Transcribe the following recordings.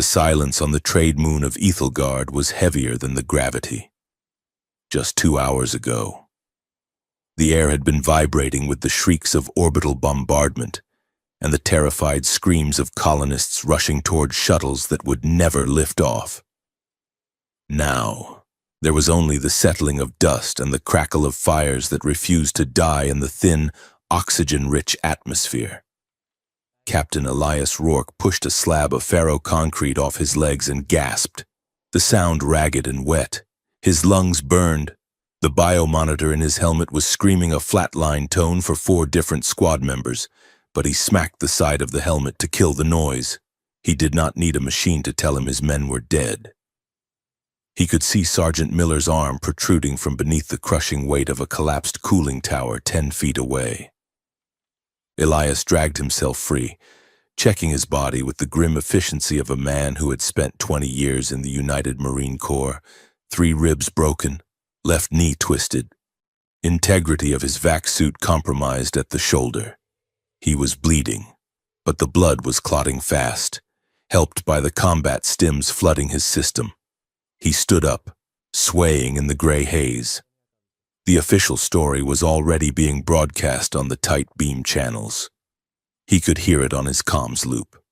The silence on the trade moon of Ethelgard was heavier than the gravity. Just 2 hours ago, the air had been vibrating with the shrieks of orbital bombardment and the terrified screams of colonists rushing toward shuttles that would never lift off. Now, there was only the settling of dust and the crackle of fires that refused to die in the thin, oxygen-rich atmosphere. Captain Elias Rourke pushed a slab of ferro-concrete off his legs and gasped, the sound ragged and wet. His lungs burned. The biomonitor in his helmet was screaming a flatline tone for 4 different squad members, but he smacked the side of the helmet to kill the noise. He did not need a machine to tell him his men were dead. He could see Sergeant Miller's arm protruding from beneath the crushing weight of a collapsed cooling tower 10 feet away. Elias dragged himself free, checking his body with the grim efficiency of a man who had spent 20 years in the United Marine Corps, 3 ribs broken, left knee twisted, integrity of his vac suit compromised at the shoulder. He was bleeding, but the blood was clotting fast, helped by the combat stims flooding his system. He stood up, swaying in the gray haze. The official story was already being broadcast on the tight beam channels. He could hear it on his comms loop.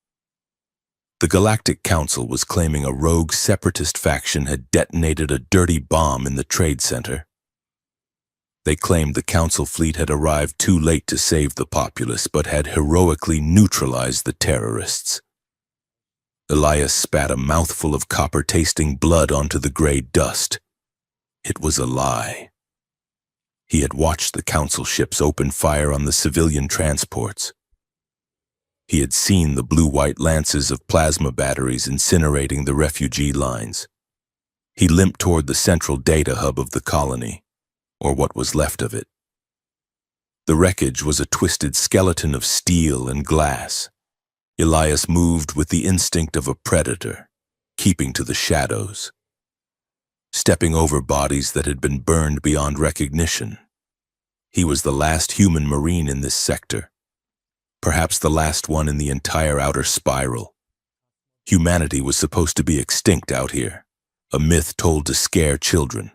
The Galactic Council was claiming a rogue separatist faction had detonated a dirty bomb in the trade center. They claimed the Council fleet had arrived too late to save the populace, but had heroically neutralized the terrorists. Elias spat a mouthful of copper-tasting blood onto the gray dust. It was a lie. He had watched the Council ships open fire on the civilian transports. He had seen the blue-white lances of plasma batteries incinerating the refugee lines. He limped toward the central data hub of the colony, or what was left of it. The wreckage was a twisted skeleton of steel and glass. Elias moved with the instinct of a predator, keeping to the shadows, stepping over bodies that had been burned beyond recognition. He was the last human marine in this sector, perhaps the last one in the entire outer spiral. Humanity was supposed to be extinct out here, a myth told to scare children,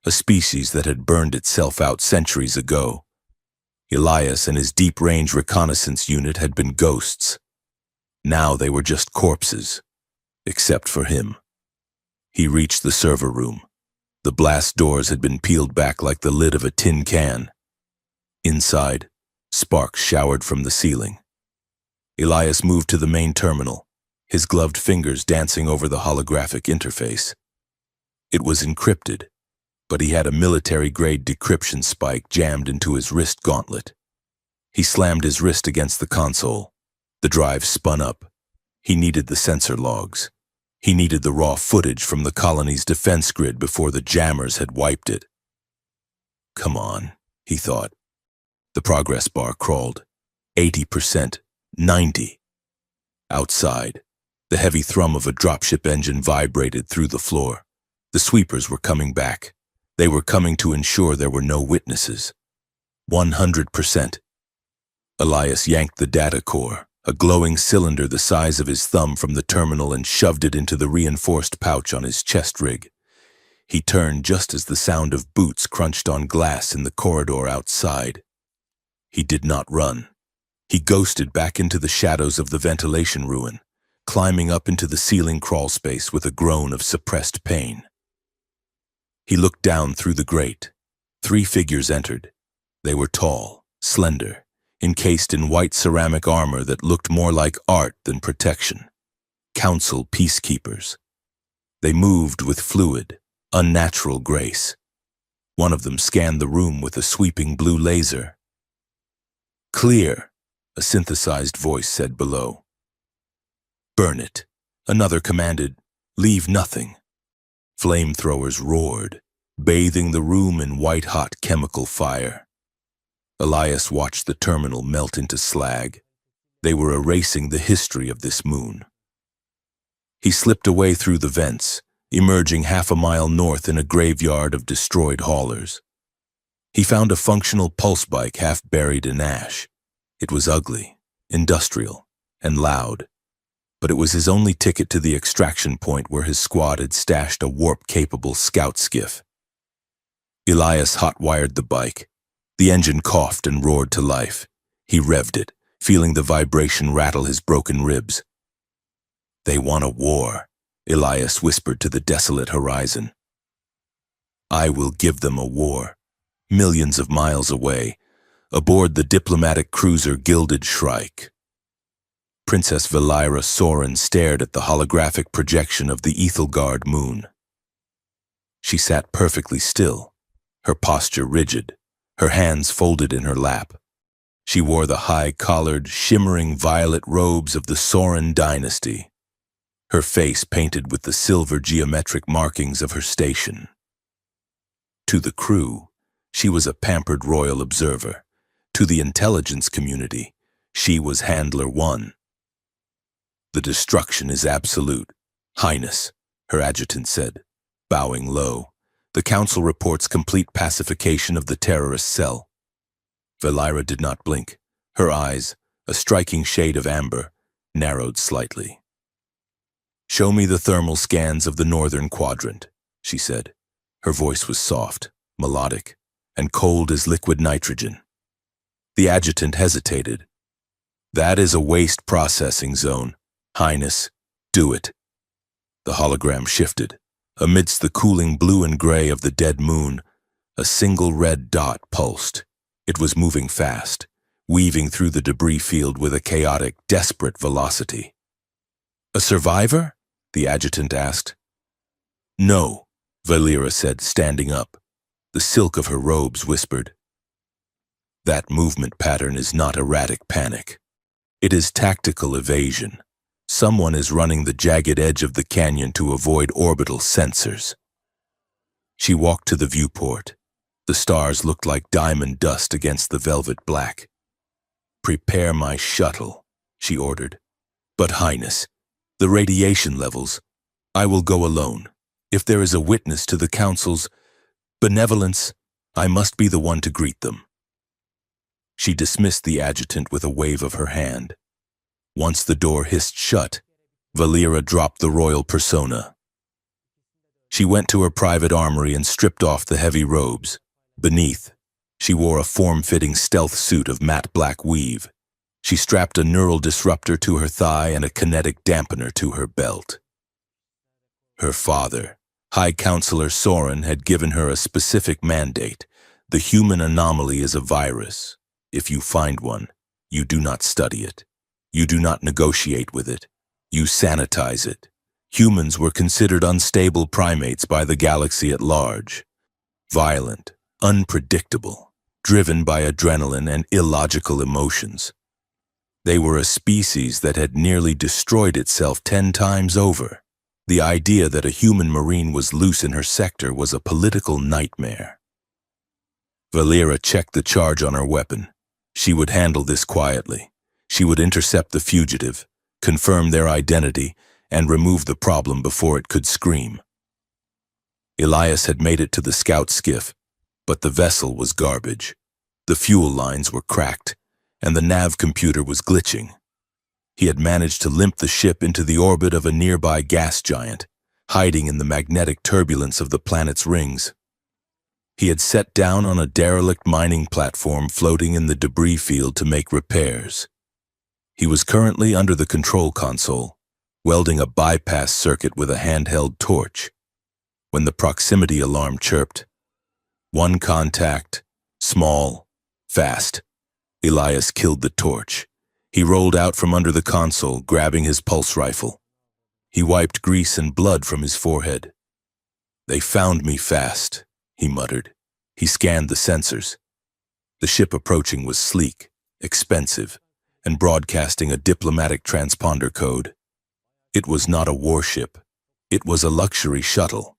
a species that had burned itself out centuries ago. Elias and his deep-range reconnaissance unit had been ghosts. Now they were just corpses, except for him. He reached the server room. The blast doors had been peeled back like the lid of a tin can. Inside, sparks showered from the ceiling. Elias moved to the main terminal, his gloved fingers dancing over the holographic interface. It was encrypted, but he had a military-grade decryption spike jammed into his wrist gauntlet. He slammed his wrist against the console. The drive spun up. He needed the sensor logs. He needed the raw footage from the colony's defense grid before the jammers had wiped it. Come on, he thought. The progress bar crawled. 80%, 90%. Outside, the heavy thrum of a dropship engine vibrated through the floor. The sweepers were coming back. They were coming to ensure there were no witnesses. 100%. Elias yanked the data core, a glowing cylinder the size of his thumb, from the terminal and shoved it into the reinforced pouch on his chest rig. He turned just as the sound of boots crunched on glass in the corridor outside. He did not run. He ghosted back into the shadows of the ventilation ruin, climbing up into the ceiling crawlspace with a groan of suppressed pain. He looked down through the grate. 3 figures entered. They were tall, slender, encased in white ceramic armor that looked more like art than protection. Council peacekeepers. They moved with fluid, unnatural grace. One of them scanned the room with a sweeping blue laser. "Clear," a synthesized voice said below. "Burn it," another commanded. "Leave nothing." Flamethrowers roared, bathing the room in white-hot chemical fire. Elias watched the terminal melt into slag. They were erasing the history of this moon. He slipped away through the vents, emerging half a mile north in a graveyard of destroyed haulers. He found a functional pulse bike half buried in ash. It was ugly, industrial, and loud. but it was his only ticket to the extraction point where his squad had stashed a warp-capable scout skiff. Elias hot-wired the bike. The engine coughed and roared to life. He revved it, feeling the vibration rattle his broken ribs. "They want a war," Elias whispered to the desolate horizon. "I will give them a war." Millions of miles away, aboard the diplomatic cruiser Gilded Shrike, Princess Valira Soren stared at the holographic projection of the Ethelgard moon. She sat perfectly still, her posture rigid, her hands folded in her lap. She wore the high-collared, shimmering violet robes of the Soren dynasty, her face painted with the silver geometric markings of her station. To the crew, she was a pampered royal observer. To the intelligence community, she was Handler 1. "The destruction is absolute, Highness," her adjutant said, bowing low. "The council reports complete pacification of the terrorist cell." Valira did not blink. Her eyes, a striking shade of amber, narrowed slightly. "Show me the thermal scans of the northern quadrant," she said. Her voice was soft, melodic, and cold as liquid nitrogen. The adjutant hesitated. "That is a waste processing zone. Highness, do it." The hologram shifted. Amidst the cooling blue and gray of the dead moon, a single red dot pulsed. It was moving fast, weaving through the debris field with a chaotic, desperate velocity. "A survivor?" the adjutant asked. "No," Valira said, standing up. The silk of her robes whispered. "That movement pattern is not erratic panic. It is tactical evasion. Someone is running the jagged edge of the canyon to avoid orbital sensors." She walked to the viewport. The stars looked like diamond dust against the velvet black. "Prepare my shuttle," she ordered. "But Highness, the radiation levels, I will go alone. If there is a witness to the council's benevolence, I must be the one to greet them." She dismissed the adjutant with a wave of her hand. Once the door hissed shut, Valira dropped the royal persona. She went to her private armory and stripped off the heavy robes. Beneath, she wore a form-fitting stealth suit of matte black weave. She strapped a neural disruptor to her thigh and a kinetic dampener to her belt. Her father, High Counselor Soren, had given her a specific mandate. The human anomaly is a virus. If you find one, you do not study it. You do not negotiate with it. You sanitize it. Humans were considered unstable primates by the galaxy at large. Violent, unpredictable, driven by adrenaline and illogical emotions. They were a species that had nearly destroyed itself 10 times over. The idea that a human marine was loose in her sector was a political nightmare. Valira checked the charge on her weapon. She would handle this quietly. She would intercept the fugitive, confirm their identity, and remove the problem before it could scream. Elias had made it to the scout skiff, but the vessel was garbage. The fuel lines were cracked, and the nav computer was glitching. He had managed to limp the ship into the orbit of a nearby gas giant, hiding in the magnetic turbulence of the planet's rings. He had set down on a derelict mining platform floating in the debris field to make repairs. He was currently under the control console, welding a bypass circuit with a handheld torch, when the proximity alarm chirped. One contact, small, fast. Elias killed the torch. He rolled out from under the console, grabbing his pulse rifle. He wiped grease and blood from his forehead. "They found me fast," he muttered. He scanned the sensors. The ship approaching was sleek, expensive, and broadcasting a diplomatic transponder code. It was not a warship. It was a luxury shuttle.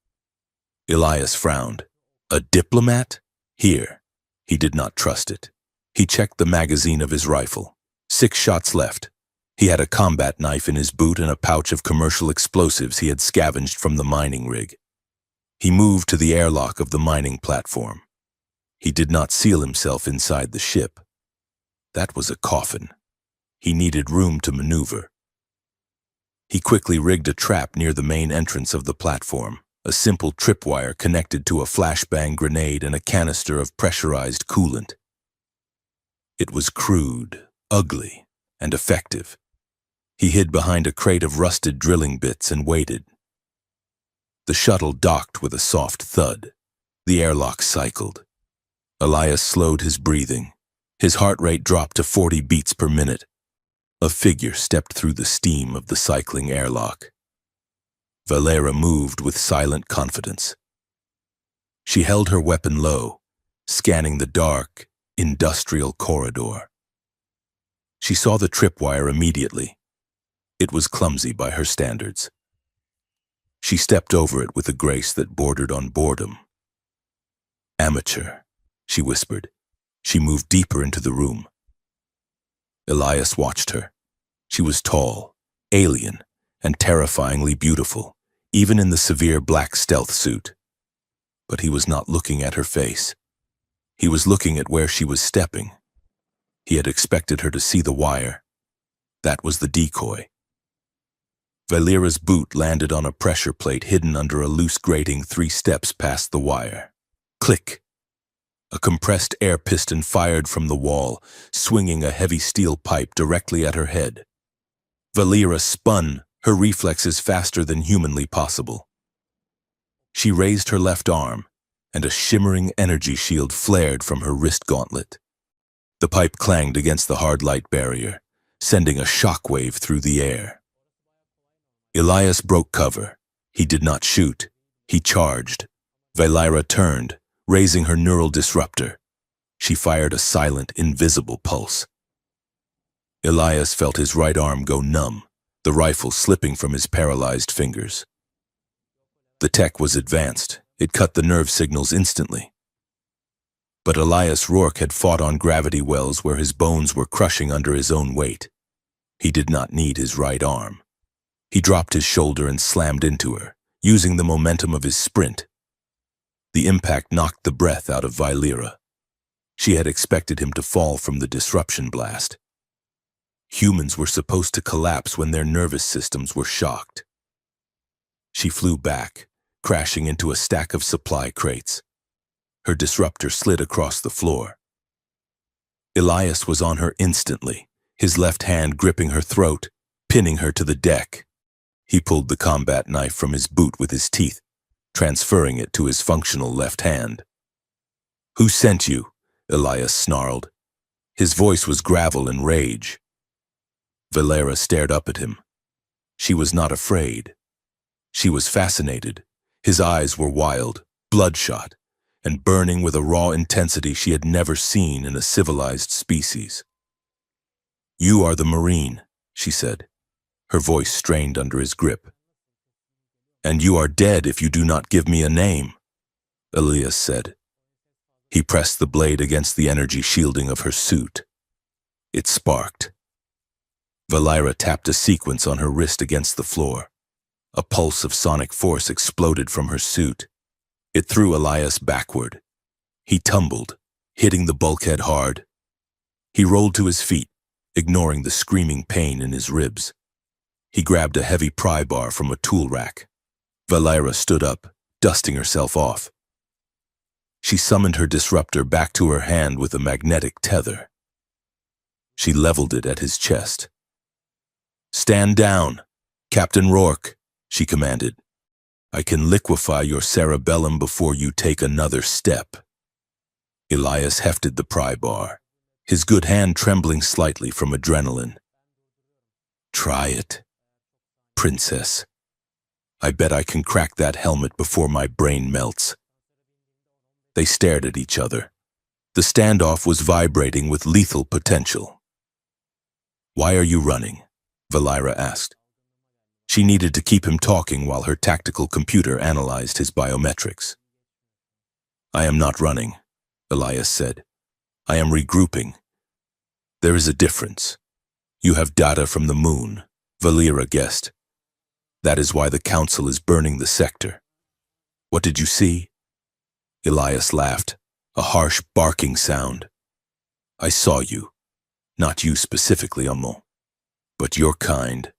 Elias frowned. A diplomat? Here. He did not trust it. He checked the magazine of his rifle. 6 shots left. He had a combat knife in his boot and a pouch of commercial explosives he had scavenged from the mining rig. He moved to the airlock of the mining platform. He did not seal himself inside the ship. That was a coffin. He needed room to maneuver. He quickly rigged a trap near the main entrance of the platform, a simple tripwire connected to a flashbang grenade and a canister of pressurized coolant. It was crude, ugly, and effective. He hid behind a crate of rusted drilling bits and waited. The shuttle docked with a soft thud. The airlock cycled. Elias slowed his breathing. His heart rate dropped to 40 beats per minute. A figure stepped through the steam of the cycling airlock. Valera moved with silent confidence. She held her weapon low, scanning the dark, industrial corridor. She saw the tripwire immediately. It was clumsy by her standards. She stepped over it with a grace that bordered on boredom. "Amateur," she whispered. She moved deeper into the room. Elias watched her. She was tall, alien, and terrifyingly beautiful, even in the severe black stealth suit. But he was not looking at her face. He was looking at where she was stepping. He had expected her to see the wire. That was the decoy. Valera's boot landed on a pressure plate hidden under a loose grating 3 steps past the wire. Click! A compressed air piston fired from the wall, swinging a heavy steel pipe directly at her head. Valera spun, her reflexes faster than humanly possible. She raised her left arm, and a shimmering energy shield flared from her wrist gauntlet. The pipe clanged against the hard light barrier, sending a shockwave through the air. Elias broke cover. He did not shoot. He charged. Valera turned, raising her neural disruptor. She fired a silent, invisible pulse. Elias felt his right arm go numb, the rifle slipping from his paralyzed fingers. The tech was advanced. It cut the nerve signals instantly. But Elias Rourke had fought on gravity wells where his bones were crushing under his own weight. He did not need his right arm. He dropped his shoulder and slammed into her, using the momentum of his sprint. The impact knocked the breath out of Valera. She had expected him to fall from the disruption blast. Humans were supposed to collapse when their nervous systems were shocked. She flew back, crashing into a stack of supply crates. Her disruptor slid across the floor. Elias was on her instantly, his left hand gripping her throat, pinning her to the deck. He pulled the combat knife from his boot with his teeth, transferring it to his functional left hand. "Who sent you?" Elias snarled. His voice was gravel and rage. Valera stared up at him. She was not afraid. She was fascinated. His eyes were wild, bloodshot, and burning with a raw intensity she had never seen in a civilized species. "You are the Marine," she said, her voice strained under his grip. "And you are dead if you do not give me a name," Elias said. He pressed the blade against the energy shielding of her suit. It sparked. Valera tapped a sequence on her wrist against the floor. A pulse of sonic force exploded from her suit. It threw Elias backward. He tumbled, hitting the bulkhead hard. He rolled to his feet, ignoring the screaming pain in his ribs. He grabbed a heavy pry bar from a tool rack. Valera stood up, dusting herself off. She summoned her disruptor back to her hand with a magnetic tether. She leveled it at his chest. "Stand down, Captain Rourke," she commanded. "I can liquefy your cerebellum before you take another step." Elias hefted the pry bar, his good hand trembling slightly from adrenaline. "Try it, Princess. I bet I can crack that helmet before my brain melts." They stared at each other. The standoff was vibrating with lethal potential. "Why are you running?" Valera asked. She needed to keep him talking while her tactical computer analyzed his biometrics. "I am not running," Elias said. "I am regrouping. There is a difference. You have data from the moon," Valera guessed. "That is why the Council is burning the sector." "What did you see?" Elias laughed, a harsh barking sound. "I saw you. Not you specifically, Amo, but your kind.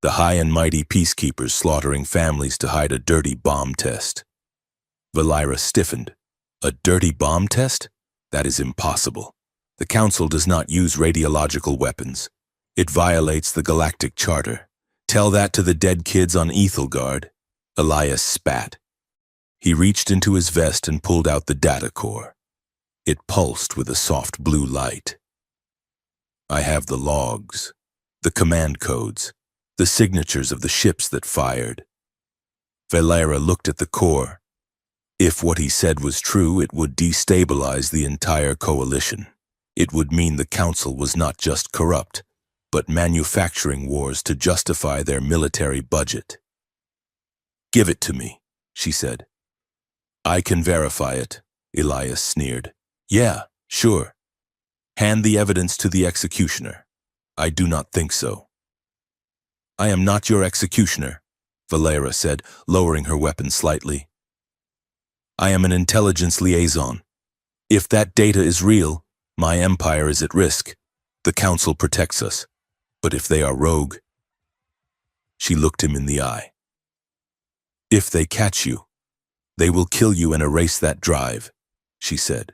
The high and mighty peacekeepers slaughtering families to hide a dirty bomb test. Valera stiffened. A dirty bomb test? That is impossible. The Council does not use radiological weapons. It violates the Galactic Charter. Tell that to the dead kids on Ethelgard. Elias spat. He reached into his vest and pulled out the data core. It pulsed with a soft blue light. I have the logs, the command codes, the signatures of the ships that fired. Valera looked at the core. If what he said was true, it would destabilize the entire coalition. It would mean the Council was not just corrupt, but manufacturing wars to justify their military budget. Give it to me, she said. I can verify it, Elias sneered. Yeah, sure. Hand the evidence to the executioner. I do not think so. I am not your executioner, Valera said, lowering her weapon slightly. I am an intelligence liaison. If that data is real, my empire is at risk. The Council protects us. But if they are rogue... She looked him in the eye. If they catch you, they will kill you and erase that drive, she said.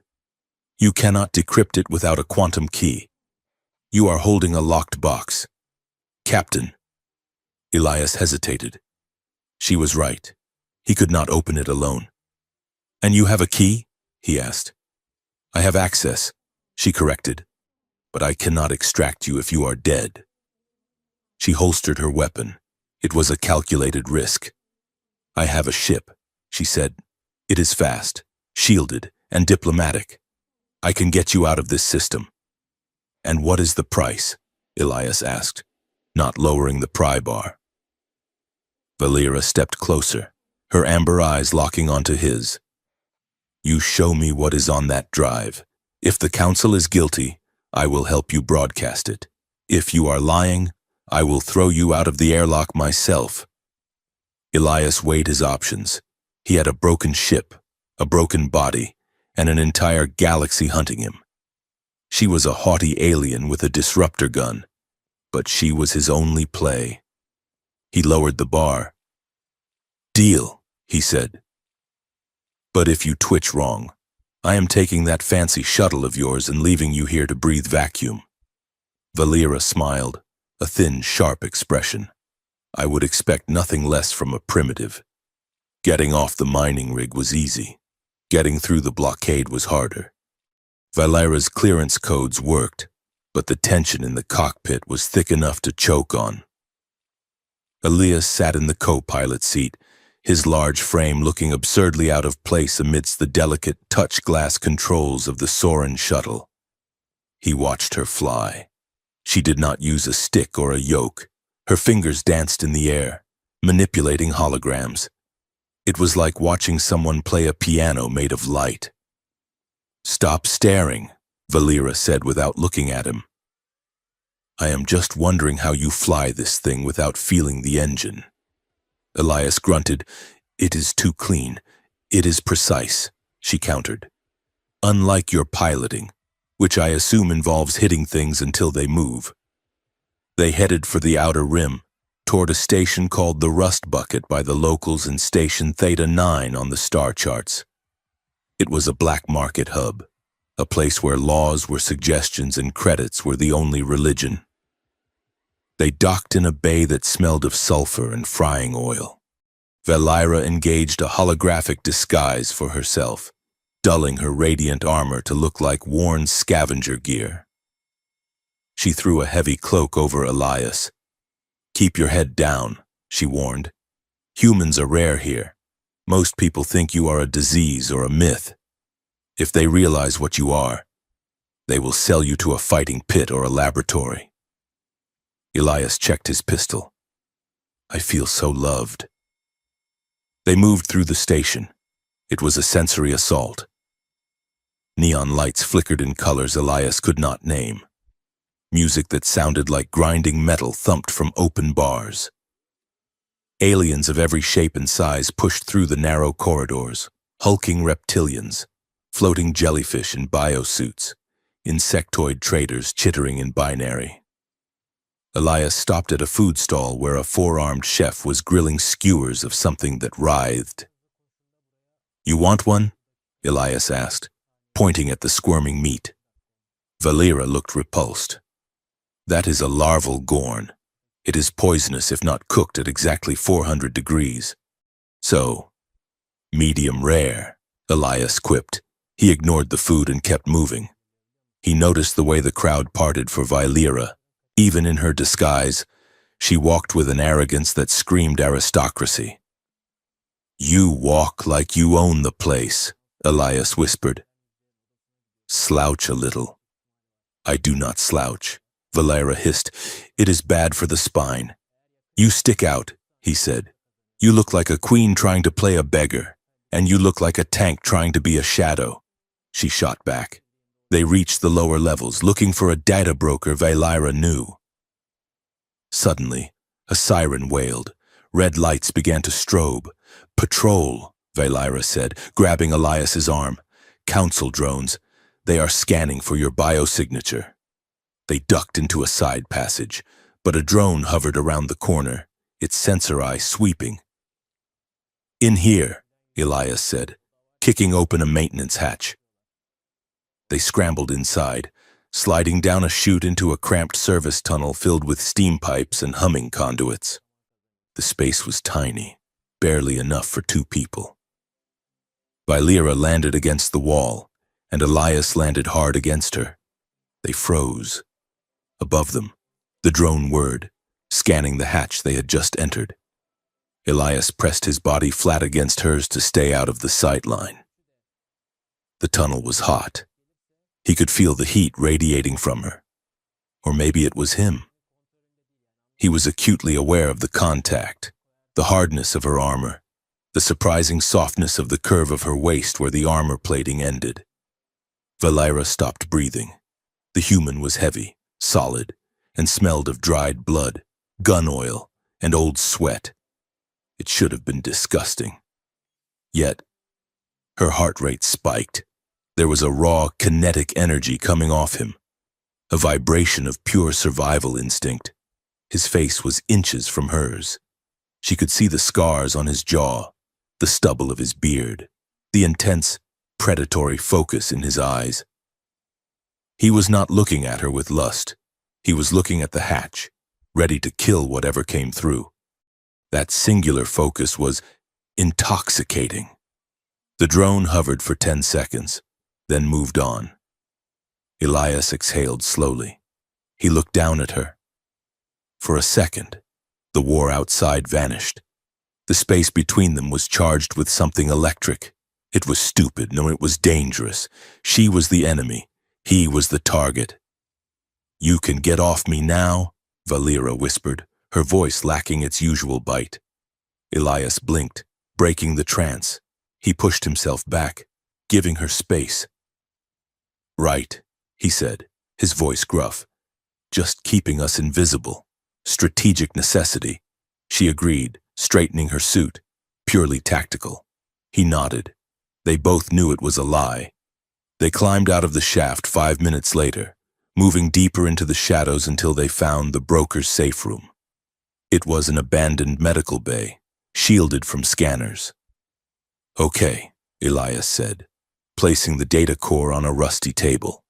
You cannot decrypt it without a quantum key. You are holding a locked box. Captain. Elias hesitated. She was right. He could not open it alone. And you have a key? He asked. I have access, she corrected. But I cannot extract you if you are dead. She holstered her weapon. It was a calculated risk. I have a ship, she said. It is fast, shielded, and diplomatic. I can get you out of this system. And what is the price? Elias asked, not lowering the pry bar. Valera stepped closer, her amber eyes locking onto his. You show me what is on that drive. If the Council is guilty, I will help you broadcast it. If you are lying, I will throw you out of the airlock myself. Elias weighed his options. He had a broken ship, a broken body, and an entire galaxy hunting him. She was a haughty alien with a disruptor gun, but she was his only play. He lowered the bar. Deal, he said. But if you twitch wrong, I am taking that fancy shuttle of yours and leaving you here to breathe vacuum. Valera smiled, a thin, sharp expression. I would expect nothing less from a primitive. Getting off the mining rig was easy. Getting through the blockade was harder. Valera's clearance codes worked, but the tension in the cockpit was thick enough to choke on. Elias sat in the co-pilot seat, his large frame looking absurdly out of place amidst the delicate touch glass controls of the Soren shuttle. He watched her fly. She did not use a stick or a yoke. Her fingers danced in the air, manipulating holograms. It was like watching someone play a piano made of light. Stop staring, Valera said without looking at him. I am just wondering how you fly this thing without feeling the engine. Elias grunted. It is too clean. It is precise, she countered. Unlike your piloting, which I assume involves hitting things until they move. They headed for the outer rim, toward a station called the Rust Bucket by the locals in Station Theta 9 on the star charts. It was a black market hub, a place where laws were suggestions and credits were the only religion. They docked in a bay that smelled of sulfur and frying oil. Valera engaged a holographic disguise for herself, dulling her radiant armor to look like worn scavenger gear. She threw a heavy cloak over Elias. Keep your head down, she warned. Humans are rare here. Most people think you are a disease or a myth. If they realize what you are, they will sell you to a fighting pit or a laboratory. Elias checked his pistol. I feel so loved. They moved through the station. It was a sensory assault. Neon lights flickered in colors Elias could not name. Music that sounded like grinding metal thumped from open bars. Aliens of every shape and size pushed through the narrow corridors, hulking reptilians, floating jellyfish in biosuits, insectoid traders chittering in binary. Elias stopped at a food stall where a four-armed chef was grilling skewers of something that writhed. "You want one?" Elias asked, pointing at the squirming meat. Valera looked repulsed. "That is a larval gorn. It is poisonous if not cooked at exactly 400 degrees. So, medium rare," Elias quipped. He ignored the food and kept moving. He noticed the way the crowd parted for Valera. Even in her disguise, she walked with an arrogance that screamed aristocracy. "You walk like you own the place," Elias whispered. "Slouch a little." "I do not slouch," Valera hissed. "It is bad for the spine." "You stick out," he said. "You look like a queen trying to play a beggar, and you look like a tank trying to be a shadow." She shot back. They reached the lower levels, looking for a data broker Valera knew. Suddenly, a siren wailed. Red lights began to strobe. "Patrol," Valera said, grabbing Elias's arm. "Council drones. They are scanning for your biosignature." They ducked into a side passage, but a drone hovered around the corner, its sensor eye sweeping. "In here," Elias said, kicking open a maintenance hatch. They scrambled inside, sliding down a chute into a cramped service tunnel filled with steam pipes and humming conduits. The space was tiny, barely enough for two people. Valera landed against the wall, and Elias landed hard against her. They froze. Above them, the drone whirred, scanning the hatch they had just entered. Elias pressed his body flat against hers to stay out of the sight line. The tunnel was hot. He could feel the heat radiating from her. Or maybe it was him. He was acutely aware of the contact, the hardness of her armor, the surprising softness of the curve of her waist where the armor plating ended. Valera stopped breathing. The human was heavy, solid, and smelled of dried blood, gun oil, and old sweat. It should have been disgusting. Yet, her heart rate spiked. There was a raw, kinetic energy coming off him, a vibration of pure survival instinct. His face was inches from hers. She could see the scars on his jaw, the stubble of his beard, the intense, predatory focus in his eyes. He was not looking at her with lust. He was looking at the hatch, ready to kill whatever came through. That singular focus was intoxicating. The drone hovered for 10 seconds, then moved on. Elias exhaled slowly. He looked down at her. For a second, the war outside vanished. The space between them was charged with something electric. It was stupid, no, it was dangerous. She was the enemy. He was the target. "You can get off me now," Valera whispered, her voice lacking its usual bite. Elias blinked, breaking the trance. He pushed himself back, giving her space. "Right," he said, his voice gruff. "Just keeping us invisible. Strategic necessity." She agreed, straightening her suit. Purely tactical. He nodded. They both knew it was a lie. They climbed out of the shaft 5 minutes later, moving deeper into the shadows until they found the broker's safe room. It was an abandoned medical bay, shielded from scanners. "Okay," Elias said, placing the data core on a rusty table.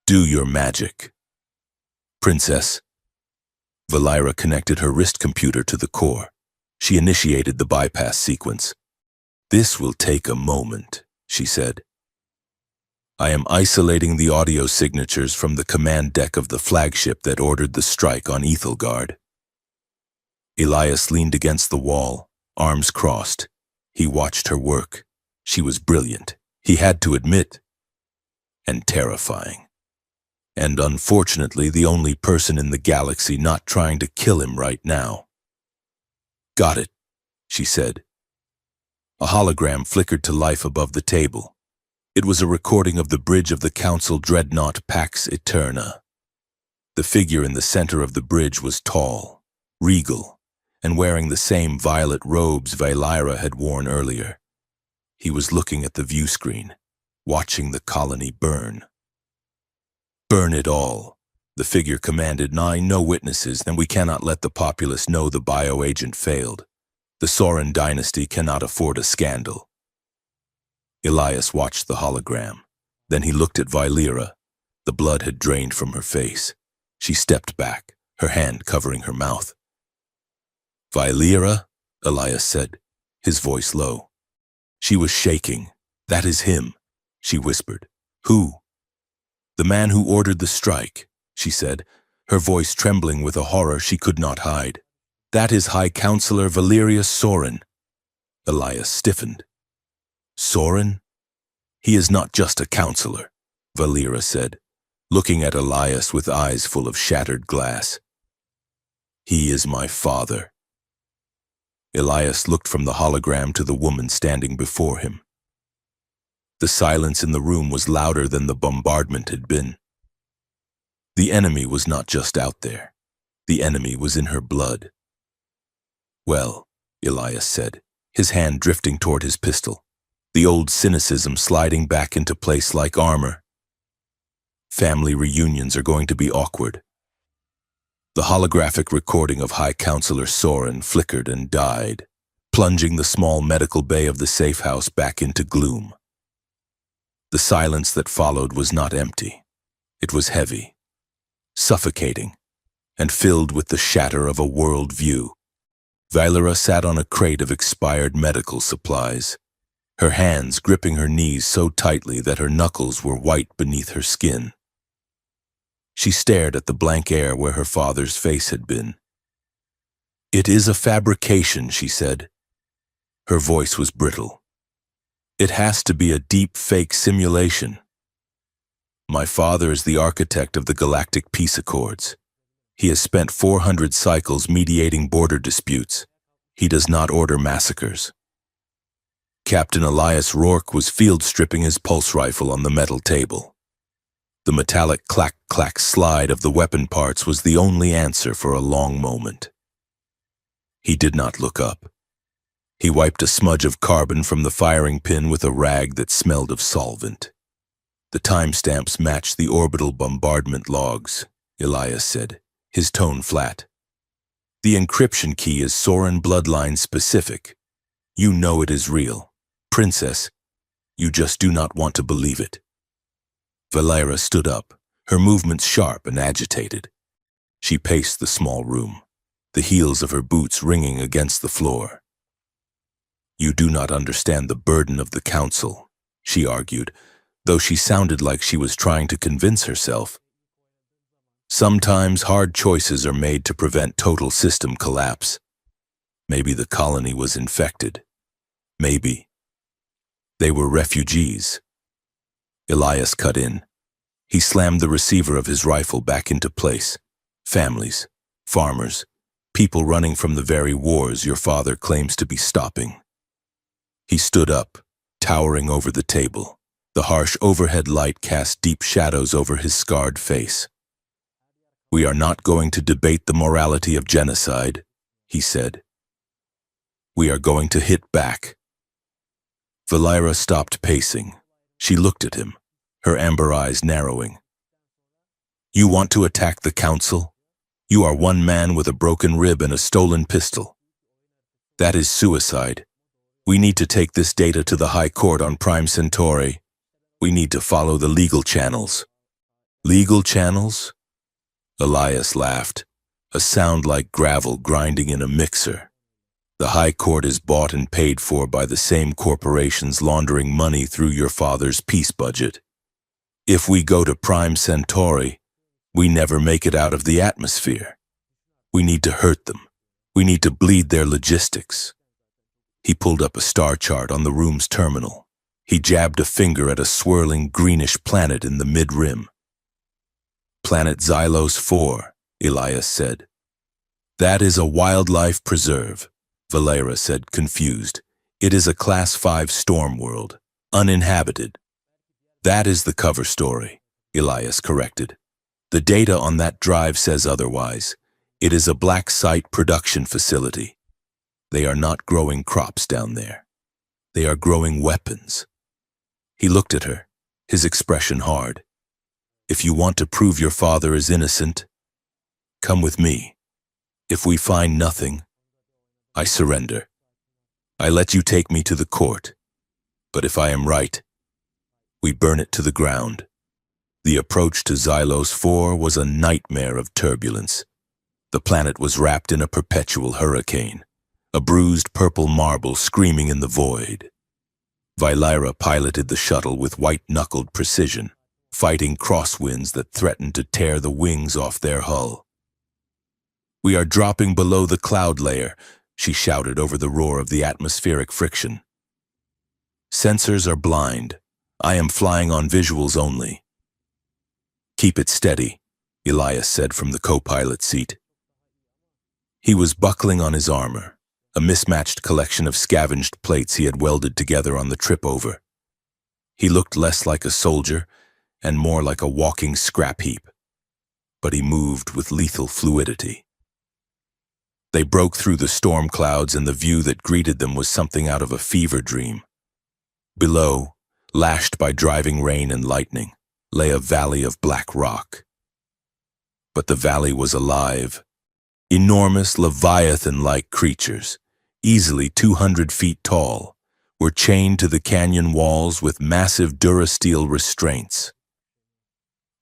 "Do your magic." "Princess." Valera connected her wrist computer to the core. She initiated the bypass sequence. "This will take a moment," she said. "I am isolating the audio signatures from the command deck of the flagship that ordered the strike on Ethelgard." Elias leaned against the wall, arms crossed. He watched her work. She was brilliant, he had to admit, and terrifying. And unfortunately, the only person in the galaxy not trying to kill him right now. "Got it," she said. A hologram flickered to life above the table. It was a recording of the bridge of the Council dreadnought Pax Eterna. The figure in the center of the bridge was tall, regal, and wearing the same violet robes Valera had worn earlier. He was looking at the view screen, watching the colony burn. "Burn it all," The figure commanded, no witnesses, then we cannot let the populace know the bioagent failed. The Soren dynasty cannot afford a scandal. Elias watched the hologram. Then he looked at Vylera. The blood had drained from her face. She stepped back, her hand covering her mouth. Vylera, Elias said, his voice low. She was shaking. That is him, she whispered. Who? The man who ordered the strike, she said, her voice trembling with a horror she could not hide. That is High Counselor Valerius Soren. Elias stiffened. Soren? He is not just a counselor, Vylera said, looking at Elias with eyes full of shattered glass. He is my father. Elias looked from the hologram to the woman standing before him. The silence in the room was louder than the bombardment had been. The enemy was not just out there. The enemy was in her blood. Well, Elias said, his hand drifting toward his pistol, the old cynicism sliding back into place like armor. Family reunions are going to be awkward. The holographic recording of High Counselor Soren flickered and died, plunging the small medical bay of the safe house back into gloom. The silence that followed was not empty. It was heavy, suffocating, and filled with the shatter of a world view. Vylera sat on a crate of expired medical supplies, her hands gripping her knees so tightly that her knuckles were white beneath her skin. She stared at the blank air where her father's face had been. It is a fabrication, she said. Her voice was brittle. It has to be a deep fake simulation. My father is the architect of the Galactic Peace Accords. He has spent 400 cycles mediating border disputes. He does not order massacres. Captain Elias Rourke was field stripping his pulse rifle on the metal table. The metallic clack-clack slide of the weapon parts was the only answer for a long moment. He did not look up. He wiped a smudge of carbon from the firing pin with a rag that smelled of solvent. The timestamps matched the orbital bombardment logs, Elias said, his tone flat. The encryption key is Soren bloodline specific. You know it is real. Princess, you just do not want to believe it. Vylera stood up, her movements sharp and agitated. She paced the small room, the heels of her boots ringing against the floor. You do not understand the burden of the council, she argued, though she sounded like she was trying to convince herself. Sometimes hard choices are made to prevent total system collapse. Maybe the colony was infected. Maybe. They were refugees. Elias cut in. He slammed the receiver of his rifle back into place. Families, farmers, people running from the very wars your father claims to be stopping. He stood up, towering over the table. The harsh overhead light cast deep shadows over his scarred face. We are not going to debate the morality of genocide, he said. We are going to hit back. Vylera stopped pacing. She looked at him, her amber eyes narrowing. You want to attack the council? You are one man with a broken rib and a stolen pistol. That is suicide. We need to take this data to the High Court on Prime Centauri. We need to follow the legal channels. Legal channels? Elias laughed, a sound like gravel grinding in a mixer. The High Court is bought and paid for by the same corporations laundering money through your father's peace budget. If we go to Prime Centauri, we never make it out of the atmosphere. We need to hurt them. We need to bleed their logistics. He pulled up a star chart on the room's terminal. He jabbed a finger at a swirling greenish planet in the mid-rim. Planet Xylos 4, Elias said. That is a wildlife preserve, Vylera said, confused. It is a Class 5 storm world, uninhabited. That is the cover story, Elias corrected. The data on that drive says otherwise. It is a black site production facility. They are not growing crops down there. They are growing weapons. He looked at her, his expression hard. If you want to prove your father is innocent, come with me. If we find nothing, I surrender. I let you take me to the court. But if I am right, we burn it to the ground. The approach to Xylos 4 was a nightmare of turbulence. The planet was wrapped in a perpetual hurricane, a bruised purple marble screaming in the void. Vylyra piloted the shuttle with white-knuckled precision, fighting crosswinds that threatened to tear the wings off their hull. "We are dropping below the cloud layer," she shouted over the roar of the atmospheric friction. "Sensors are blind. I am flying on visuals only." "Keep it steady," Elias said from the co-pilot seat. He was buckling on his armor, a mismatched collection of scavenged plates he had welded together on the trip over. He looked less like a soldier and more like a walking scrap heap, but he moved with lethal fluidity. They broke through the storm clouds, and the view that greeted them was something out of a fever dream. Below, lashed by driving rain and lightning, lay a valley of black rock. But the valley was alive. Enormous leviathan-like creatures, easily 200 feet tall, were chained to the canyon walls with massive durasteel restraints.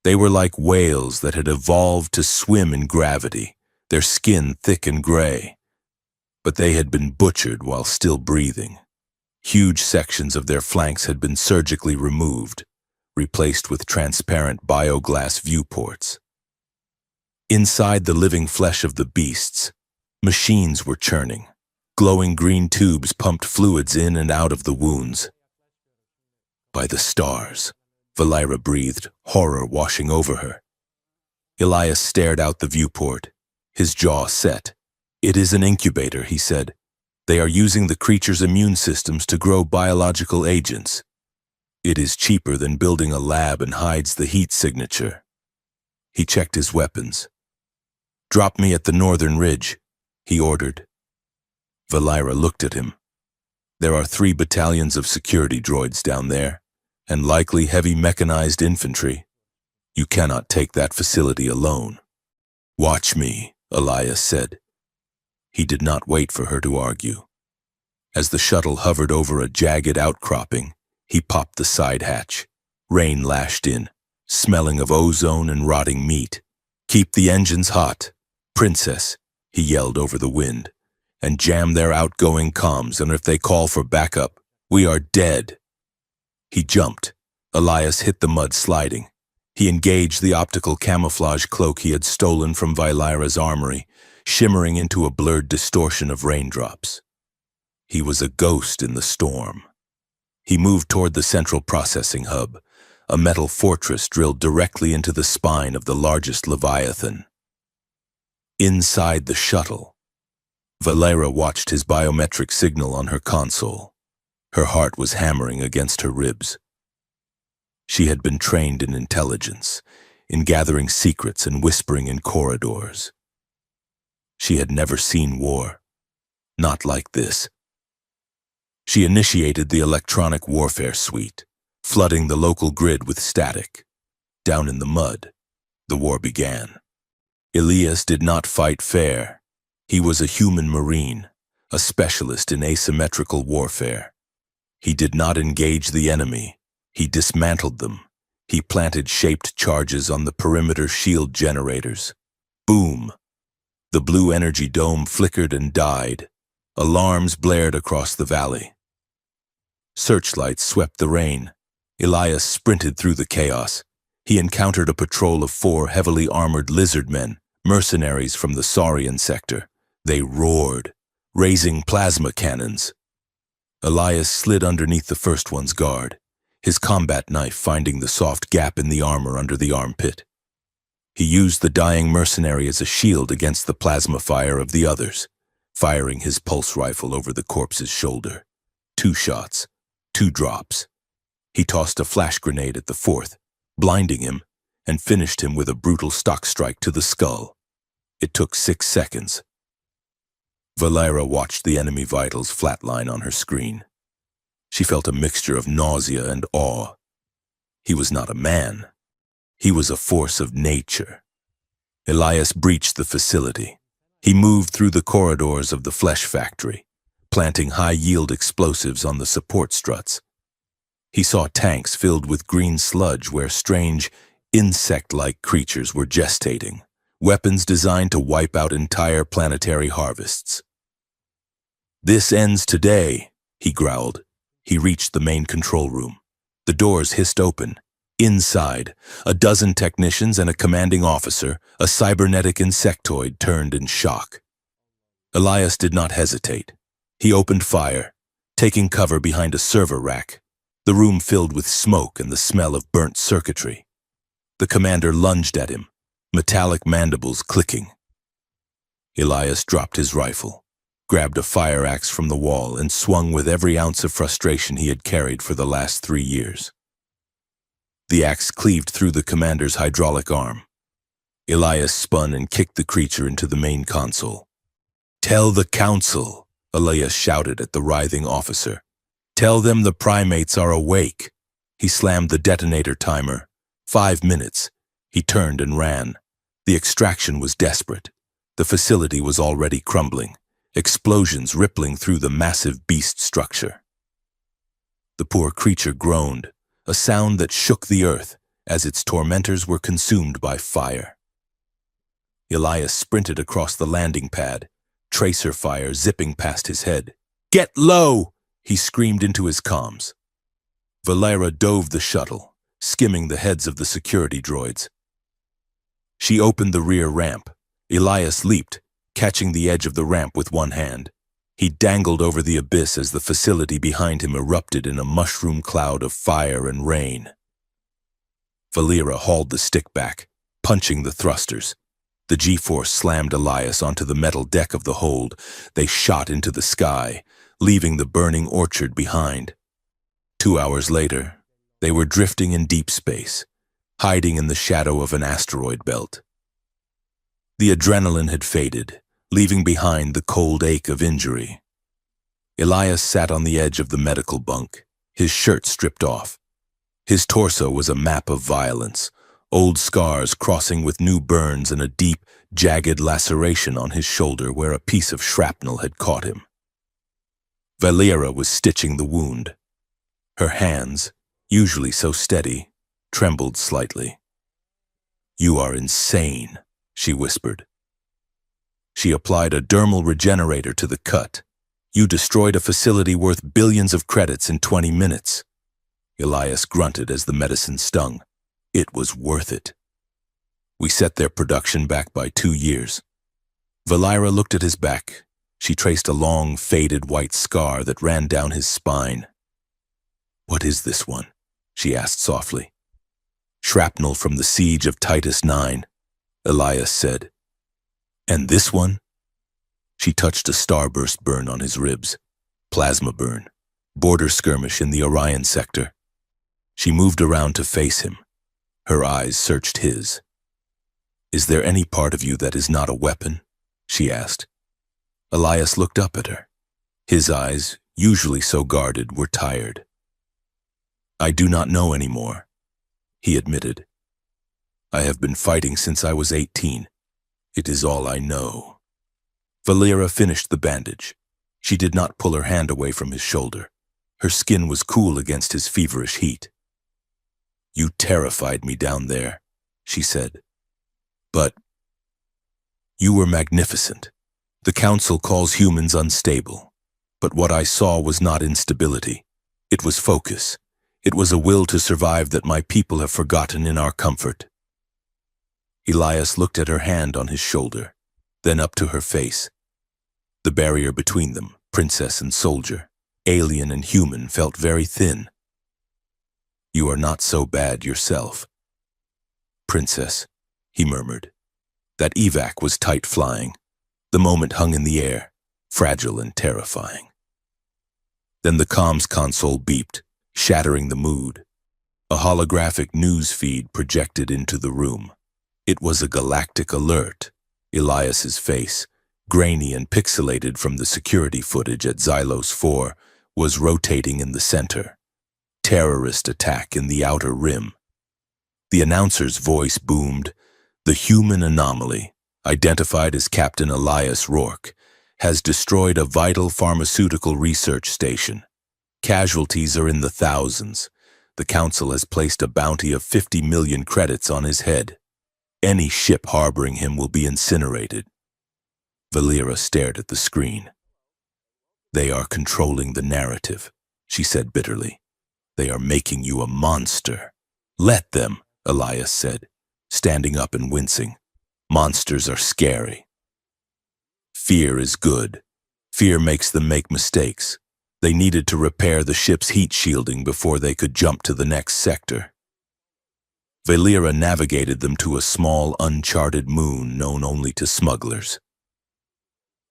They were like whales that had evolved to swim in gravity, their skin thick and gray. But they had been butchered while still breathing. Huge sections of their flanks had been surgically removed, replaced with transparent bioglass viewports. Inside the living flesh of the beasts, machines were churning. Glowing green tubes pumped fluids in and out of the wounds. "By the stars," Vylyra breathed, horror washing over her. Elias stared out the viewport, his jaw set. "It is an incubator," he said. "They are using the creature's immune systems to grow biological agents. It is cheaper than building a lab and hides the heat signature." He checked his weapons. "Drop me at the northern ridge," he ordered. Vylyra looked at him. "There are 3 battalions of security droids down there, and likely heavy mechanized infantry. You cannot take that facility alone." "Watch me," Elias said. He did not wait for her to argue. As the shuttle hovered over a jagged outcropping, he popped the side hatch. Rain lashed in, smelling of ozone and rotting meat. "Keep the engines hot, Princess," he yelled over the wind, "and jam their outgoing comms, and if they call for backup, we are dead." He jumped. Elias hit the mud sliding. He engaged the optical camouflage cloak he had stolen from Vylyra's armory, shimmering into a blurred distortion of raindrops. He was a ghost in the storm. He moved toward the central processing hub, a metal fortress drilled directly into the spine of the largest Leviathan. Inside the shuttle, Vylyra watched his biometric signal on her console. Her heart was hammering against her ribs. She had been trained in intelligence, in gathering secrets and whispering in corridors. She had never seen war, not like this. She initiated the electronic warfare suite, flooding the local grid with static. Down in the mud, the war began. Elias did not fight fair. He was a human marine, a specialist in asymmetrical warfare. He did not engage the enemy. He dismantled them. He planted shaped charges on the perimeter shield generators. Boom! The blue energy dome flickered and died. Alarms blared across the valley. Searchlights swept the rain. Elias sprinted through the chaos. He encountered a patrol of 4 heavily armored lizard men, mercenaries from the Saurian sector. They roared, raising plasma cannons. Elias slid underneath the first one's guard, his combat knife finding the soft gap in the armor under the armpit. He used the dying mercenary as a shield against the plasma fire of the others, firing his pulse rifle over the corpse's shoulder. 2 shots, 2 drops. He tossed a flash grenade at the 4th, blinding him, and finished him with a brutal stock strike to the skull. It took 6 seconds. Vylyra watched the enemy vitals flatline on her screen. She felt a mixture of nausea and awe. He was not a man. He was a force of nature. Elias breached the facility. He moved through the corridors of the flesh factory, planting high-yield explosives on the support struts. He saw tanks filled with green sludge where strange, insect-like creatures were gestating, weapons designed to wipe out entire planetary harvests. "This ends today," he growled. He reached the main control room. The doors hissed open. Inside, a dozen technicians and a commanding officer, a cybernetic insectoid, turned in shock. Elias did not hesitate. He opened fire, taking cover behind a server rack. The room filled with smoke and the smell of burnt circuitry. The commander lunged at him, metallic mandibles clicking. Elias dropped his rifle, grabbed a fire axe from the wall, and swung with every ounce of frustration he had carried for the last 3 years. The axe cleaved through the commander's hydraulic arm. Elias spun and kicked the creature into the main console. "Tell the council," Elias shouted at the writhing officer. "Tell them the primates are awake." He slammed the detonator timer. 5 minutes. He turned and ran. The extraction was desperate. The facility was already crumbling, explosions rippling through the massive beast structure. The poor creature groaned, a sound that shook the earth as its tormentors were consumed by fire. Elias sprinted across the landing pad, tracer fire zipping past his head. "Get low!" he screamed into his comms. Valera dove the shuttle, skimming the heads of the security droids. She opened the rear ramp. Elias leaped, catching the edge of the ramp with one hand. He dangled over the abyss as the facility behind him erupted in a mushroom cloud of fire and rain. Valera hauled the stick back, punching the thrusters. The G-force slammed Elias onto the metal deck of the hold. They shot into the sky, leaving the burning orchard behind. 2 hours later, they were drifting in deep space, hiding in the shadow of an asteroid belt. The adrenaline had faded, leaving behind the cold ache of injury. Elias sat on the edge of the medical bunk, his shirt stripped off. His torso was a map of violence, old scars crossing with new burns and a deep, jagged laceration on his shoulder where a piece of shrapnel had caught him. Valera was stitching the wound. Her hands, usually so steady, trembled slightly. "You are insane," she whispered. She applied a dermal regenerator to the cut. "You destroyed a facility worth billions of credits in 20 minutes. Elias grunted as the medicine stung. "It was worth it." "We set their production back by 2 years. Valera looked at his back. She traced a long, faded white scar that ran down his spine. "What is this one?" she asked softly. "Shrapnel from the siege of Titus IX, Elias said. "And this one?" She touched a starburst burn on his ribs. "Plasma burn. Border skirmish in the Orion sector." She moved around to face him. Her eyes searched his. "Is there any part of you that is not a weapon?" she asked. Elias looked up at her. His eyes, usually so guarded, were tired. "I do not know anymore," he admitted. "I have been fighting since I was 18. It is all I know." Valera finished the bandage. She did not pull her hand away from his shoulder. Her skin was cool against his feverish heat. "You terrified me down there," she said. "But you were magnificent. The Council calls humans unstable. But what I saw was not instability. It was focus. It was a will to survive that my people have forgotten in our comfort." Elias looked at her hand on his shoulder, then up to her face. The barrier between them, princess and soldier, alien and human, felt very thin. "You are not so bad yourself." "Princess," he murmured. That evac was tight flying. The moment hung in the air, fragile and terrifying. Then the comms console beeped, shattering the mood. A holographic news feed projected into the room. It was a galactic alert. Elias's face, grainy and pixelated from the security footage at Xylos 4, was rotating in the center. Terrorist attack in the outer rim. The announcer's voice boomed. The human anomaly, identified as Captain Elias Rourke, has destroyed a vital pharmaceutical research station. Casualties are in the thousands. The Council has placed a bounty of 50 million credits on his head. Any ship harboring him will be incinerated. Valera stared at the screen. They are controlling the narrative, she said bitterly. They are making you a monster. Let them, Elias said, standing up and wincing. Monsters are scary. Fear is good. Fear makes them make mistakes. They needed to repair the ship's heat shielding before they could jump to the next sector. Valera navigated them to a small, uncharted moon known only to smugglers.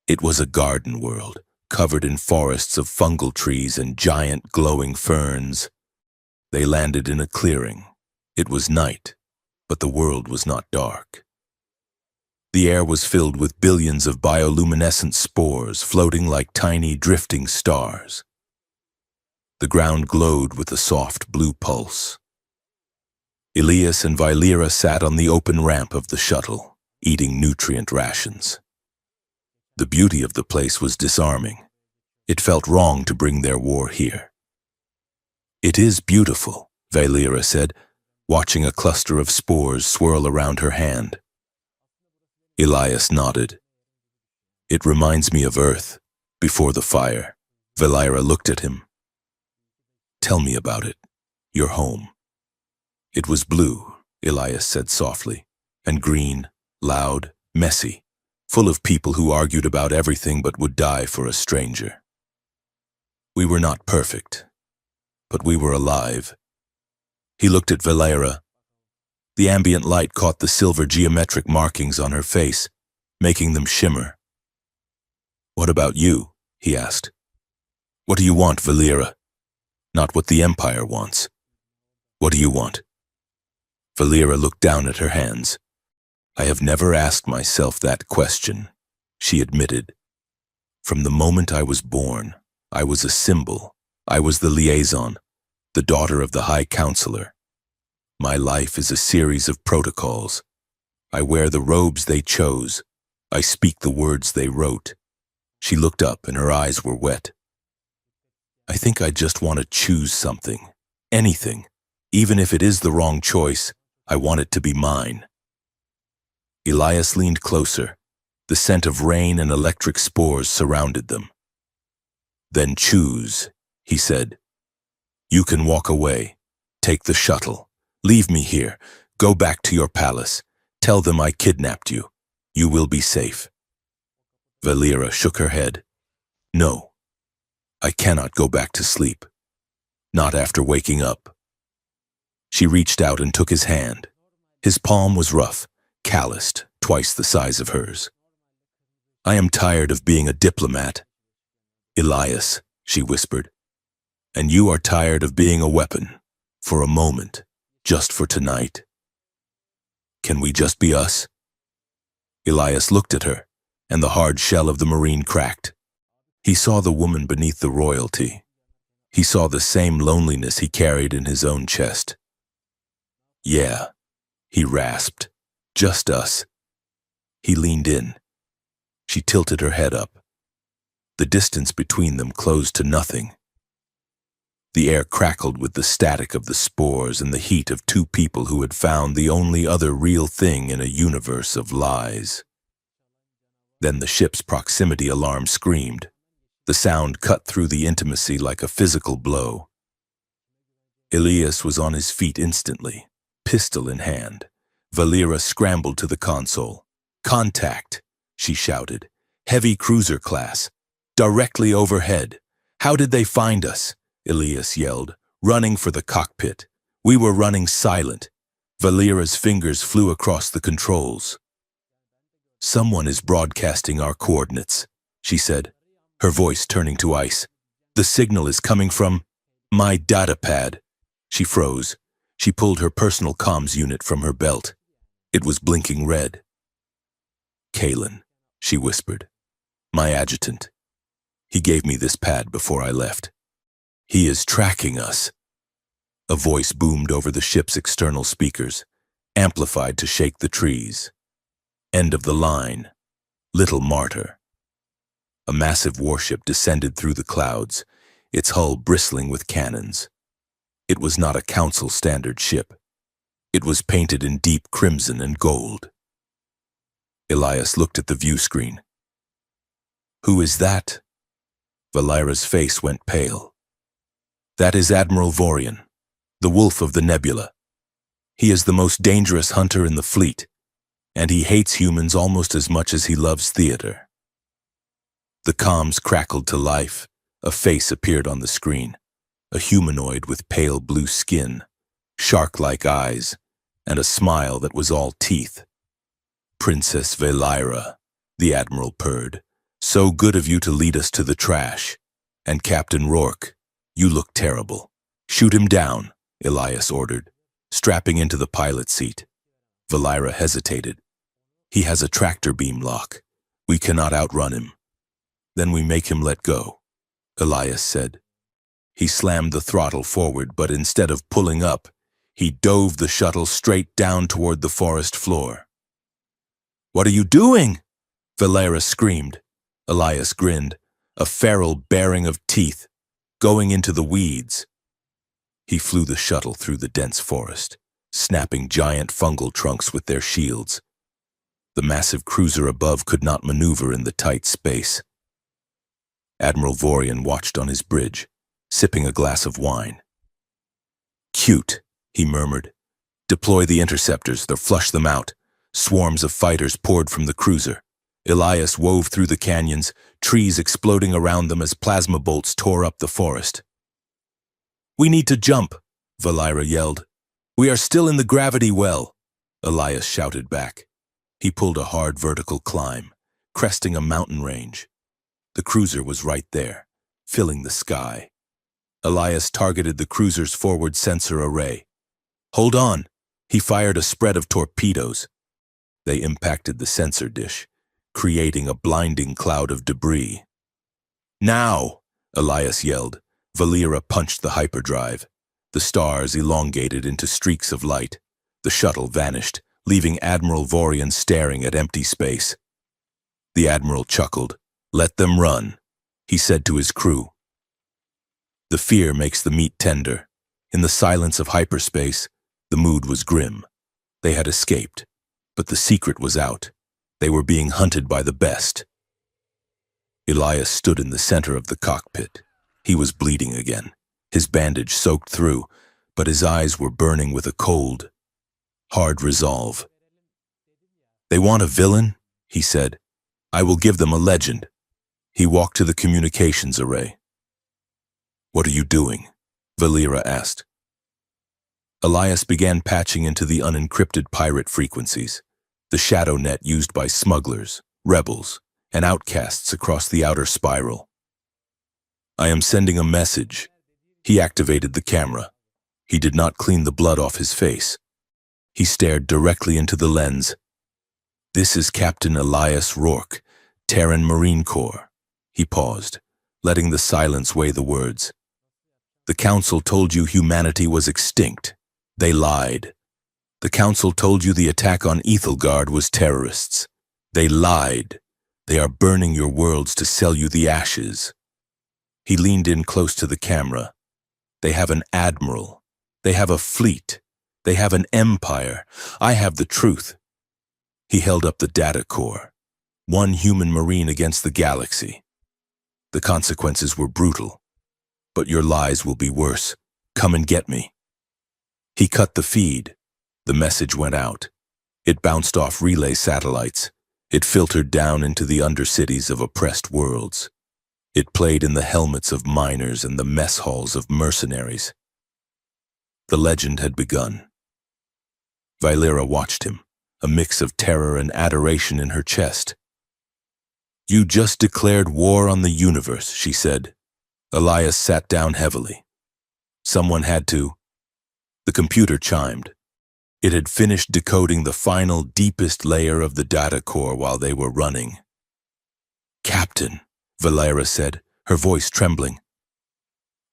It was a garden world, covered in forests of fungal trees and giant glowing ferns. They landed in a clearing. It was night, but the world was not dark. The air was filled with billions of bioluminescent spores floating like tiny drifting stars. The ground glowed with a soft blue pulse. Elias and Valera sat on the open ramp of the shuttle, eating nutrient rations. The beauty of the place was disarming. It felt wrong to bring their war here. It is beautiful, Valera said, watching a cluster of spores swirl around her hand. Elias nodded. It reminds me of Earth, before the fire. Valera looked at him. Tell me about it. Your home. It was blue, Elias said softly, and green, loud, messy, full of people who argued about everything but would die for a stranger. We were not perfect, but we were alive. He looked at Valera. The ambient light caught the silver geometric markings on her face, making them shimmer. What about you? He asked. What do you want, Valera? Not what the Empire wants. What do you want? Valera looked down at her hands. I have never asked myself that question, she admitted. From the moment I was born, I was a symbol. I was the liaison, the daughter of the High Counselor. My life is a series of protocols. I wear the robes they chose. I speak the words they wrote. She looked up and her eyes were wet. I think I just want to choose something, anything. Even if it is the wrong choice, I want it to be mine. Elias leaned closer. The scent of rain and electric spores surrounded them. Then choose, he said. You can walk away. Take the shuttle. Leave me here. Go back to your palace. Tell them I kidnapped you. You will be safe. Valera shook her head. No. I cannot go back to sleep. Not after waking up. She reached out and took his hand. His palm was rough, calloused, twice the size of hers. I am tired of being a diplomat. Elias, she whispered. And you are tired of being a weapon. For a moment. Just for tonight. Can we just be us? Elias looked at her, and the hard shell of the Marine cracked. He saw the woman beneath the royalty. He saw the same loneliness he carried in his own chest. Yeah, he rasped. Just us. He leaned in. She tilted her head up. The distance between them closed to nothing. The air crackled with the static of the spores and the heat of two people who had found the only other real thing in a universe of lies. Then the ship's proximity alarm screamed. The sound cut through the intimacy like a physical blow. Elias was on his feet instantly, pistol in hand. Valera scrambled to the console. Contact, she shouted. Heavy cruiser class. Directly overhead. How did they find us? Elias yelled, running for the cockpit. We were running silent. Valera's fingers flew across the controls. Someone is broadcasting our coordinates, she said, her voice turning to ice. The signal is coming from my data pad. She froze. She pulled her personal comms unit from her belt. It was blinking red. Kalen, she whispered. My adjutant. He gave me this pad before I left. He is tracking us. A voice boomed over the ship's external speakers. amplified to shake the trees. End of the line. Little martyr. A massive warship descended through the clouds, its hull bristling with cannons. It was not a council standard ship. It was painted in deep crimson and gold. Elias looked at the view screen. Who is that? Valera's face went pale. That is Admiral Vorian, the Wolf of the Nebula. He is the most dangerous hunter in the fleet, and he hates humans almost as much as he loves theater. The comms crackled to life. A face appeared on the screen, a humanoid with pale blue skin, shark-like eyes, and a smile that was all teeth. Princess Valera, the Admiral purred. So good of you to lead us to the trash. And Captain Rourke, you look terrible. Shoot him down, Elias ordered, strapping into the pilot seat. Valera hesitated. He has a tractor beam lock. We cannot outrun him. Then we make him let go, Elias said. He slammed the throttle forward, but instead of pulling up, he dove the shuttle straight down toward the forest floor. What are you doing? Valera screamed. Elias grinned, a feral baring of teeth, going into the weeds. He flew the shuttle through the dense forest, snapping giant fungal trunks with their shields. The massive cruiser above could not maneuver in the tight space. Admiral Vorian watched on his bridge, sipping a glass of wine. Cute, he murmured. Deploy the interceptors, they'll flush them out. Swarms of fighters poured from the cruiser. Elias wove through the canyons, trees exploding around them as plasma bolts tore up the forest. We need to jump, Valera yelled. We are still in the gravity well, Elias shouted back. He pulled a hard vertical climb, cresting a mountain range. The cruiser was right there, filling the sky. Elias targeted the cruiser's forward sensor array. Hold on! He fired a spread of torpedoes. They impacted the sensor dish, creating a blinding cloud of debris. Now! Elias yelled. Valera punched the hyperdrive. The stars elongated into streaks of light. The shuttle vanished, leaving Admiral Vorian staring at empty space. The Admiral chuckled. Let them run, he said to his crew. The fear makes the meat tender. In the silence of hyperspace, the mood was grim. They had escaped, but the secret was out. They were being hunted by the best. Elias stood in the center of the cockpit. He was bleeding again, his bandage soaked through, but his eyes were burning with a cold, hard resolve. They want a villain, he said. I will give them a legend. He walked to the communications array. What are you doing? Valera asked. Elias began patching into the unencrypted pirate frequencies, the shadow net used by smugglers, rebels, and outcasts across the outer spiral. I am sending a message. He activated the camera. He did not clean the blood off his face. He stared directly into the lens. This is Captain Elias Rourke, Terran Marine Corps. He paused, letting the silence weigh the words. The Council told you humanity was extinct. They lied. The Council told you the attack on Ethelgard was terrorists. They lied. They are burning your worlds to sell you the ashes. He leaned in close to the camera. They have an admiral. They have a fleet. They have an empire. I have the truth. He held up the data core. One human marine against the galaxy. The consequences were brutal. But your lies will be worse. Come and get me. He cut the feed. The message went out. It bounced off relay satellites. It filtered down into the undercities of oppressed worlds. It played in the helmets of miners and the mess halls of mercenaries. The legend had begun. Valera watched him, a mix of terror and adoration in her chest. You just declared war on the universe, she said. Elias sat down heavily. Someone had to. The computer chimed. It had finished decoding the final, deepest layer of the data core while they were running. Captain, Valera said, her voice trembling.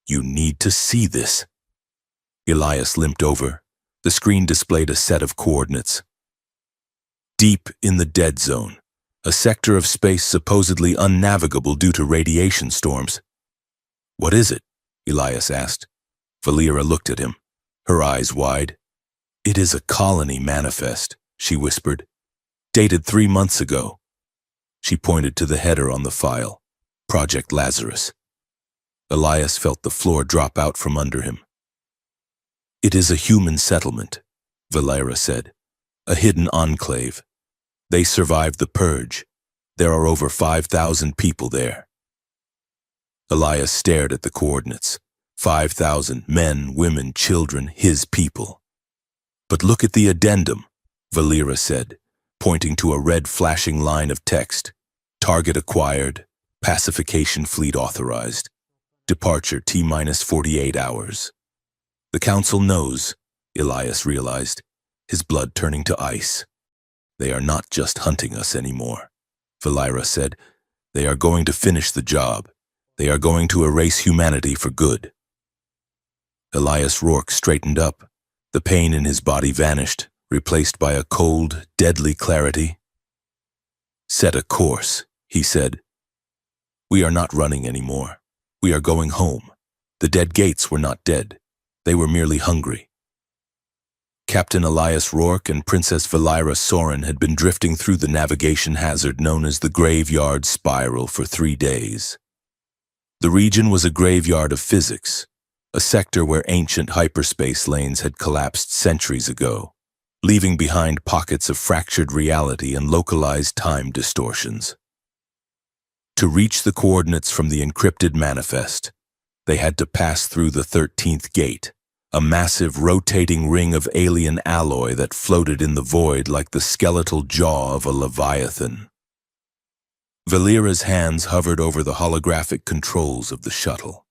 You need to see this. Elias limped over, The screen displayed a set of coordinates. Deep in the dead zone, a sector of space supposedly unnavigable due to radiation storms. "What is it?" Elias asked. Valera looked at him, her eyes wide. "It is a colony manifest," she whispered. "Dated 3 months ago." She pointed to the header on the file, Project Lazarus. Elias felt the floor drop out from under him. "It is a human settlement," Valera said. "A hidden enclave. They survived the purge. There are over 5,000 people there." Elias stared at the coordinates. 5,000 men, women, children, his people. "But look at the addendum," Valera said, pointing to a red flashing line of text. "Target acquired, pacification fleet authorized, departure T-minus 48 hours. The Council knows," Elias realized, his blood turning to ice. "They are not just hunting us anymore," Valera said. "They are going to finish the job. They are going to erase humanity for good." Elias Rourke straightened up. The pain in his body vanished, replaced by a cold, deadly clarity. "Set a course," he said. "We are not running anymore. We are going home. The dead gates were not dead. They were merely hungry." Captain Elias Rourke and Princess Valera Soren had been drifting through the navigation hazard known as the Graveyard Spiral for 3 days. The region was a graveyard of physics, a sector where ancient hyperspace lanes had collapsed centuries ago, leaving behind pockets of fractured reality and localized time distortions. To reach the coordinates from the encrypted manifest, they had to pass through the 13th gate, a massive rotating ring of alien alloy that floated in the void like the skeletal jaw of a leviathan. Valera's hands hovered over the holographic controls of the shuttle.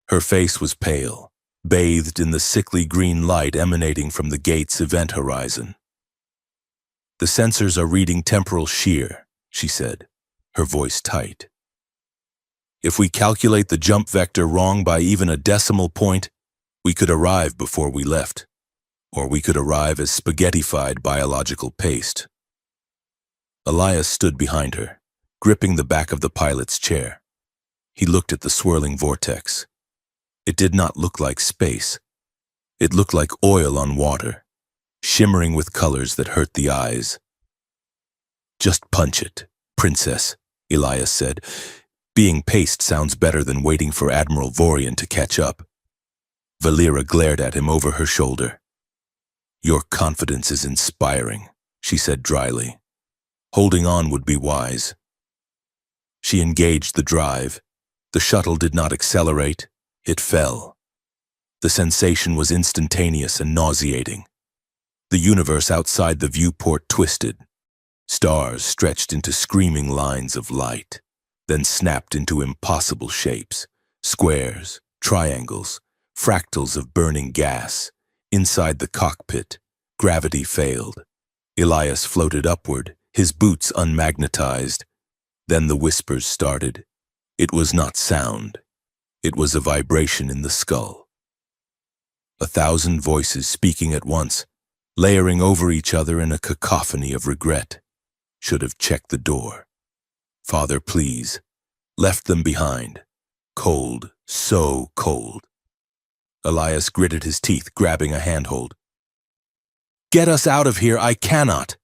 Her face was pale, bathed in the sickly green light emanating from the gate's event horizon. "The sensors are reading temporal shear," she said, her voice tight. "If we calculate the jump vector wrong by even a decimal point, we could arrive before we left, or we could arrive as spaghettified biological paste." Elias stood behind her, gripping the back of the pilot's chair. He looked at the swirling vortex. It did not look like space. It looked like oil on water, shimmering with colors that hurt the eyes. "Just punch it, Princess," Elias said. "Being paced sounds better than waiting for Admiral Vorian to catch up." Valera glared at him over her shoulder. "Your confidence is inspiring," she said dryly. "Holding on would be wise." She engaged the drive. The shuttle did not accelerate. It fell. The sensation was instantaneous and nauseating. The universe outside the viewport twisted. Stars stretched into screaming lines of light, then snapped into impossible shapes, squares, triangles, fractals of burning gas. Inside the cockpit, gravity failed. Elias floated upward, his boots unmagnetized. Then the whispers started. It was not sound. It was a vibration in the skull. 1,000 voices speaking at once, layering over each other in a cacophony of regret. Should have checked the door. Father, please. Left them behind. Cold, so cold. Elias gritted his teeth, grabbing a handhold. "Get us out of here, I cannot!"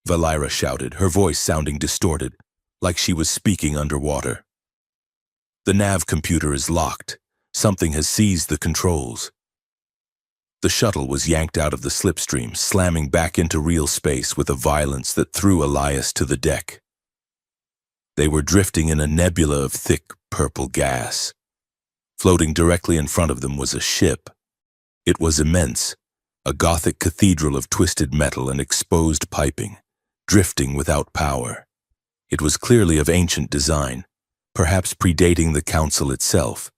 Valera shouted, her voice sounding distorted, like she was speaking underwater. "The nav computer is locked. Something has seized the controls." The shuttle was yanked out of the slipstream, slamming back into real space with a violence that threw Elias to the deck. They were drifting in a nebula of thick, purple gas. Floating directly in front of them was a ship. It was immense, a Gothic cathedral of twisted metal and exposed piping, drifting without power. It was clearly of ancient design, perhaps predating the Council itself,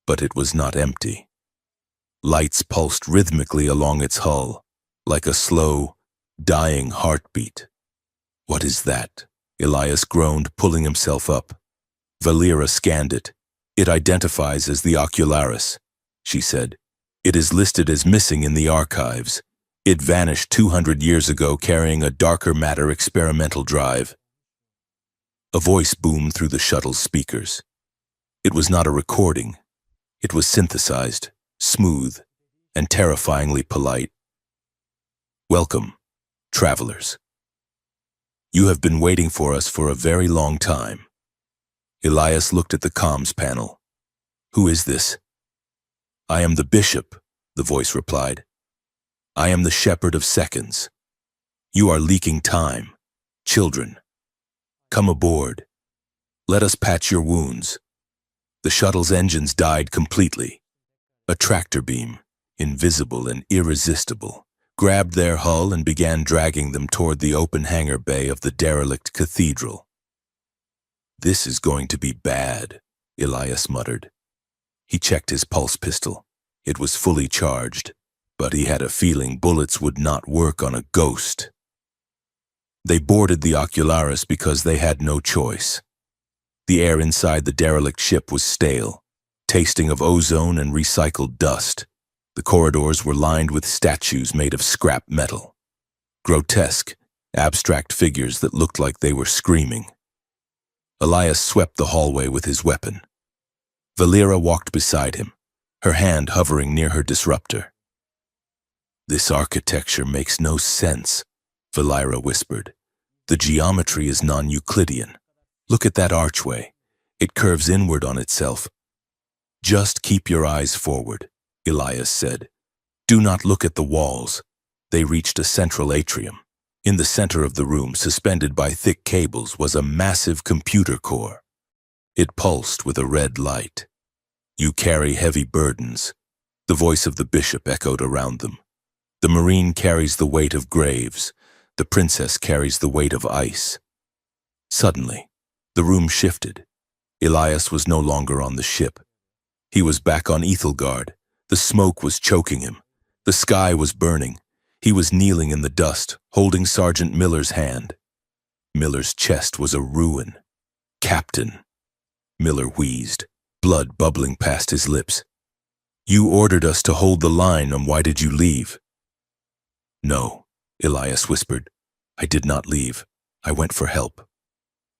but it was not empty. Lights pulsed rhythmically along its hull, like a slow, dying heartbeat. "What is that?" Elias groaned, pulling himself up. Valera scanned it. "It identifies as the Ocularis," she said. "It is listed as missing in the archives. It vanished 200 years ago carrying a darker matter experimental drive. A voice boomed through the shuttle's speakers. It was not a recording. It was synthesized, smooth, and terrifyingly polite. Welcome, travelers. You have been waiting for us for a very long time. Elias looked at the comms panel. Who is this? I am the bishop, the voice replied. I am the shepherd of seconds. You are leaking time. Children, come aboard. Let us patch your wounds. The shuttle's engines died completely. A tractor beam, invisible and irresistible, grabbed their hull and began dragging them toward the open hangar bay of the derelict cathedral. This is going to be bad, Elias muttered. He checked his pulse pistol. It was fully charged, but he had a feeling bullets would not work on a ghost. They boarded the Ocularis because they had no choice. The air inside the derelict ship was stale, tasting of ozone and recycled dust. The corridors were lined with statues made of scrap metal. Grotesque, abstract figures that looked like they were screaming. Elias swept the hallway with his weapon. Valera walked beside him, her hand hovering near her disruptor. This architecture makes no sense, Valera whispered. The geometry is non-Euclidean. Look at that archway. It curves inward on itself. Just keep your eyes forward, Elias said. Do not look at the walls. They reached a central atrium. In the center of the room, suspended by thick cables, was a massive computer core. It pulsed with a red light. You carry heavy burdens. The voice of the bishop echoed around them. The marine carries the weight of graves. The princess carries the weight of ice. Suddenly, the room shifted. Elias was no longer on the ship. He was back on Ethelgard. The smoke was choking him. The sky was burning. He was kneeling in the dust, holding Sergeant Miller's hand. Miller's chest was a ruin. Captain. Miller wheezed, blood bubbling past his lips. You ordered us to hold the line, and why did you leave? No, Elias whispered. I did not leave. I went for help.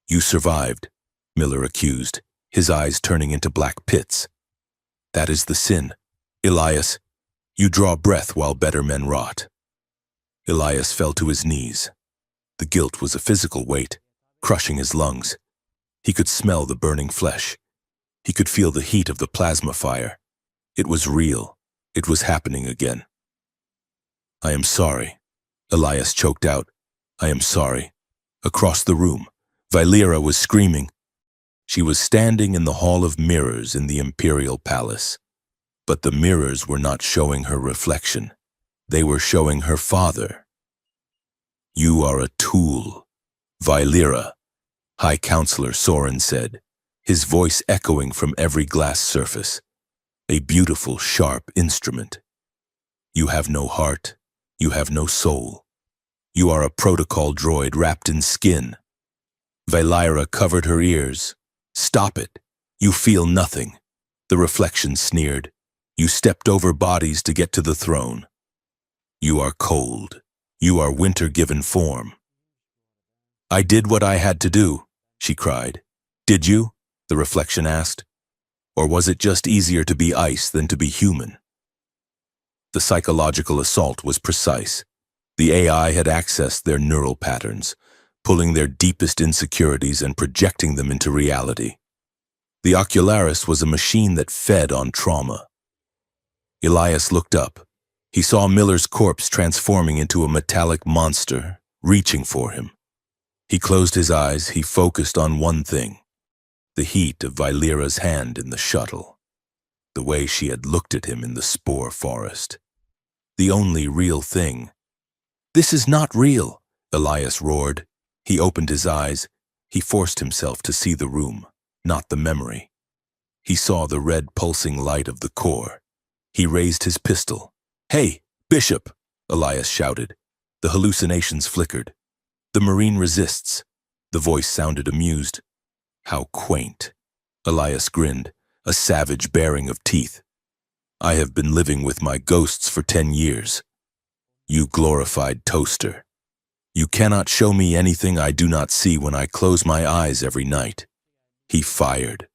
You survived, Miller accused, his eyes turning into black pits. That is the sin. Elias, you draw breath while better men rot. Elias fell to his knees. The guilt was a physical weight, crushing his lungs. He could smell the burning flesh. He could feel the heat of the plasma fire. It was real. It was happening again. I am sorry, Elias choked out. I am sorry. Across the room, Valera was screaming. She was standing in the Hall of Mirrors in the Imperial Palace. But the mirrors were not showing her reflection. They were showing her father. You are a tool, Valera, High Counselor Soren said, his voice echoing from every glass surface. A beautiful, sharp instrument. You have no heart. You have no soul. You are a protocol droid wrapped in skin. Valera covered her ears. Stop it. You feel nothing. The reflection sneered. You stepped over bodies to get to the throne. You are cold. You are winter given form. I did what I had to do, she cried. Did you? The reflection asked. Or was it just easier to be ice than to be human? The psychological assault was precise. The AI had accessed their neural patterns, pulling their deepest insecurities and projecting them into reality. The Ocularis was a machine that fed on trauma. Elias looked up. He saw Miller's corpse transforming into a metallic monster, reaching for him. He closed his eyes. He focused on one thing. The heat of Valera's hand in the shuttle. The way she had looked at him in the spore forest. The only real thing. This is not real, Elias roared. He opened his eyes. He forced himself to see the room, not the memory. He saw the red pulsing light of the core. He raised his pistol. Hey, Bishop, Elias shouted. The hallucinations flickered. The Marine resists. The voice sounded amused. How quaint. Elias grinned, a savage baring of teeth. I have been living with my ghosts for 10 years. You glorified toaster. You cannot show me anything I do not see when I close my eyes every night. He fired.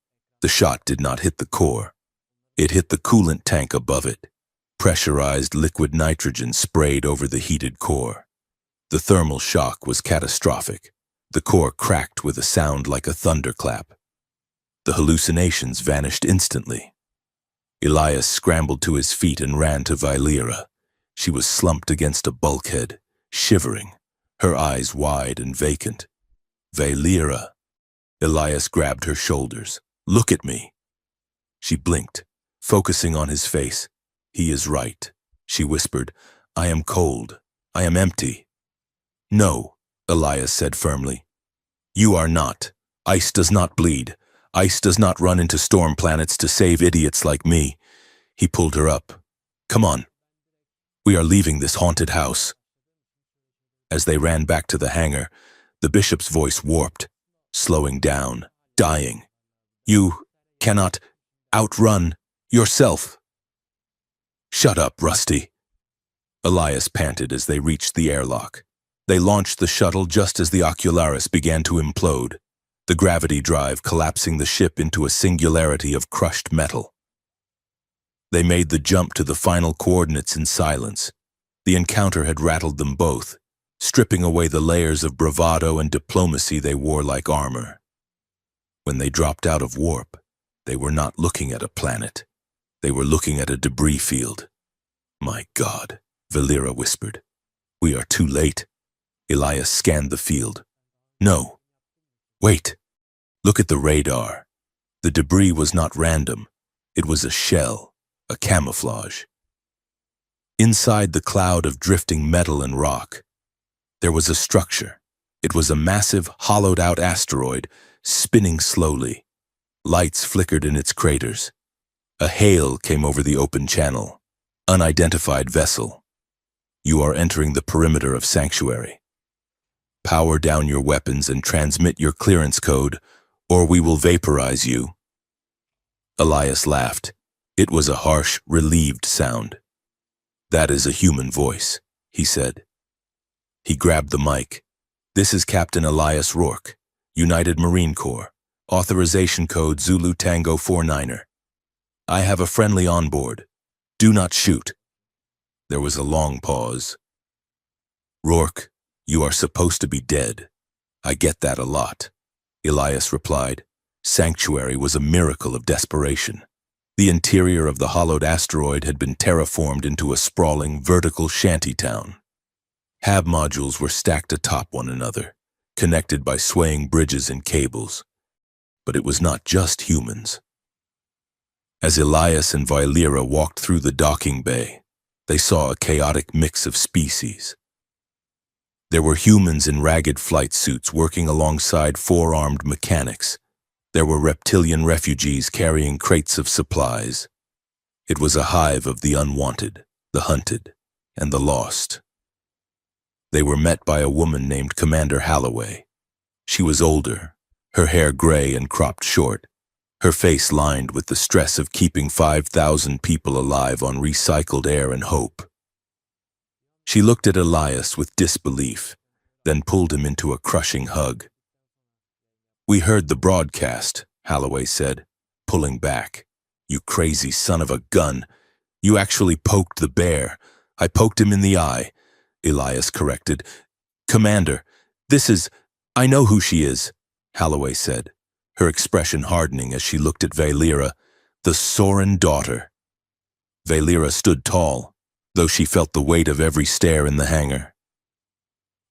The shot did not hit the core. It hit the coolant tank above it. Pressurized liquid nitrogen sprayed over the heated core. The thermal shock was catastrophic. The core cracked with a sound like a thunderclap. The hallucinations vanished instantly. Elias scrambled to his feet and ran to Vailira. She was slumped against a bulkhead, shivering, her eyes wide and vacant. Vailira. Elias grabbed her shoulders. Look at me. She blinked, focusing on his face. He is right, she whispered. I am cold. I am empty. No, Elias said firmly. You are not. Ice does not bleed. Ice does not run into storm planets to save idiots like me. He pulled her up. Come on. We are leaving this haunted house. As they ran back to the hangar, the bishop's voice warped, slowing down, dying. You cannot outrun yourself. Shut up, Rusty. Elias panted as they reached the airlock. They launched the shuttle just as the Ocularis began to implode, the gravity drive collapsing the ship into a singularity of crushed metal. They made the jump to the final coordinates in silence. The encounter had rattled them both, stripping away the layers of bravado and diplomacy they wore like armor. When they dropped out of warp, they were not looking at a planet. They were looking at a debris field. My God, Vailira whispered. We are too late. Elias scanned the field. No. Wait. Look at the radar. The debris was not random. It was a shell, a camouflage. Inside the cloud of drifting metal and rock, there was a structure. It was a massive, hollowed-out asteroid, spinning slowly. Lights flickered in its craters. A hail came over the open channel. Unidentified vessel. You are entering the perimeter of Sanctuary. Power down your weapons and transmit your clearance code, or we will vaporize you. Elias laughed. It was a harsh, relieved sound. That is a human voice, he said. He grabbed the mic. This is Captain Elias Rourke, United Marine Corps. Authorization code Zulu Tango 49er. I have a friendly on board. Do not shoot. There was a long pause. Rourke, you are supposed to be dead. I get that a lot. Elias replied. Sanctuary was a miracle of desperation. The interior of the hollowed asteroid had been terraformed into a sprawling, vertical shantytown. Hab modules were stacked atop one another, connected by swaying bridges and cables. But it was not just humans. As Elias and Vailira walked through the docking bay, they saw a chaotic mix of species. There were humans in ragged flight suits working alongside four-armed mechanics. There were reptilian refugees carrying crates of supplies. It was a hive of the unwanted, the hunted, and the lost. They were met by a woman named Commander Holloway. She was older, her hair gray and cropped short, her face lined with the stress of keeping 5,000 people alive on recycled air and hope. She looked at Elias with disbelief, then pulled him into a crushing hug. We heard the broadcast, Holloway said, pulling back. You crazy son of a gun. You actually poked the bear. I poked him in the eye, Elias corrected. Commander, I know who she is, Holloway said, her expression hardening as she looked at Vailira, the Sorin daughter. Vailira stood tall, though she felt the weight of every stare in the hangar.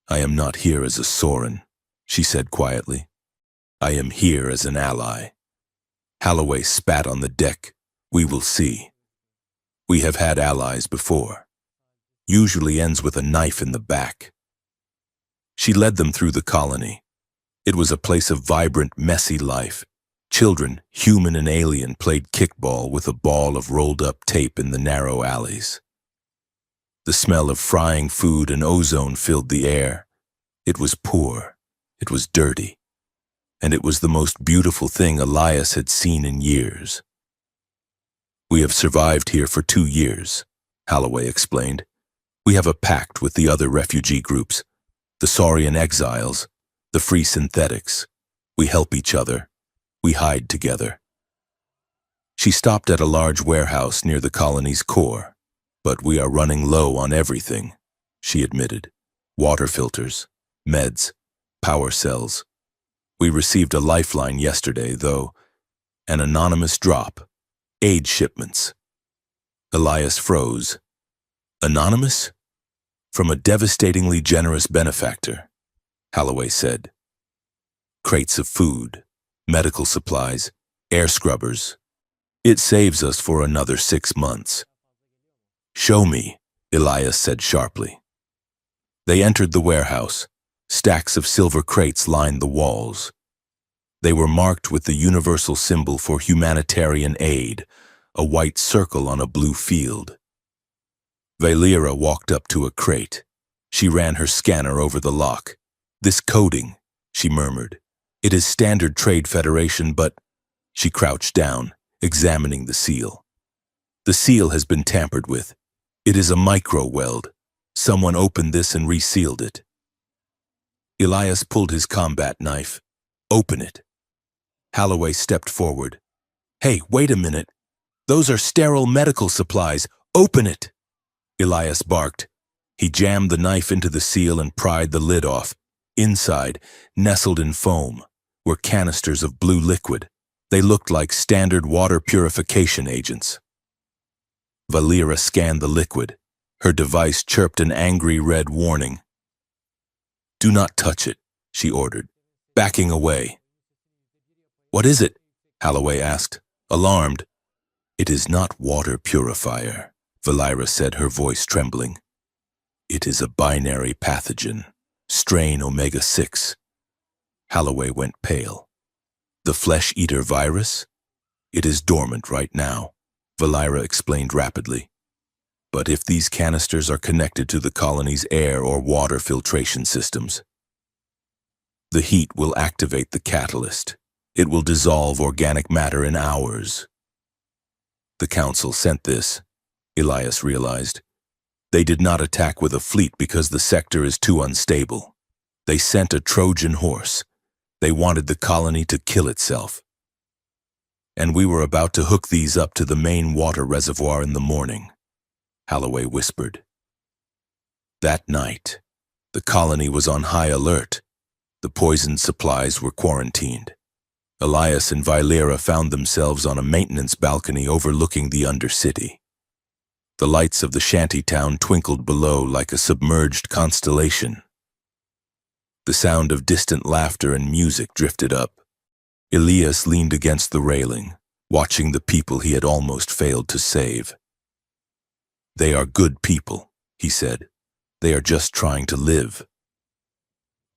I am not here as a Sorin, she said quietly. I am here as an ally. Holloway spat on the deck. We will see. We have had allies before. Usually ends with a knife in the back. She led them through the colony. It was a place of vibrant, messy life. Children, human and alien, played kickball with a ball of rolled-up tape in the narrow alleys. The smell of frying food and ozone filled the air. It was poor. It was dirty. And it was the most beautiful thing Elias had seen in years. We have survived here for 2 years, Holloway explained. We have a pact with the other refugee groups, the Saurian exiles, the free synthetics. We help each other. We hide together. She stopped at a large warehouse near the colony's core. But we are running low on everything, she admitted. Water filters, meds, power cells. We received a lifeline yesterday, though. An anonymous drop. Aid shipments. Elias froze. Anonymous? From a devastatingly generous benefactor, Holloway said. Crates of food, medical supplies, air scrubbers. It saves us for another 6 months. Show me, Elias said sharply. They entered the warehouse. Stacks of silver crates lined the walls. They were marked with the universal symbol for humanitarian aid, a white circle on a blue field. Valera walked up to a crate. She ran her scanner over the lock. This coding, she murmured. It is Standard Trade Federation, but... She crouched down, examining the seal. The seal has been tampered with. It is a micro-weld. Someone opened this and resealed it. Elias pulled his combat knife. Open it. Holloway stepped forward. Hey, wait a minute. Those are sterile medical supplies. Open it! Elias barked. He jammed the knife into the seal and pried the lid off. Inside, nestled in foam, were canisters of blue liquid. They looked like standard water purification agents. Valera scanned the liquid. Her device chirped an angry red warning. Do not touch it, she ordered, backing away. What is it? Holloway asked, alarmed. It is not water purifier, Valera said, her voice trembling. It is a binary pathogen, strain omega-6. Holloway went pale. The flesh-eater virus? It is dormant right now, Valera explained rapidly. But if these canisters are connected to the colony's air or water filtration systems, the heat will activate the catalyst. It will dissolve organic matter in hours. The Council sent this, Elias realized. They did not attack with a fleet because the sector is too unstable. They sent a Trojan horse. They wanted the colony to kill itself. And we were about to hook these up to the main water reservoir in the morning, Holloway whispered. That night, the colony was on high alert. The poisoned supplies were quarantined. Elias and Valera found themselves on a maintenance balcony overlooking the Undercity. The lights of the shantytown twinkled below like a submerged constellation. The sound of distant laughter and music drifted up. Elias leaned against the railing, watching the people he had almost failed to save. They are good people, he said. They are just trying to live.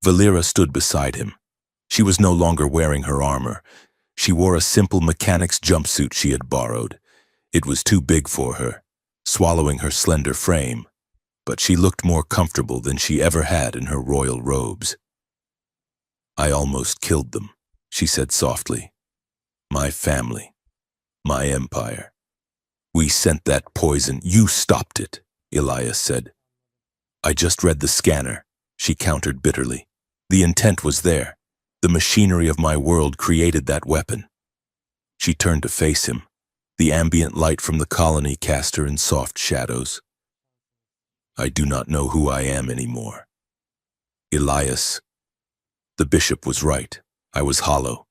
Valera stood beside him. She was no longer wearing her armor. She wore a simple mechanic's jumpsuit she had borrowed. It was too big for her, swallowing her slender frame, but she looked more comfortable than she ever had in her royal robes. I almost killed them, she said softly. My family, my empire. We sent that poison. You stopped it, Elias said. I just read the scanner, she countered bitterly. The intent was there. The machinery of my world created that weapon. She turned to face him. The ambient light from the colony cast her in soft shadows. I do not know who I am anymore. Elias. The bishop was right. I was hollow.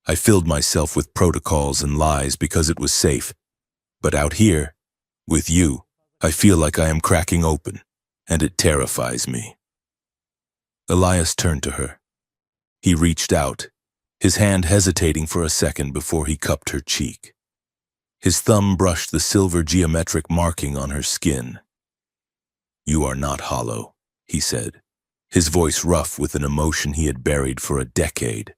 I filled myself with protocols and lies because it was safe. But out here, with you, I feel like I am cracking open, and it terrifies me. Elias turned to her. He reached out, his hand hesitating for a second before he cupped her cheek. His thumb brushed the silver geometric marking on her skin. You are not hollow, he said, his voice rough with an emotion he had buried for a decade.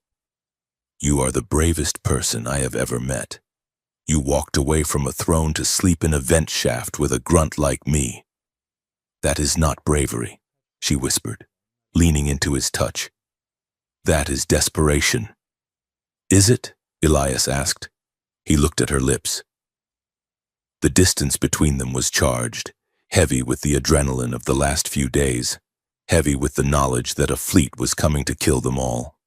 You are the bravest person I have ever met. You walked away from a throne to sleep in a vent shaft with a grunt like me. That is not bravery, she whispered, leaning into his touch. That is desperation. Is it? Elias asked. He looked at her lips. The distance between them was charged. heavy with the adrenaline of the last few days, heavy with the knowledge that a fleet was coming to kill them all.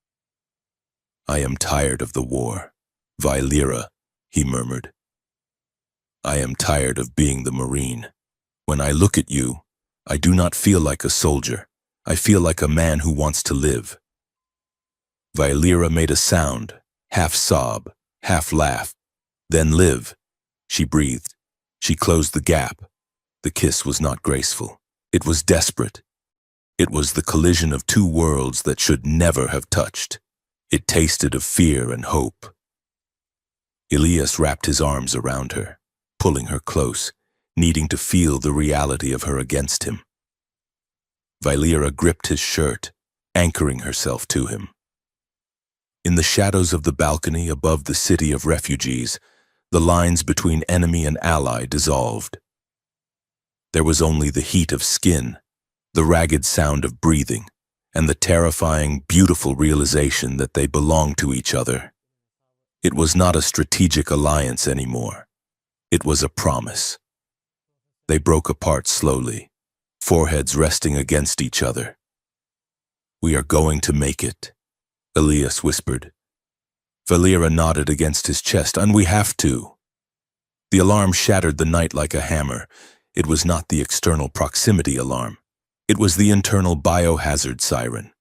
"I am tired of the war, Vailira," he murmured. "I am tired of being the Marine. When I look at you, I do not feel like a soldier. I feel like a man who wants to live." Vailira made a sound, half sob, half laugh. "Then live," she breathed. She closed the gap. The kiss was not graceful. It was desperate. It was the collision of two worlds that should never have touched. It tasted of fear and hope. Elias wrapped his arms around her, pulling her close, needing to feel the reality of her against him. Vailira gripped his shirt, anchoring herself to him. In the shadows of the balcony above the city of refugees, the lines between enemy and ally dissolved. There was only the heat of skin, the ragged sound of breathing, and the terrifying, beautiful realization that they belonged to each other. It was not a strategic alliance anymore. It was a promise. They broke apart slowly, foreheads resting against each other. "We are going to make it," Elias whispered. Vailira nodded against his chest. "And we have to." The alarm shattered the night like a hammer. It was not the external proximity alarm. It was the internal biohazard siren.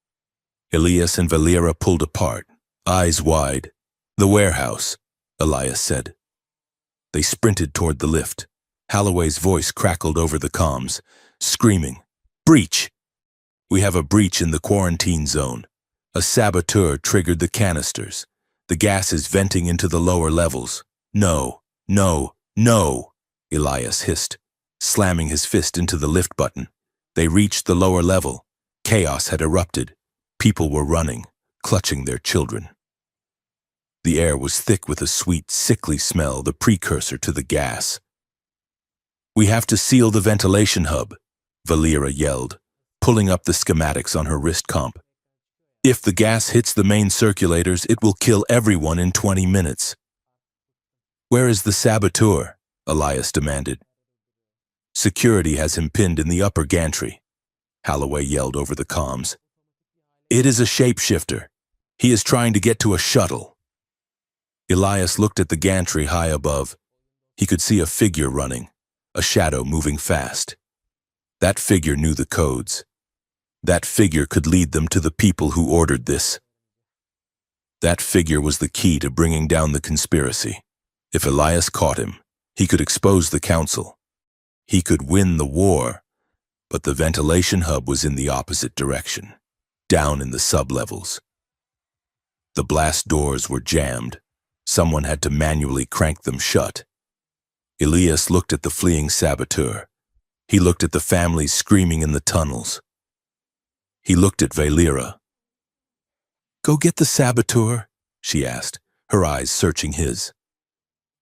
Elias and Vailira pulled apart, eyes wide. "The warehouse," Elias said. They sprinted toward the lift. Holloway's voice crackled over the comms, screaming, "Breach! We have a breach in the quarantine zone. A saboteur triggered the canisters. The gas is venting into the lower levels. No, no, no," Elias hissed, slamming his fist into the lift button. They reached the lower level. Chaos had erupted. People were running, clutching their children. The air was thick with a sweet, sickly smell, the precursor to the gas. "We have to seal the ventilation hub," Vailira yelled, pulling up the schematics on her wrist comp. "If the gas hits the main circulators, it will kill everyone in 20 minutes. "Where is the saboteur?" Elias demanded. "Security has him pinned in the upper gantry," Holloway yelled over the comms. "It is a shapeshifter. He is trying to get to a shuttle." Elias looked at the gantry high above. He could see a figure running, a shadow moving fast. That figure knew the codes. That figure could lead them to the people who ordered this. That figure was the key to bringing down the conspiracy. If Elias caught him, he could expose the council. He could win the war, but the ventilation hub was in the opposite direction, down in the sublevels. The blast doors were jammed. Someone had to manually crank them shut. Elias looked at the fleeing saboteur. He looked at the families screaming in the tunnels. He looked at Vailira. "Go get the saboteur?" she asked, her eyes searching his.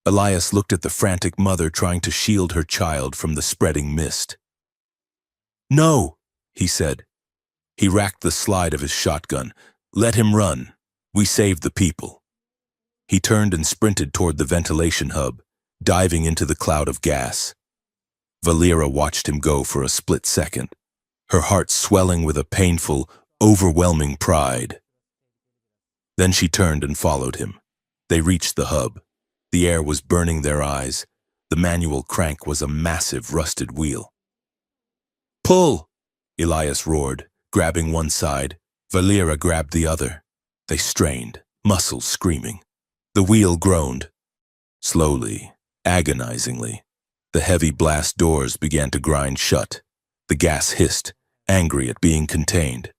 Elias looked at the frantic mother trying to shield her child from the spreading mist. "No," he said. He racked the slide of his shotgun. "Let him run. We saved the people." He turned and sprinted toward the ventilation hub, diving into the cloud of gas. Vailira watched him go for a split second, her heart swelling with a painful, overwhelming pride. Then she turned and followed him. They reached the hub. The air was burning their eyes. The manual crank was a massive rusted wheel. "Pull!" Elias roared, grabbing one side. Vailira grabbed the other. They strained, muscles screaming. The wheel groaned. Slowly, agonizingly, the heavy blast doors began to grind shut. The gas hissed, angry at being contained.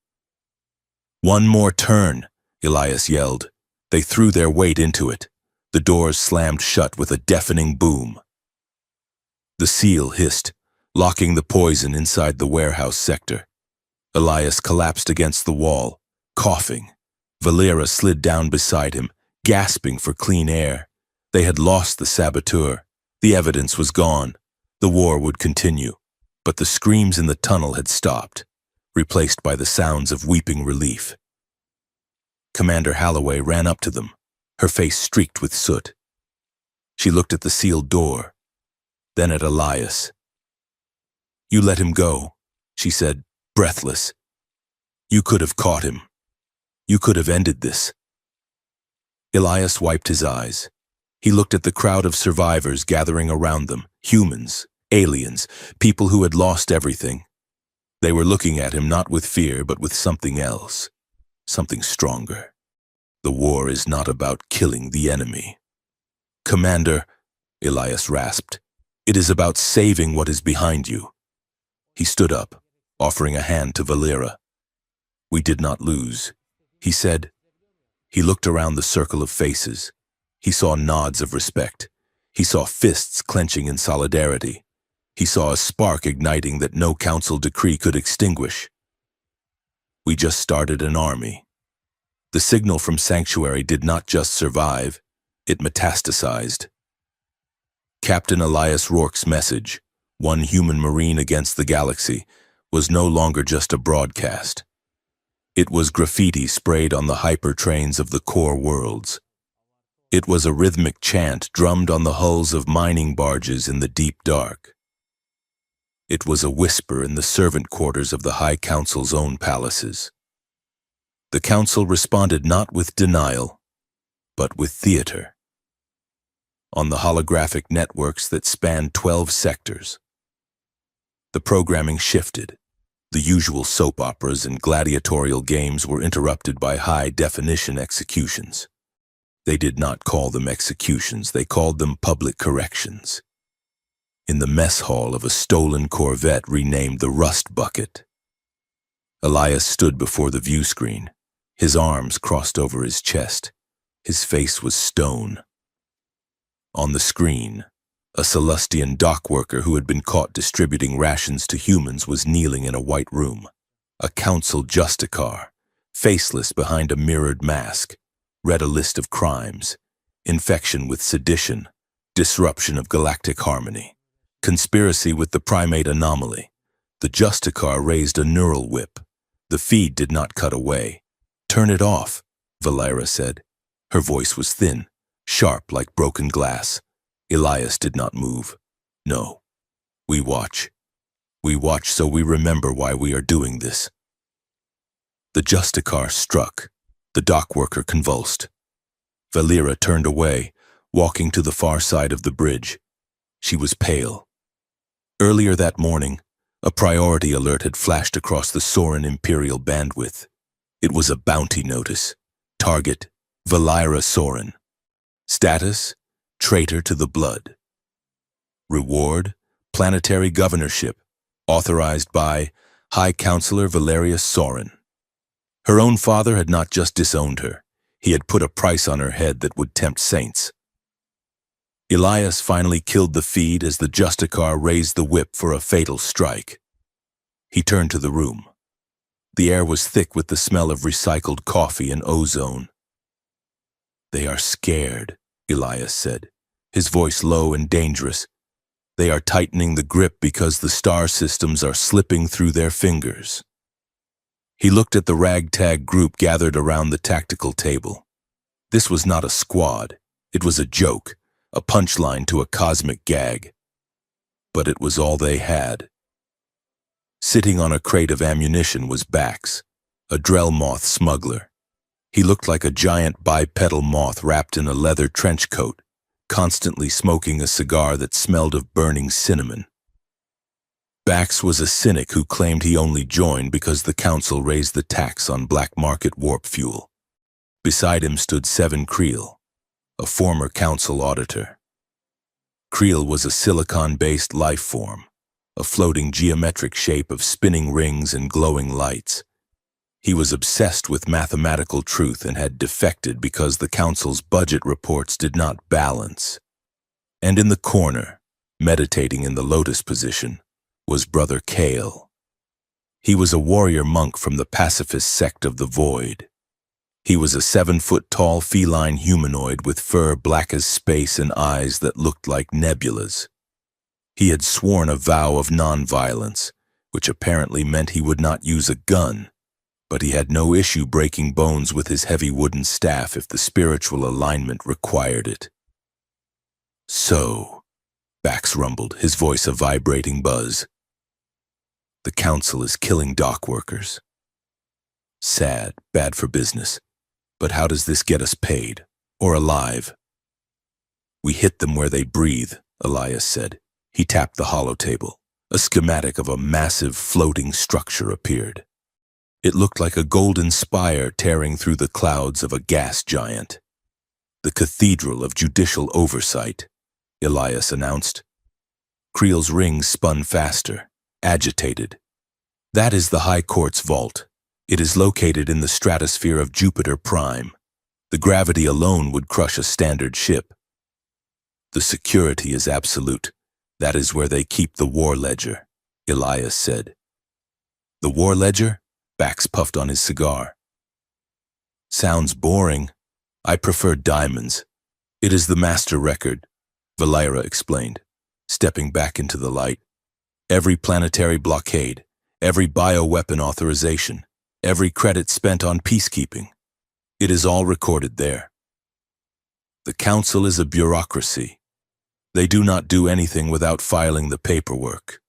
"One more turn," Elias yelled. They threw their weight into it. The doors slammed shut with a deafening boom. The seal hissed, locking the poison inside the warehouse sector. Elias collapsed against the wall, coughing. Vailira slid down beside him, gasping for clean air. They had lost the saboteur. The evidence was gone. The war would continue. But the screams in the tunnel had stopped, replaced by the sounds of weeping relief. Commander Holloway ran up to them, her face streaked with soot. She looked at the sealed door, then at Elias. You let him go, she said, breathless. You could have caught him. You could have ended this. Elias wiped his eyes. He looked at the crowd of survivors gathering around them, humans, aliens, people who had lost everything. They were looking at him not with fear, but with something else, something stronger. The war is not about killing the enemy. Commander, Elias rasped, it is about saving what is behind you. He stood up, offering a hand to Valera. We did not lose, he said. He looked around the circle of faces. He saw nods of respect. He saw fists clenching in solidarity. He saw a spark igniting that no council decree could extinguish. We just started an army. The signal from Sanctuary did not just survive, it metastasized. Captain Elias Rourke's message, one human marine against the galaxy, was no longer just a broadcast. It was graffiti sprayed on the hypertrains of the core worlds. It was a rhythmic chant drummed on the hulls of mining barges in the deep dark. It was a whisper in the servant quarters of the High Council's own palaces. The Council responded not with denial, but with theater. On the holographic networks that spanned 12 sectors, the programming shifted. The usual soap operas and gladiatorial games were interrupted by high-definition executions. They did not call them executions, they called them public corrections. In the mess hall of a stolen Corvette renamed the Rust Bucket, Elias stood before the view screen, his arms crossed over his chest. His face was stone. On the screen, a Celestian dock worker who had been caught distributing rations to humans was kneeling in a white room. A council justicar, faceless behind a mirrored mask, read a list of crimes: infection with sedition, disruption of galactic harmony, conspiracy with the primate anomaly. The justicar raised a neural whip. The feed did not cut away. Turn it off, Valera said. Her voice was thin, sharp like broken glass. Elias did not move. No. We watch. We watch so we remember why we are doing this. The justicar struck. The dock worker convulsed. Valera turned away, walking to the far side of the bridge. She was pale. Earlier that morning, a priority alert had flashed across the Soren Imperial bandwidth. It was a bounty notice. Target, Valera Soren. Status, traitor to the blood. Reward, planetary governorship, authorized by High Counselor Valerius Soren. Her own father had not just disowned her. He had put a price on her head that would tempt saints. Elias finally killed the feed as the justicar raised the whip for a fatal strike. He turned to the room. The air was thick with the smell of recycled coffee and ozone. They are scared, Elias said, his voice low and dangerous. They are tightening the grip because the star systems are slipping through their fingers. He looked at the ragtag group gathered around the tactical table. This was not a squad. It was a joke, a punchline to a cosmic gag. But it was all they had. Sitting on a crate of ammunition was Bax, a Drell moth smuggler. He looked like a giant bipedal moth wrapped in a leather trench coat, constantly smoking a cigar that smelled of burning cinnamon. Bax was a cynic who claimed he only joined because the council raised the tax on black market warp fuel. Beside him stood Seven Creel, a former council auditor. Creel was a silicon-based life form, a floating geometric shape of spinning rings and glowing lights. He was obsessed with mathematical truth and had defected because the council's budget reports did not balance. And in the corner, meditating in the lotus position, was Brother Kale. He was a warrior monk from the pacifist sect of the Void. He was a 7-foot-tall feline humanoid with fur black as space and eyes that looked like nebulas. He had sworn a vow of nonviolence, which apparently meant he would not use a gun, but he had no issue breaking bones with his heavy wooden staff if the spiritual alignment required it. So, Bax rumbled, his voice a vibrating buzz. The council is killing dock workers. Sad, bad for business. But how does this get us paid? Or alive? We hit them where they breathe, Elias said. He tapped the hollow table. A schematic of a massive floating structure appeared. It looked like a golden spire tearing through the clouds of a gas giant. The Cathedral of Judicial Oversight, Elias announced. Creel's rings spun faster, agitated. That is the High Court's vault. It is located in the stratosphere of Jupiter Prime. The gravity alone would crush a standard ship. The security is absolute. That is where they keep the war ledger, Elias said. The war ledger? Bax puffed on his cigar. Sounds boring. I prefer diamonds. It is the master record, Valera explained, stepping back into the light. Every planetary blockade, every bioweapon authorization, every credit spent on peacekeeping. It is all recorded there. The council is a bureaucracy. They do not do anything without filing the paperwork.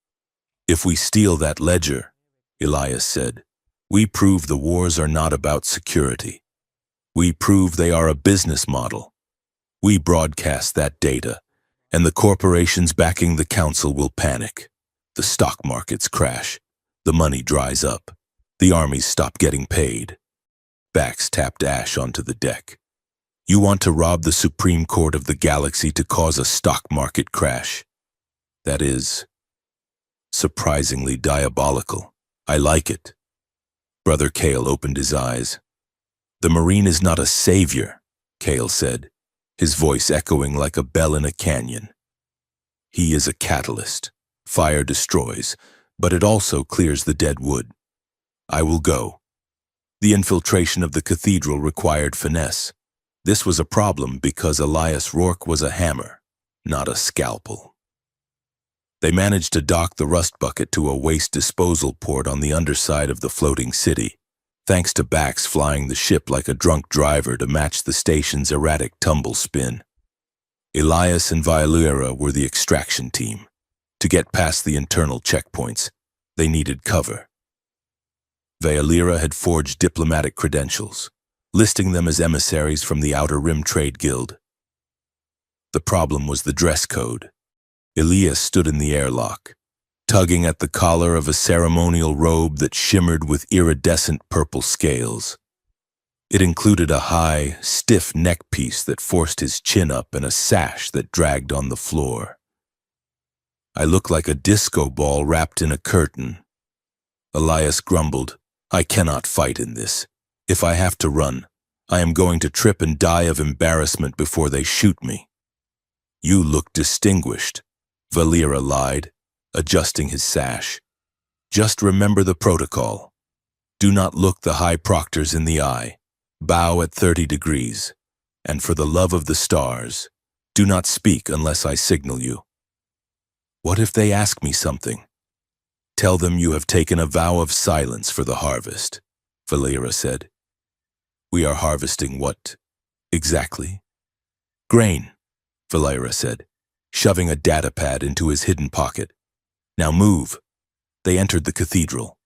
If we steal that ledger, Elias said, we prove the wars are not about security. We prove they are a business model. We broadcast that data, and the corporations backing the council will panic. The stock markets crash. The money dries up. The armies stop getting paid. Bax tapped Ash onto the deck. You want to rob the Supreme Court of the galaxy to cause a stock market crash. That is surprisingly diabolical. I like it. Brother Kale opened his eyes. The Marine is not a savior, Kale said, his voice echoing like a bell in a canyon. He is a catalyst. Fire destroys, but it also clears the dead wood. I will go. The infiltration of the cathedral required finesse. This was a problem because Elias Rourke was a hammer, not a scalpel. They managed to dock the rust bucket to a waste disposal port on the underside of the floating city, thanks to Bax flying the ship like a drunk driver to match the station's erratic tumble spin. Elias and Valera were the extraction team. To get past the internal checkpoints, they needed cover. Valera had forged diplomatic credentials, listing them as emissaries from the Outer Rim Trade Guild. The problem was the dress code. Elias stood in the airlock, tugging at the collar of a ceremonial robe that shimmered with iridescent purple scales. It included a high, stiff neckpiece that forced his chin up and a sash that dragged on the floor. I look like a disco ball wrapped in a curtain. Elias grumbled, I cannot fight in this. If I have to run, I am going to trip and die of embarrassment before they shoot me. You look distinguished, Valera lied, adjusting his sash. Just remember the protocol. Do not look the high proctors in the eye. Bow at 30 degrees. And for the love of the stars, do not speak unless I signal you. What if they ask me something? Tell them you have taken a vow of silence for the harvest, Valera said. We are harvesting what, exactly? Grain, Valera said, shoving a data pad into his hidden pocket. Now move. They entered the cathedral.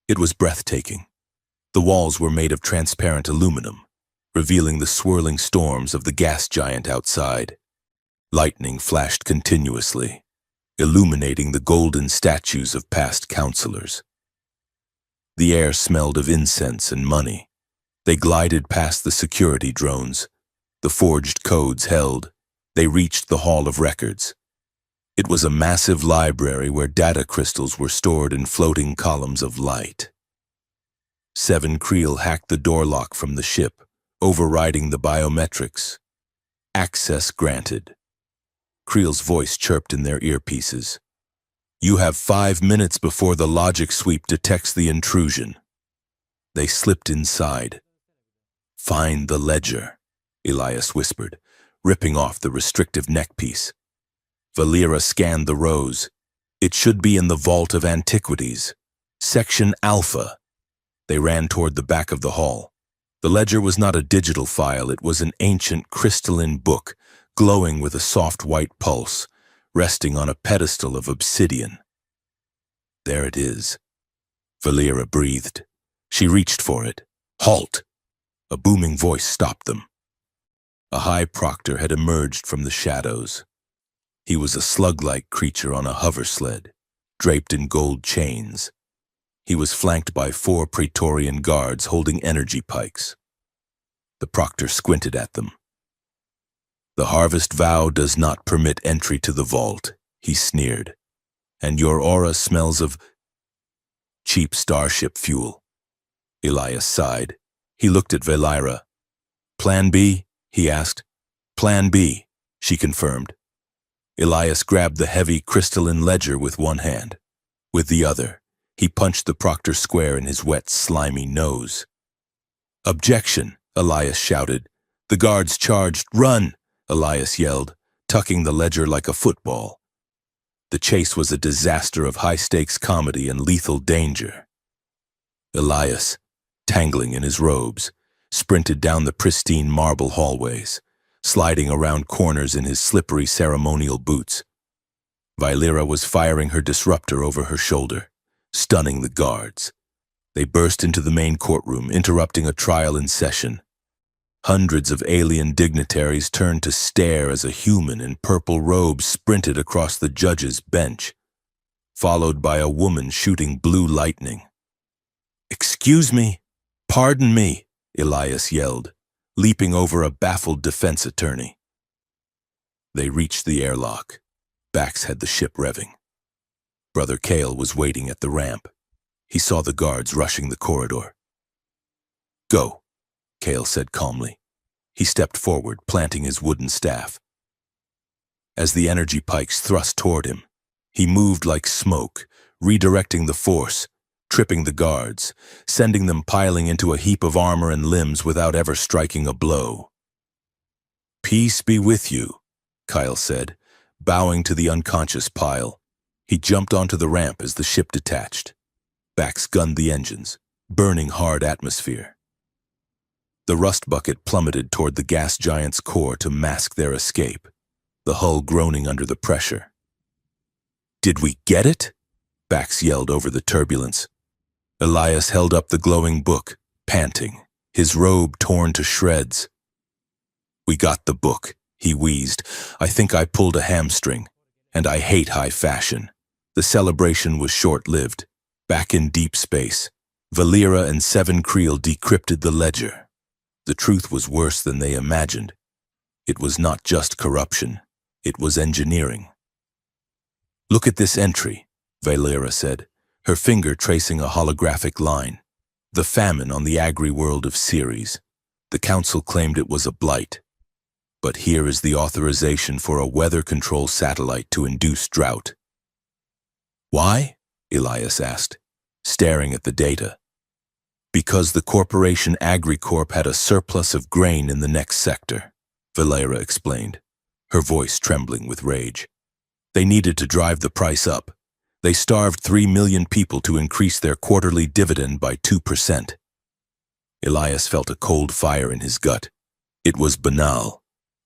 It was breathtaking. The walls were made of transparent aluminum, revealing the swirling storms of the gas giant outside. Lightning flashed continuously, illuminating the golden statues of past counselors. The air smelled of incense and money. They glided past the security drones. The forged codes held. They reached the Hall of Records. It was a massive library where data crystals were stored in floating columns of light. Seven Creel hacked the door lock from the ship, overriding the biometrics. Access granted. Creel's voice chirped in their earpieces. You have 5 minutes before the logic sweep detects the intrusion. They slipped inside. Find the ledger, Elias whispered, ripping off the restrictive neckpiece. Valera scanned the rows. It should be in the Vault of Antiquities. Section Alpha. They ran toward the back of the hall. The ledger was not a digital file, it was an ancient crystalline book, glowing with a soft white pulse, resting on a pedestal of obsidian. There it is, Valera breathed. She reached for it. Halt! A booming voice stopped them. A high proctor had emerged from the shadows. He was a slug-like creature on a hover sled, draped in gold chains. He was flanked by 4 Praetorian guards holding energy pikes. The proctor squinted at them. "The harvest vow does not permit entry to the vault," he sneered. "And your aura smells of cheap starship fuel." Elias sighed. He looked at Valera. "Plan B?" he asked. "Plan B," she confirmed. Elias grabbed the heavy crystalline ledger with one hand. With the other, he punched the proctor square in his wet, slimy nose. "Objection!" Elias shouted. "The guards charged. Run!" Elias yelled, tucking the ledger like a football. The chase was a disaster of high-stakes comedy and lethal danger. Elias, tangling in his robes, sprinted down the pristine marble hallways, sliding around corners in his slippery ceremonial boots. Valera was firing her disruptor over her shoulder, stunning the guards. They burst into the main courtroom, interrupting a trial in session. Hundreds of alien dignitaries turned to stare as a human in purple robes sprinted across the judge's bench, followed by a woman shooting blue lightning. "Excuse me, pardon me," Elias yelled, leaping over a baffled defense attorney. They reached the airlock. Bax had the ship revving. Brother Cale was waiting at the ramp. He saw the guards rushing the corridor. "Go," Cale said calmly. He stepped forward, planting his wooden staff. As the energy pikes thrust toward him, he moved like smoke, redirecting the force, tripping the guards, sending them piling into a heap of armor and limbs without ever striking a blow. "Peace be with you," Kyle said, bowing to the unconscious pile. He jumped onto the ramp as the ship detached. Bax gunned the engines, burning hard atmosphere. The rust bucket plummeted toward the gas giant's core to mask their escape, the hull groaning under the pressure. "Did we get it?" Bax yelled over the turbulence. Elias held up the glowing book, panting, his robe torn to shreds. "We got the book," he wheezed. "I think I pulled a hamstring, and I hate high fashion." The celebration was short-lived. Back in deep space, Valera and Seven Creel decrypted the ledger. The truth was worse than they imagined. It was not just corruption, it was engineering. "Look at this entry," Valera said, her finger tracing a holographic line. "The famine on the agri-world of Ceres. The council claimed it was a blight. But here is the authorization for a weather control satellite to induce drought." "Why?" Elias asked, staring at the data. "Because the corporation AgriCorp had a surplus of grain in the next sector," Valera explained, her voice trembling with rage. "They needed to drive the price up. They starved 3 million people to increase their quarterly dividend by 2%. Elias felt a cold fire in his gut. It was banal.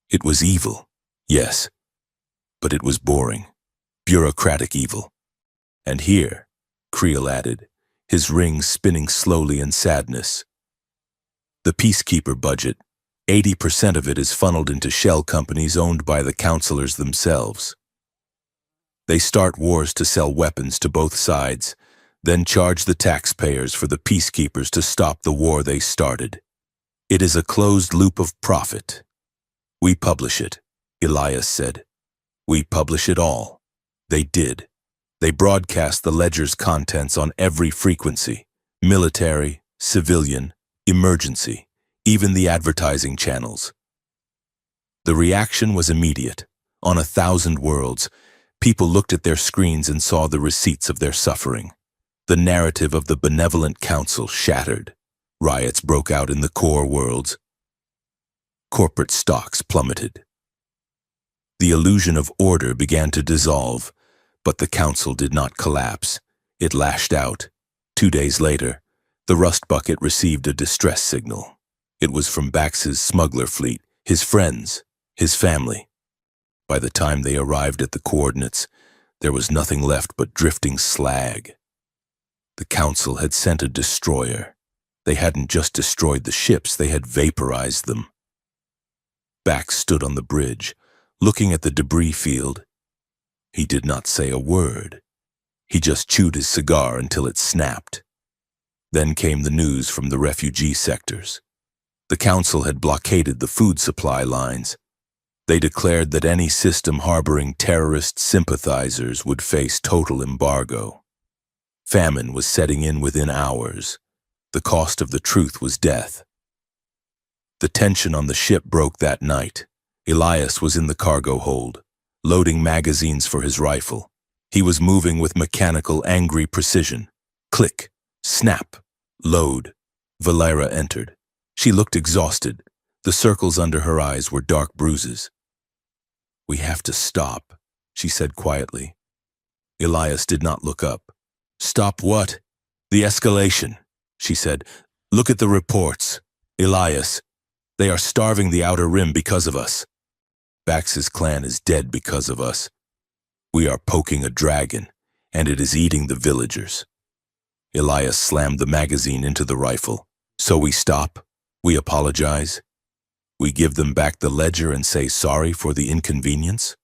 It was evil, yes, but it was boring, bureaucratic evil. "And here," Creel added, his rings spinning slowly in sadness, "the peacekeeper budget, 80% of it is funneled into shell companies owned by the counselors themselves. They start wars to sell weapons to both sides, then charge the taxpayers for the peacekeepers to stop the war they started. It is a closed loop of profit. We publish it," Elias said. "We publish it all." They did. They broadcast the ledger's contents on every frequency, military, civilian, emergency, even the advertising channels. The reaction was immediate. On 1,000 worlds, people looked at their screens and saw the receipts of their suffering. The narrative of the benevolent council shattered. Riots broke out in the core worlds. Corporate stocks plummeted. The illusion of order began to dissolve, but the council did not collapse. It lashed out. 2 days later, the rust bucket received a distress signal. It was from Bax's smuggler fleet, his friends, his family. By the time they arrived at the coordinates, there was nothing left but drifting slag. The Council had sent a destroyer. They hadn't just destroyed the ships, they had vaporized them. Bax stood on the bridge, looking at the debris field. He did not say a word. He just chewed his cigar until it snapped. Then came the news from the refugee sectors. The Council had blockaded the food supply lines. They declared that any system harboring terrorist sympathizers would face total embargo. Famine was setting in within hours. The cost of the truth was death. The tension on the ship broke that night. Elias was in the cargo hold, loading magazines for his rifle. He was moving with mechanical, angry precision. Click, snap, load. Valera entered. She looked exhausted. The circles under her eyes were dark bruises. "We have to stop," she said quietly. Elias did not look up. "Stop what?" "The escalation," she said. "Look at the reports. Elias, they are starving the Outer Rim because of us. Bax's clan is dead because of us. We are poking a dragon, and it is eating the villagers." Elias slammed the magazine into the rifle. "So we stop? We apologize? We give them back the ledger and say sorry for the inconvenience?"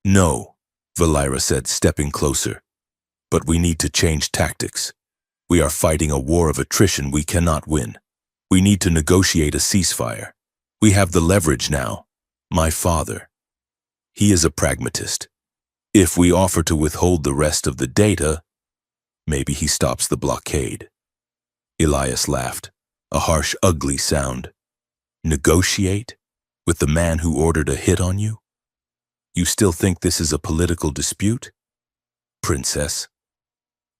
"No," Valera said, stepping closer. "But we need to change tactics. We are fighting a war of attrition we cannot win. We need to negotiate a ceasefire. We have the leverage now. My father. He is a pragmatist. If we offer to withhold the rest of the data, maybe he stops the blockade." Elias laughed, a harsh, ugly sound. "Negotiate? With the man who ordered a hit on you? You still think this is a political dispute? Princess,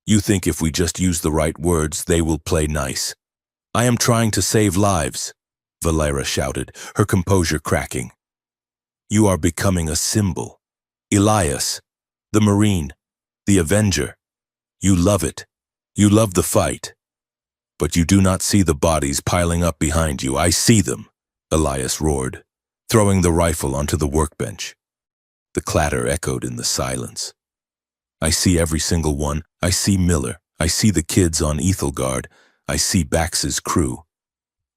you think if we just use the right words, they will play nice. I am trying to save lives," Valera shouted, her composure cracking. "You are becoming a symbol. Elias, the Marine, the Avenger. You love it. You love the fight. But you do not see the bodies piling up behind you. I see them," Elias roared, throwing the rifle onto the workbench. The clatter echoed in the silence. "I see every single one. I see Miller. I see the kids on Ethelgard. I see Bax's crew."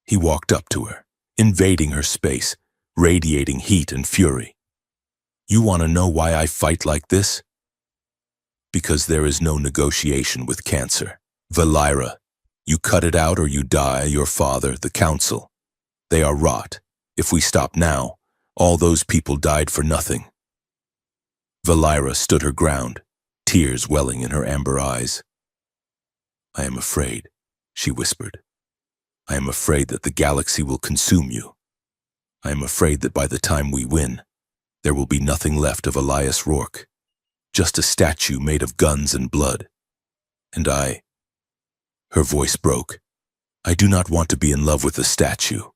He walked up to her, invading her space, radiating heat and fury. "You want to know why I fight like this? Because there is no negotiation with cancer. Valera, you cut it out or you die, your father, the Council. They are rot. If we stop now, all those people died for nothing." Valera stood her ground, tears welling in her amber eyes. "I am afraid," she whispered. "I am afraid that the galaxy will consume you. I am afraid that by the time we win, there will be nothing left of Elias Rourke, just a statue made of guns and blood. And I—" Her voice broke. "I do not want to be in love with a statue."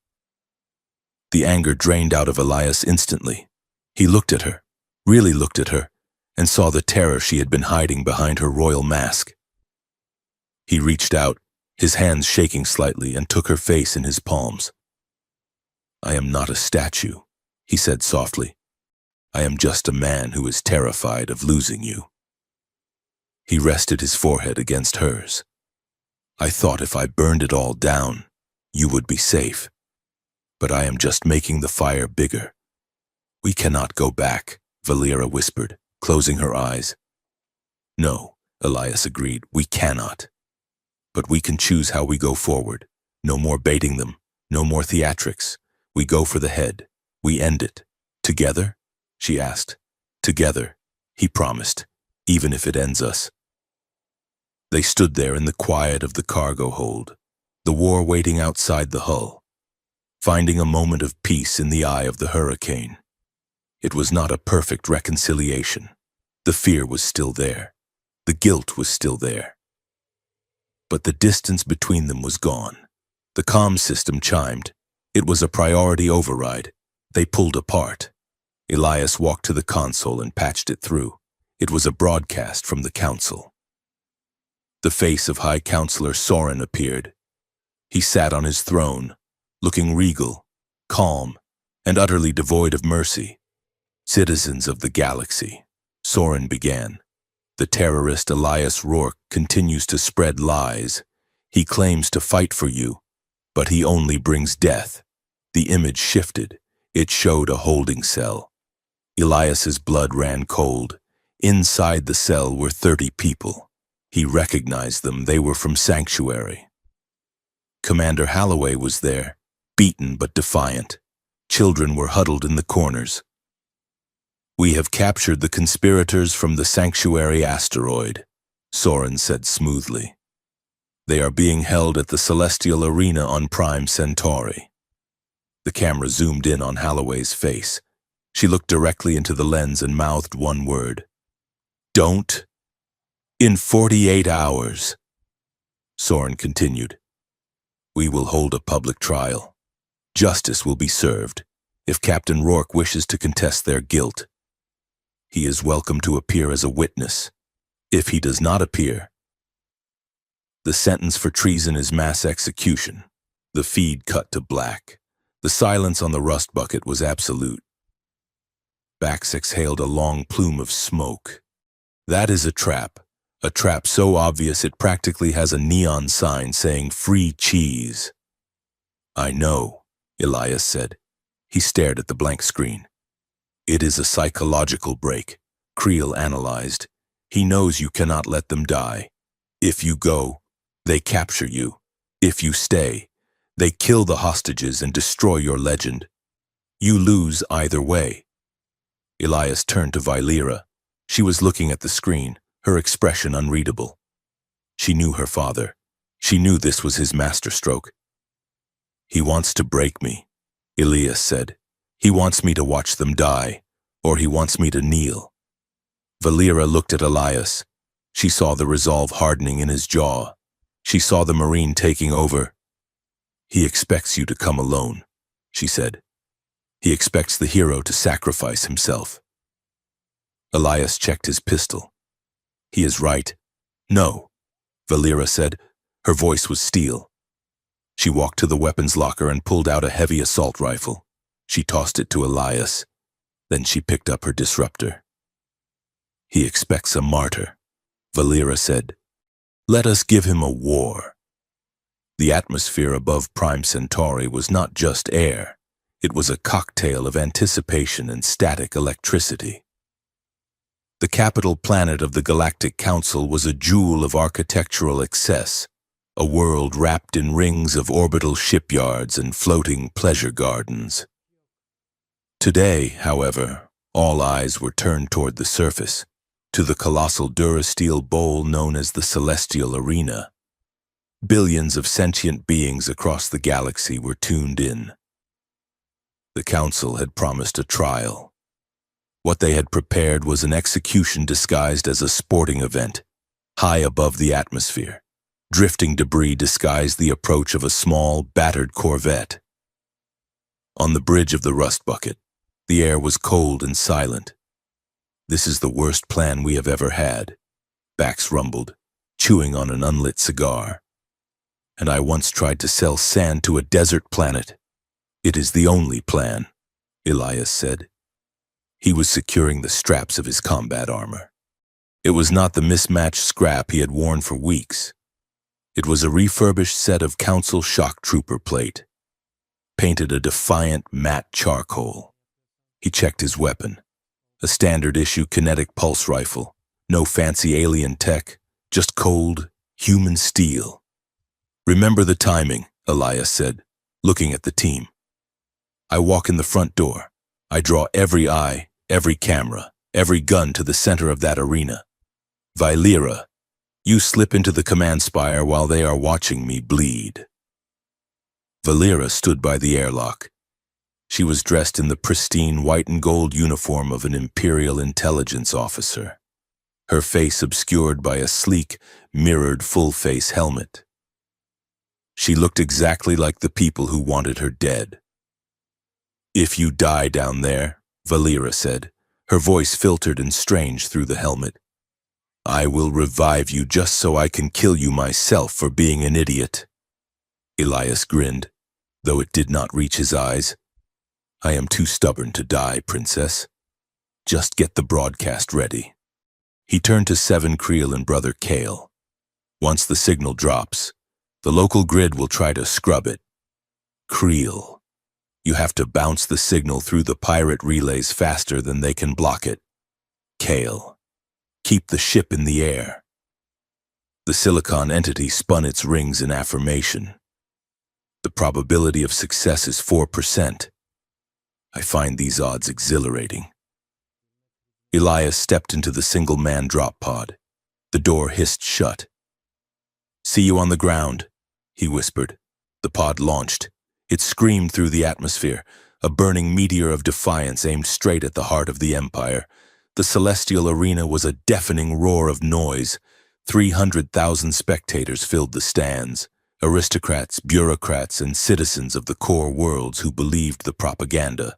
The anger drained out of Elias instantly. He looked at her, really looked at her, and saw the terror she had been hiding behind her royal mask. He reached out, his hands shaking slightly, and took her face in his palms. "I am not a statue," he said softly. "I am just a man who is terrified of losing you." He rested his forehead against hers. "I thought if I burned it all down, you would be safe. But I am just making the fire bigger." "We cannot go back," Valera whispered, closing her eyes. "No," Elias agreed, "we cannot. But we can choose how we go forward. No more baiting them, no more theatrics. We go for the head. We end it. Together?" she asked. "Together," he promised, "even if it ends us." They stood there in the quiet of the cargo hold, the war waiting outside the hull, finding a moment of peace in the eye of the hurricane. It was not a perfect reconciliation. The fear was still there. The guilt was still there. But the distance between them was gone. The comm system chimed. It was a priority override. They pulled apart. Elias walked to the console and patched it through. It was a broadcast from the Council. The face of High Counselor Soren appeared. He sat on his throne, looking regal, calm, and utterly devoid of mercy. "Citizens of the galaxy," Soren began, The terrorist Elias Rourke continues to spread lies. He claims to fight for you, but he only brings death. The image shifted. It showed a holding cell. Elias's blood ran cold. Inside the cell were 30 people. He recognized them. They were from Sanctuary. Commander Holloway was there, beaten but defiant. Children were huddled in the corners. "We have captured the conspirators from the Sanctuary asteroid," Soren said smoothly. "They are being held at the Celestial Arena on Prime Centauri." The camera zoomed in on Holloway's face. She looked directly into the lens and mouthed one word. "Don't." "In 48 hours. Soren continued. "We will hold a public trial. Justice will be served. If Captain Rourke wishes to contest their guilt, he is welcome to appear as a witness. If he does not appear, the sentence for treason is mass execution." The feed cut to black. The silence on the rust bucket was absolute. Bax exhaled a long plume of smoke. "That is a trap so obvious it practically has a neon sign saying free cheese." "I know," Elias said. He stared at the blank screen. "It is a psychological break," Creel analyzed. "He knows you cannot let them die. If you go, they capture you. If you stay, they kill the hostages and destroy your legend. You lose either way." Elias turned to Vylera. She was looking at the screen, her expression unreadable. She knew her father. She knew this was his masterstroke. "He wants to break me," Elias said. "He wants me to watch them die, or he wants me to kneel." Vylera looked at Elias. She saw the resolve hardening in his jaw. She saw the Marine taking over. "He expects you to come alone," she said. "He expects the hero to sacrifice himself." Elias checked his pistol. "He is right." "No," Vylera said. Her voice was steel. She walked to the weapons locker and pulled out a heavy assault rifle. She tossed it to Elias. Then she picked up her disruptor. "He expects a martyr," Vylera said. "Let us give him a war." The atmosphere above Prime Centauri was not just air. It was a cocktail of anticipation and static electricity. The capital planet of the Galactic Council was a jewel of architectural excess, a world wrapped in rings of orbital shipyards and floating pleasure gardens. Today, however, all eyes were turned toward the surface, to the colossal Durasteel bowl known as the Celestial Arena. Billions of sentient beings across the galaxy were tuned in. The Council had promised a trial. What they had prepared was an execution disguised as a sporting event, high above the atmosphere. Drifting debris disguised the approach of a small, battered corvette. On the bridge of the rust bucket, the air was cold and silent. "This is the worst plan we have ever had," Bax rumbled, chewing on an unlit cigar. "And I once tried to sell sand to a desert planet." "It is the only plan," Elias said. He was securing the straps of his combat armor. It was not the mismatched scrap he had worn for weeks. It was a refurbished set of Council shock trooper plate, painted a defiant matte charcoal. He checked his weapon, a standard-issue kinetic pulse rifle, no fancy alien tech, just cold, human steel. "Remember the timing," Elias said, looking at the team. "I walk in the front door. I draw every eye, every camera, every gun to the center of that arena. Vylera, you slip into the command spire while they are watching me bleed." Vylera stood by the airlock. She was dressed in the pristine white and gold uniform of an Imperial intelligence officer, her face obscured by a sleek, mirrored full-face helmet. She looked exactly like the people who wanted her dead. "If you die down there," Vylera said, her voice filtered and strange through the helmet, "I will revive you just so I can kill you myself for being an idiot." Elias grinned, though it did not reach his eyes. "I am too stubborn to die, Princess. Just get the broadcast ready." He turned to Seven Creel and Brother Kale. Once the signal drops, the local grid will try to scrub it. Creel, you have to bounce the signal through the pirate relays faster than they can block it. Kale, keep the ship in the air. The silicon entity spun its rings in affirmation. The probability of success is 4%. I find these odds exhilarating. Elias stepped into the single-man drop pod. The door hissed shut. See you on the ground, he whispered. The pod launched. It screamed through the atmosphere, a burning meteor of defiance aimed straight at the heart of the Empire. The celestial arena was a deafening roar of noise. 300,000 spectators filled the stands. Aristocrats, bureaucrats, and citizens of the core worlds who believed the propaganda.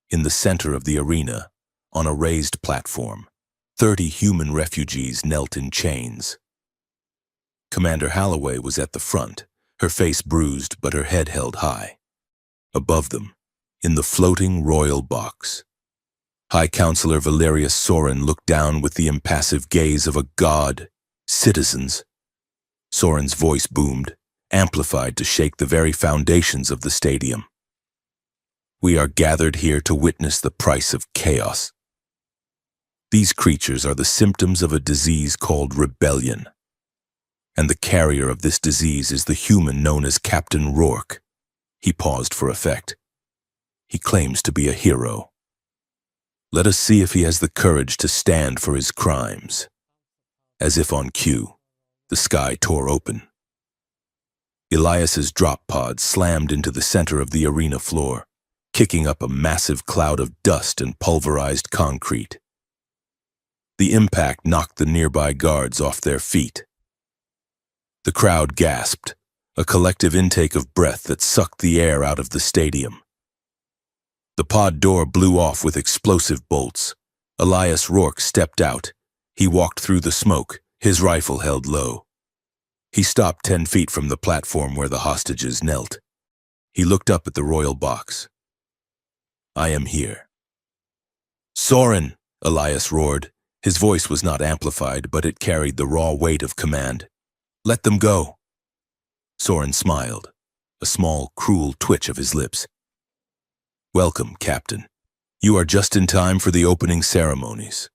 In the center of the arena, on a raised platform, 30 human refugees knelt in chains. Commander Holloway was at the front, her face bruised but her head held high. Above them, in the floating royal box, High Counselor Valerius Sorin looked down with the impassive gaze of a god. Citizens. Sorin's voice boomed, amplified to shake the very foundations of the stadium. We are gathered here to witness the price of chaos. These creatures are the symptoms of a disease called rebellion. And the carrier of this disease is the human known as Captain Rourke. He paused for effect. He claims to be a hero. Let us see if he has the courage to stand for his crimes. As if on cue, the sky tore open. Elias's drop pod slammed into the center of the arena floor, kicking up a massive cloud of dust and pulverized concrete. The impact knocked the nearby guards off their feet. The crowd gasped, a collective intake of breath that sucked the air out of the stadium. The pod door blew off with explosive bolts. Elias Rourke stepped out. He walked through the smoke, his rifle held low. He stopped 10 feet from the platform where the hostages knelt. He looked up at the royal box. I am here. Sorin, Elias roared. His voice was not amplified, but it carried the raw weight of command. Let them go. Sorin smiled, a small, cruel twitch of his lips. Welcome, Captain. You are just in time for the opening ceremonies.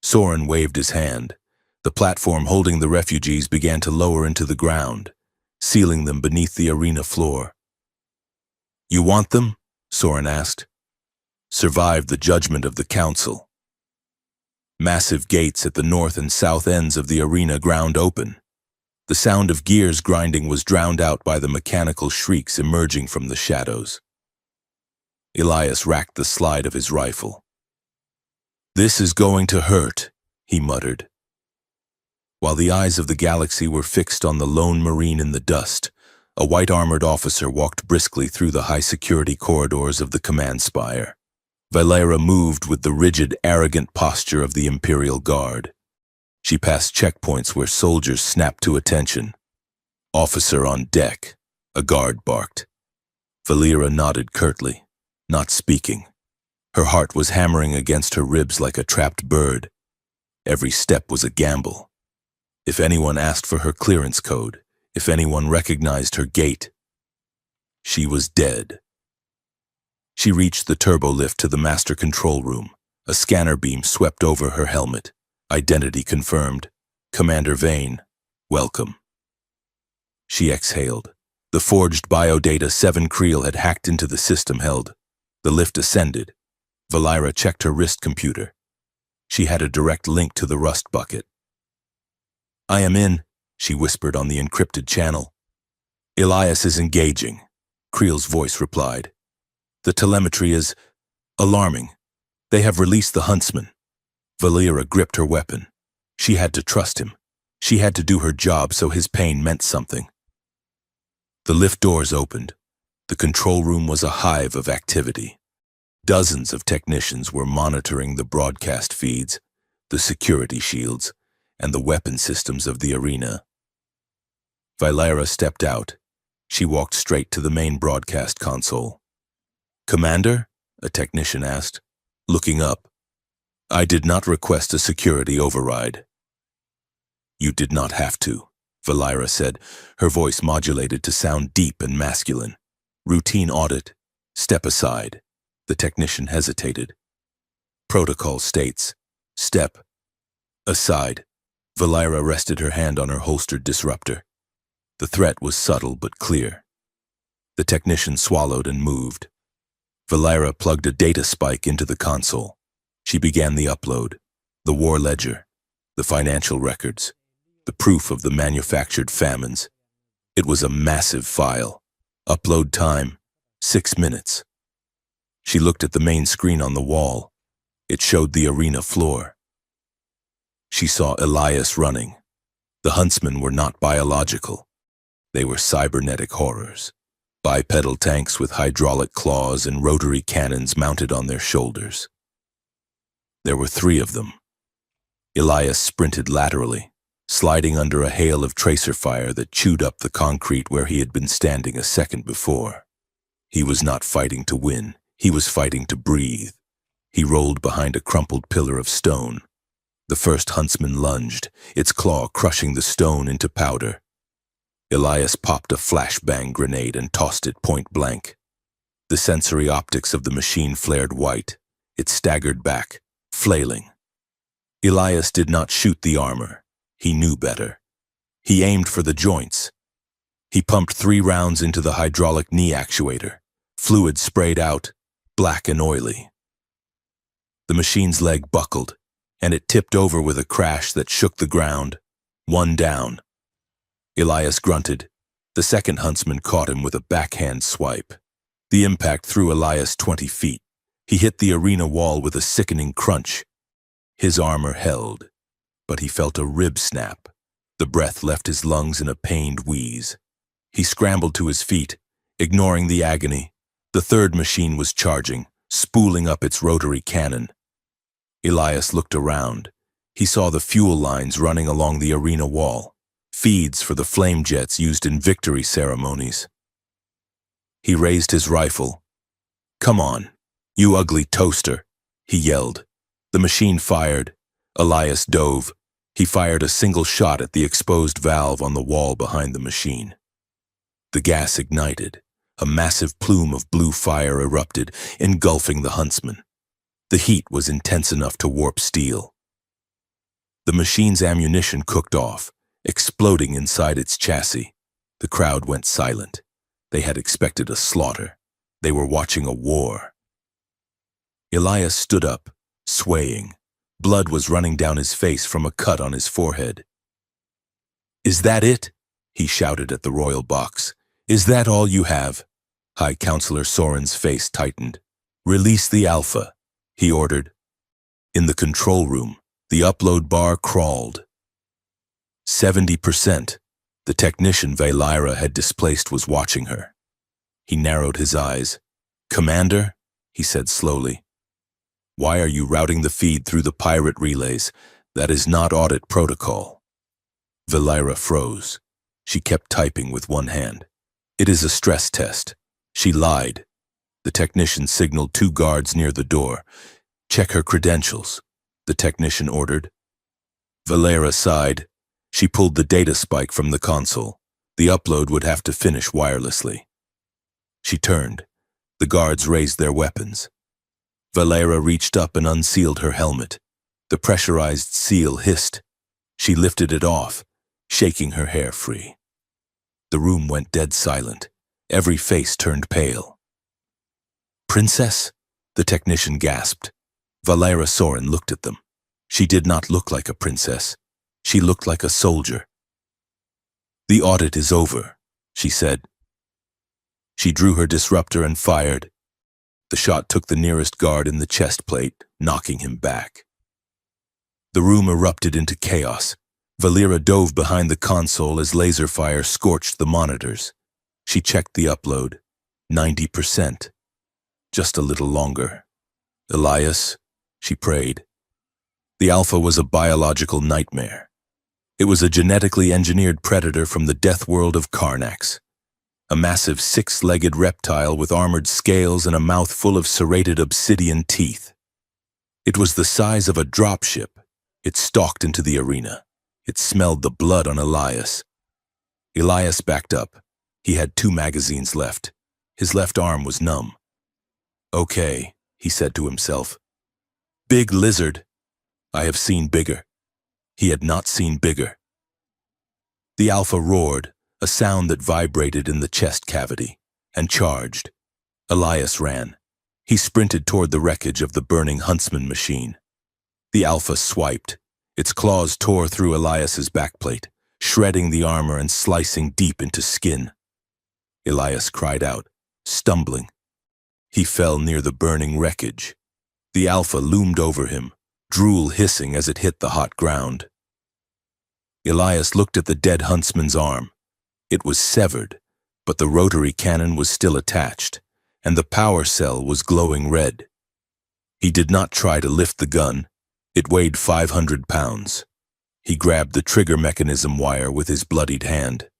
Sorin waved his hand. The platform holding the refugees began to lower into the ground, sealing them beneath the arena floor. You want them? Sorin asked. Survive the judgment of the council. Massive gates at the north and south ends of the arena ground open. The sound of gears grinding was drowned out by the mechanical shrieks emerging from the shadows. Elias racked the slide of his rifle. This is going to hurt, he muttered. While the eyes of the galaxy were fixed on the lone Marine in the dust, a white-armored officer walked briskly through the high-security corridors of the command spire. Valera moved with the rigid, arrogant posture of the Imperial Guard. She passed checkpoints where soldiers snapped to attention. Officer on deck, a guard barked. Valera nodded curtly, not speaking. Her heart was hammering against her ribs like a trapped bird. Every step was a gamble. If anyone asked for her clearance code, if anyone recognized her gait, she was dead. She reached the turbolift to the master control room. A scanner beam swept over her helmet. Identity confirmed. Commander Vane, welcome. She exhaled. The forged biodata Seven Creel had hacked into the system held. The lift ascended. Valera checked her wrist computer. She had a direct link to the rust bucket. I am in, she whispered on the encrypted channel. Elias is engaging, Creel's voice replied. The telemetry is alarming. They have released the huntsman. Valera gripped her weapon. She had to trust him. She had to do her job so his pain meant something. The lift doors opened. The control room was a hive of activity. Dozens of technicians were monitoring the broadcast feeds, the security shields, and the weapon systems of the arena. Valera stepped out. She walked straight to the main broadcast console. Commander? A technician asked. Looking up. I did not request a security override. You did not have to, Valira said, her voice modulated to sound deep and masculine. Routine audit. Step aside. The technician hesitated. Protocol states. Step aside. Valira rested her hand on her holstered disruptor. The threat was subtle but clear. The technician swallowed and moved. Valira plugged a data spike into the console. She began the upload. The war ledger, the financial records, the proof of the manufactured famines. It was a massive file. Upload time, 6 minutes. She looked at the main screen on the wall. It showed the arena floor. She saw Elias running. The huntsmen were not biological. They were cybernetic horrors. Bipedal tanks with hydraulic claws and rotary cannons mounted on their shoulders. There were 3 of them. Elias sprinted laterally, sliding under a hail of tracer fire that chewed up the concrete where he had been standing a second before. He was not fighting to win. He was fighting to breathe. He rolled behind a crumpled pillar of stone. The first huntsman lunged, its claw crushing the stone into powder. Elias popped a flashbang grenade and tossed it point blank. The sensory optics of the machine flared white. It staggered back, flailing. Elias did not shoot the armor. He knew better. He aimed for the joints. He pumped 3 rounds into the hydraulic knee actuator. Fluid sprayed out, black and oily. The machine's leg buckled, and it tipped over with a crash that shook the ground. 1 down. Elias grunted. The second huntsman caught him with a backhand swipe. The impact threw Elias 20 feet. He hit the arena wall with a sickening crunch. His armor held, but he felt a rib snap. The breath left his lungs in a pained wheeze. He scrambled to his feet, ignoring the agony. The third machine was charging, spooling up its rotary cannon. Elias looked around. He saw the fuel lines running along the arena wall, feeds for the flame jets used in victory ceremonies. He raised his rifle. "Come on, you ugly toaster," he yelled. The machine fired. Elias dove. He fired a single shot at the exposed valve on the wall behind the machine. The gas ignited. A massive plume of blue fire erupted, engulfing the huntsman. The heat was intense enough to warp steel. The machine's ammunition cooked off, exploding inside its chassis. The crowd went silent. They had expected a slaughter. They were watching a war. Elias stood up, swaying. Blood was running down his face from a cut on his forehead. "Is that it?" he shouted at the royal box. "Is that all you have?" High Counselor Soren's face tightened. "Release the Alpha," he ordered. In the control room, the upload bar crawled. 70%. The technician Valira had displaced was watching her. He narrowed his eyes. "Commander," he said slowly, "why are you routing the feed through the pirate relays? That is not audit protocol." Valira froze. She kept typing with one hand. "It is a stress test." She lied. The technician signaled 2 guards near the door. "Check her credentials," the technician ordered. Valera sighed. She pulled the data spike from the console. The upload would have to finish wirelessly. She turned. The guards raised their weapons. Valera reached up and unsealed her helmet. The pressurized seal hissed. She lifted it off, shaking her hair free. The room went dead silent. Every face turned pale. "Princess?" the technician gasped. Valera Soren looked at them. She did not look like a princess. She looked like a soldier. "The audit is over," she said. She drew her disruptor and fired. The shot took the nearest guard in the chest plate, knocking him back. The room erupted into chaos. Valera dove behind the console as laser fire scorched the monitors. She checked the upload. 90%. Just a little longer. "Elias," she prayed. The Alpha was a biological nightmare. It was a genetically engineered predator from the Deathworld of Karnax. A massive 6-legged reptile with armored scales and a mouth full of serrated obsidian teeth. It was the size of a dropship. It stalked into the arena. It smelled the blood on Elias. Elias backed up. He had 2 magazines left. His left arm was numb. "Okay," he said to himself. "Big lizard. I have seen bigger." He had not seen bigger. The alpha roared, a sound that vibrated in the chest cavity, and charged. Elias ran. He sprinted toward the wreckage of the burning huntsman machine. The alpha swiped. Its claws tore through Elias's backplate, shredding the armor and slicing deep into skin. Elias cried out, stumbling. He fell near the burning wreckage. The alpha loomed over him, drool hissing as it hit the hot ground. Elias looked at the dead huntsman's arm. It was severed, but the rotary cannon was still attached, and the power cell was glowing red. He did not try to lift the gun. It weighed 500 pounds. He grabbed the trigger mechanism wire with his bloodied hand.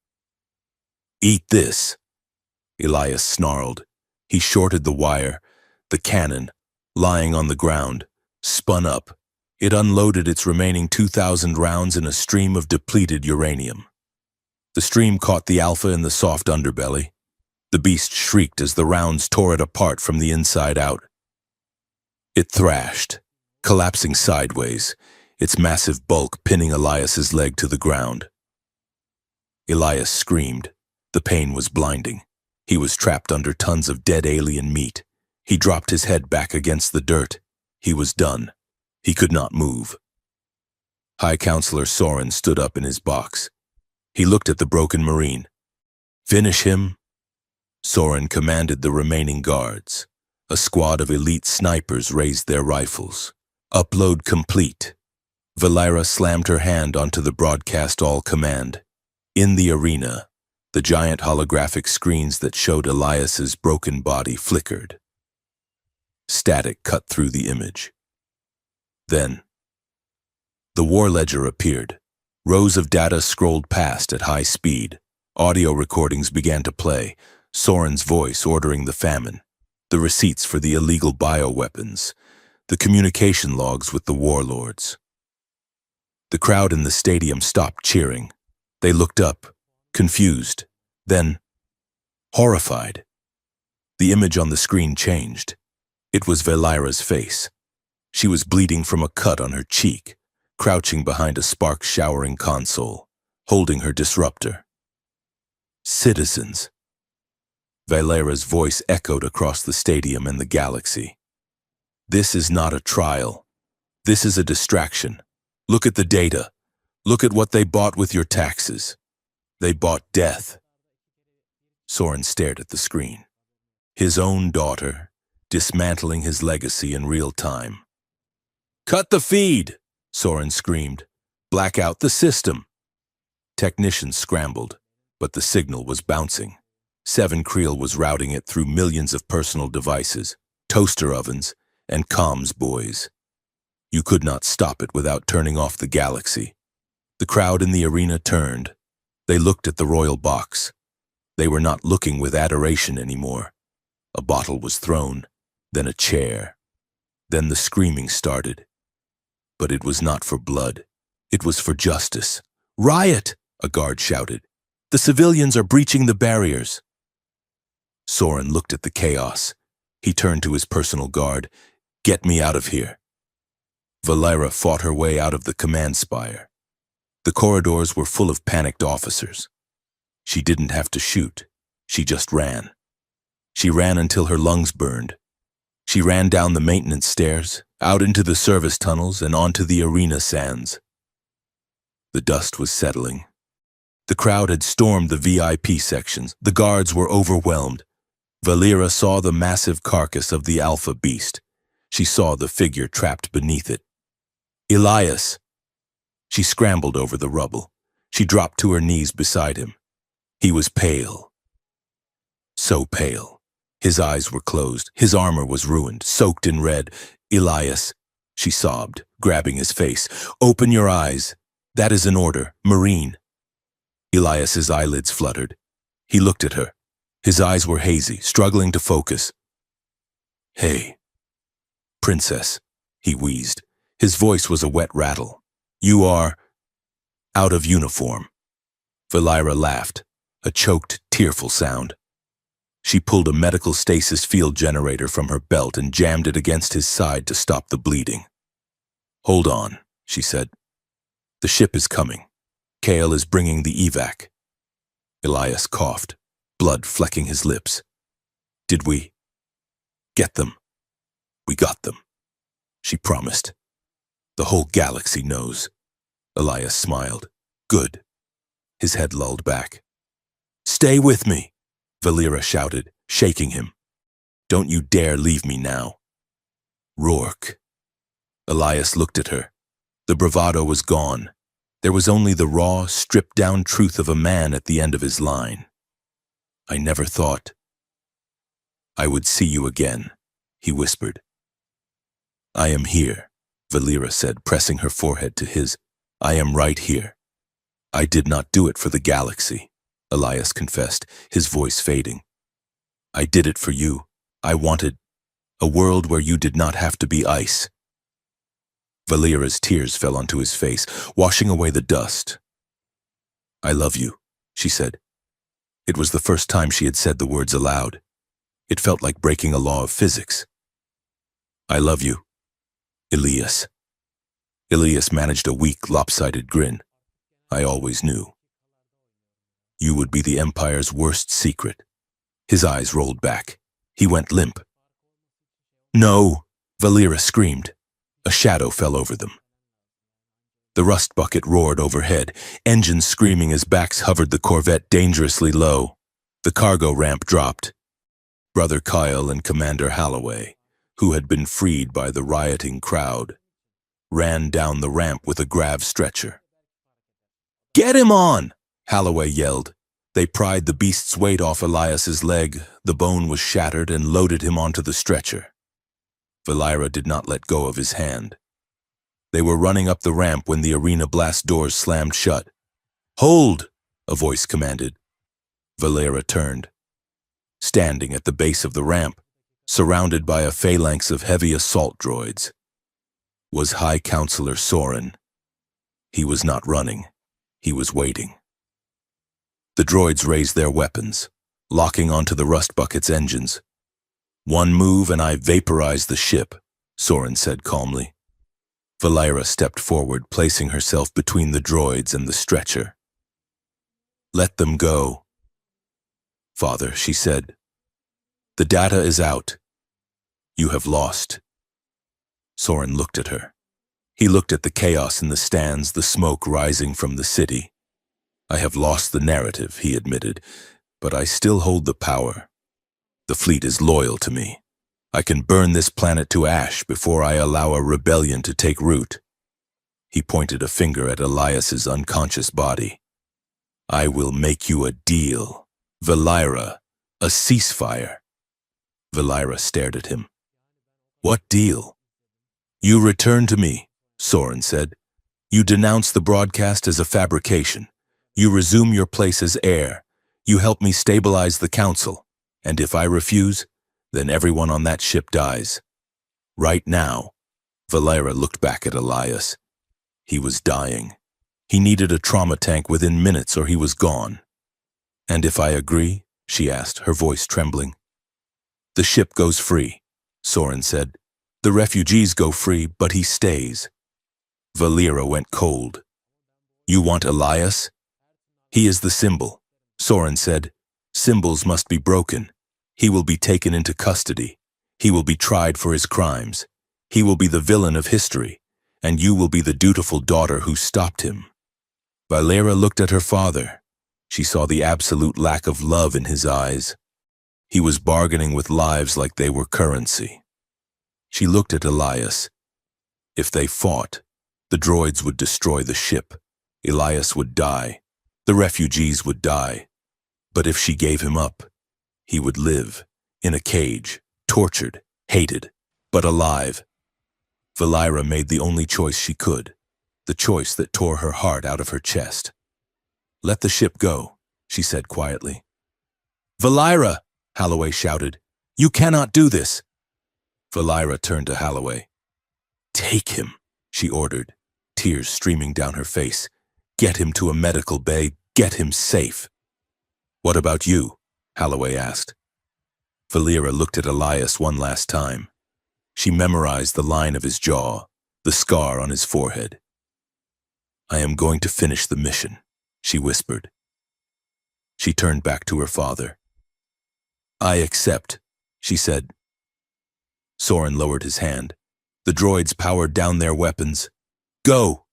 "Eat this," Elias snarled. He shorted the wire. The cannon, lying on the ground, spun up. It unloaded its remaining 2,000 rounds in a stream of depleted uranium. The stream caught the alpha in the soft underbelly. The beast shrieked as the rounds tore it apart from the inside out. It thrashed, collapsing sideways, its massive bulk pinning Elias's leg to the ground. Elias screamed. The pain was blinding. He was trapped under tons of dead alien meat. He dropped his head back against the dirt. He was done. He could not move. High Counselor Soren stood up in his box. He looked at the broken Marine. "Finish him." Soren commanded the remaining guards. A squad of elite snipers raised their rifles. "Upload complete." Valera slammed her hand onto the broadcast all command. In the arena, the giant holographic screens that showed Elias's broken body flickered. Static cut through the image. Then, the war ledger appeared. Rows of data scrolled past at high speed. Audio recordings began to play, Soren's voice ordering the famine, the receipts for the illegal bioweapons, the communication logs with the warlords. The crowd in the stadium stopped cheering. They looked up, confused, then horrified. The image on the screen changed. It was Valera's face. She was bleeding from a cut on her cheek, crouching behind a spark-showering console, holding her disruptor. "Citizens." Valera's voice echoed across the stadium and the galaxy. "This is not a trial. This is a distraction. Look at the data. Look at what they bought with your taxes. They bought death." Soren stared at the screen. His own daughter, dismantling his legacy in real time. "Cut the feed!" Soren screamed. "Black out the system!" Technicians scrambled, but the signal was bouncing. Seven Creel was routing it through millions of personal devices, toaster ovens, and comms buoys. You could not stop it without turning off the galaxy. The crowd in the arena turned. They looked at the royal box. They were not looking with adoration anymore. A bottle was thrown, then a chair. Then the screaming started. But it was not for blood. It was for justice. "Riot!" a guard shouted. "The civilians are breaching the barriers." Soren looked at the chaos. He turned to his personal guard. "Get me out of here." Valera fought her way out of the command spire. The corridors were full of panicked officers. She didn't have to shoot. She just ran. She ran until her lungs burned. She ran down the maintenance stairs, out into the service tunnels, and onto the arena sands. The dust was settling. The crowd had stormed the VIP sections. The guards were overwhelmed. Valera saw the massive carcass of the alpha beast. She saw the figure trapped beneath it. "Elias!" She scrambled over the rubble. She dropped to her knees beside him. He was pale. So pale. His eyes were closed. His armor was ruined, soaked in red. "Elias," she sobbed, grabbing his face. "Open your eyes. That is an order. Marine." Elias's eyelids fluttered. He looked at her. His eyes were hazy, struggling to focus. "Hey, Princess," he wheezed. His voice was a wet rattle. You are out of uniform. Valira laughed, a choked, tearful sound. She pulled a medical stasis field generator from her belt and jammed it against his side to stop the bleeding. Hold on, she said. The ship is coming. Kale is bringing the evac. Elias coughed, blood flecking his lips. Did we get them? We got them, she promised. The whole galaxy knows. Elias smiled. Good. His head lulled back. Stay with me, Valira shouted, shaking him. Don't you dare leave me now. Rourke. Elias looked at her. The bravado was gone. There was only the raw, stripped-down truth of a man at the end of his line. I never thought I would see you again, he whispered. I am here, Valira said, pressing her forehead to his. I am right here. I did not do it for the galaxy, Elias confessed, his voice fading. I did it for you. I wanted a world where you did not have to be ice. Valira's tears fell onto his face, washing away the dust. I love you, she said. It was the first time she had said the words aloud. It felt like breaking a law of physics. I love you, Elias. Elias managed a weak, lopsided grin. I always knew. You would be the Empire's worst secret. His eyes rolled back. He went limp. No, Valira screamed. A shadow fell over them. The rust bucket roared overhead, engines screaming as backs hovered the Corvette dangerously low. The cargo ramp dropped. Brother Kyle and Commander Holloway, who had been freed by the rioting crowd, ran down the ramp with a grav stretcher. Get him on! Holloway yelled. They pried the beast's weight off Elias's leg, the bone was shattered, and loaded him onto the stretcher. Valira did not let go of his hand. They were running up the ramp when the arena blast doors slammed shut. Hold! A voice commanded. Valira turned. Standing at the base of the ramp, surrounded by a phalanx of heavy assault droids, was High Counselor Soren. He was not running. He was waiting. The droids raised their weapons, locking onto the rust bucket's engines. One move and I vaporized the ship, Soren said calmly. Valira stepped forward, placing herself between the droids and the stretcher. Let them go. Father, she said. The data is out. You have lost. Soren looked at her. He looked at the chaos in the stands, the smoke rising from the city. I have lost the narrative, he admitted, but I still hold the power. The fleet is loyal to me. I can burn this planet to ash before I allow a rebellion to take root. He pointed a finger at Elias's unconscious body. I will make you a deal. Valira, a ceasefire. Valira stared at him. What deal? You return to me, Soren said. You denounce the broadcast as a fabrication. You resume your place as heir. You help me stabilize the council. And if I refuse, then everyone on that ship dies. Right now, Valira looked back at Elias. He was dying. He needed a trauma tank within minutes or he was gone. And if I agree, she asked, her voice trembling. The ship goes free, Soren said. The refugees go free, but he stays. Valira went cold. You want Elias? He is the symbol, Soren said. Symbols must be broken. He will be taken into custody. He will be tried for his crimes. He will be the villain of history, and you will be the dutiful daughter who stopped him. Valera looked at her father. She saw the absolute lack of love in his eyes. He was bargaining with lives like they were currency. She looked at Elias. If they fought, the droids would destroy the ship. Elias would die. The refugees would die. But if she gave him up, he would live, in a cage, tortured, hated, but alive. Valira made the only choice she could, the choice that tore her heart out of her chest. Let the ship go, she said quietly. Valira, Holloway shouted. You cannot do this. Valira turned to Holloway. Take him, she ordered, tears streaming down her face. Get him to a medical bay. Get him safe. What about you? Holloway asked. Valera looked at Elias one last time. She memorized the line of his jaw, the scar on his forehead. I am going to finish the mission, she whispered. She turned back to her father. I accept, she said. Soren lowered his hand. The droids powered down their weapons. Go!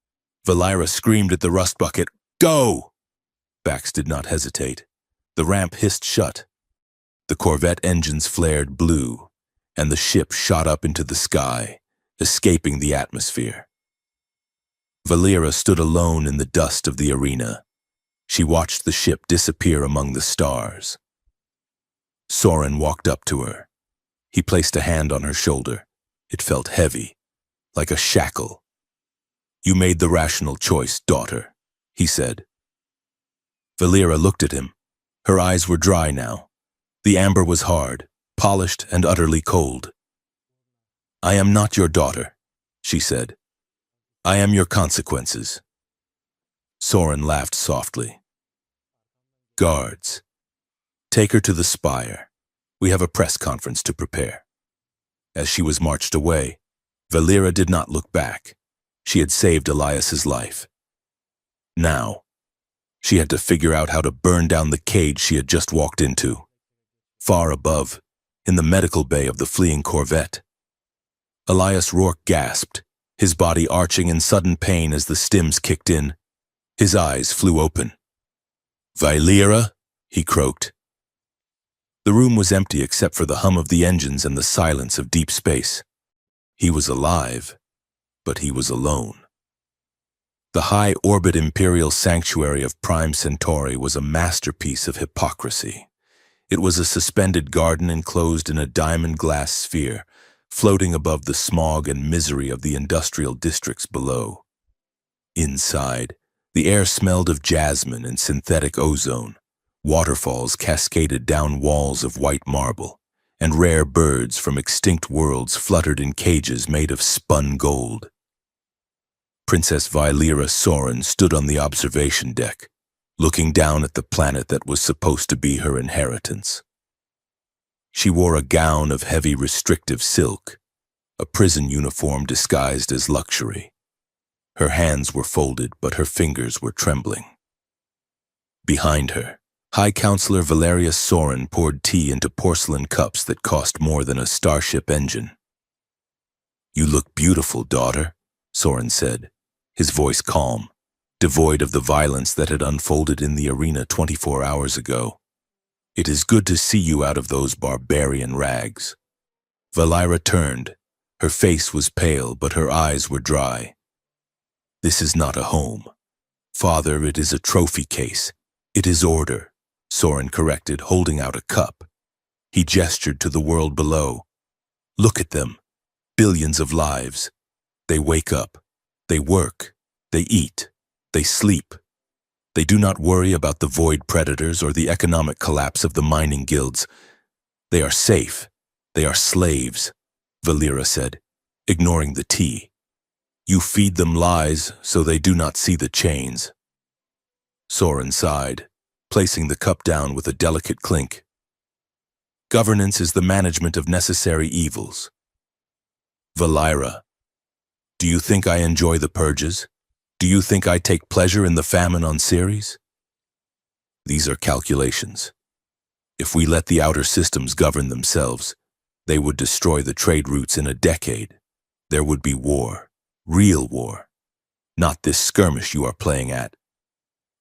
Valera screamed at the rust bucket. Go! Bax did not hesitate. The ramp hissed shut. The Corvette engines flared blue, and the ship shot up into the sky, escaping the atmosphere. Valera stood alone in the dust of the arena. She watched the ship disappear among the stars. Soren walked up to her. He placed a hand on her shoulder. It felt heavy, like a shackle. You made the rational choice, daughter, he said. Valera looked at him. Her eyes were dry now. The amber was hard, polished and utterly cold. I am not your daughter, she said. I am your consequences. Soren laughed softly. Guards, take her to the spire. We have a press conference to prepare. As she was marched away, Valera did not look back. She had saved Elias's life. Now, she had to figure out how to burn down the cage she had just walked into. Far above, in the medical bay of the fleeing Corvette. Elias Rourke gasped, his body arching in sudden pain as the stims kicked in. His eyes flew open. Valera, he croaked. The room was empty except for the hum of the engines and the silence of deep space. He was alive, but he was alone. The high-orbit Imperial sanctuary of Prime Centauri was a masterpiece of hypocrisy. It was a suspended garden enclosed in a diamond glass sphere, floating above the smog and misery of the industrial districts below. Inside, the air smelled of jasmine and synthetic ozone. Waterfalls cascaded down walls of white marble, and rare birds from extinct worlds fluttered in cages made of spun gold. Princess Valera Soren stood on the observation deck, looking down at the planet that was supposed to be her inheritance. She wore a gown of heavy restrictive silk, a prison uniform disguised as luxury. Her hands were folded, but her fingers were trembling. Behind her, High Counselor Valerius Soren poured tea into porcelain cups that cost more than a starship engine. You look beautiful, daughter, Soren said, his voice calm, devoid of the violence that had unfolded in the arena 24 hours ago. It is good to see you out of those barbarian rags. Valera turned. Her face was pale, but her eyes were dry. This is not a home. Father, it is a trophy case. It is order, Soren corrected, holding out a cup. He gestured to the world below. Look at them. Billions of lives. They wake up. They work. They eat. They sleep. They do not worry about the void predators or the economic collapse of the mining guilds. They are safe. They are slaves, Valera said, ignoring the tea. You feed them lies so they do not see the chains. Soren sighed, placing the cup down with a delicate clink. Governance is the management of necessary evils. Valera, do you think I enjoy the purges? Do you think I take pleasure in the famine on Ceres? These are calculations. If we let the outer systems govern themselves, they would destroy the trade routes in a decade. There would be war, real war, not this skirmish you are playing at.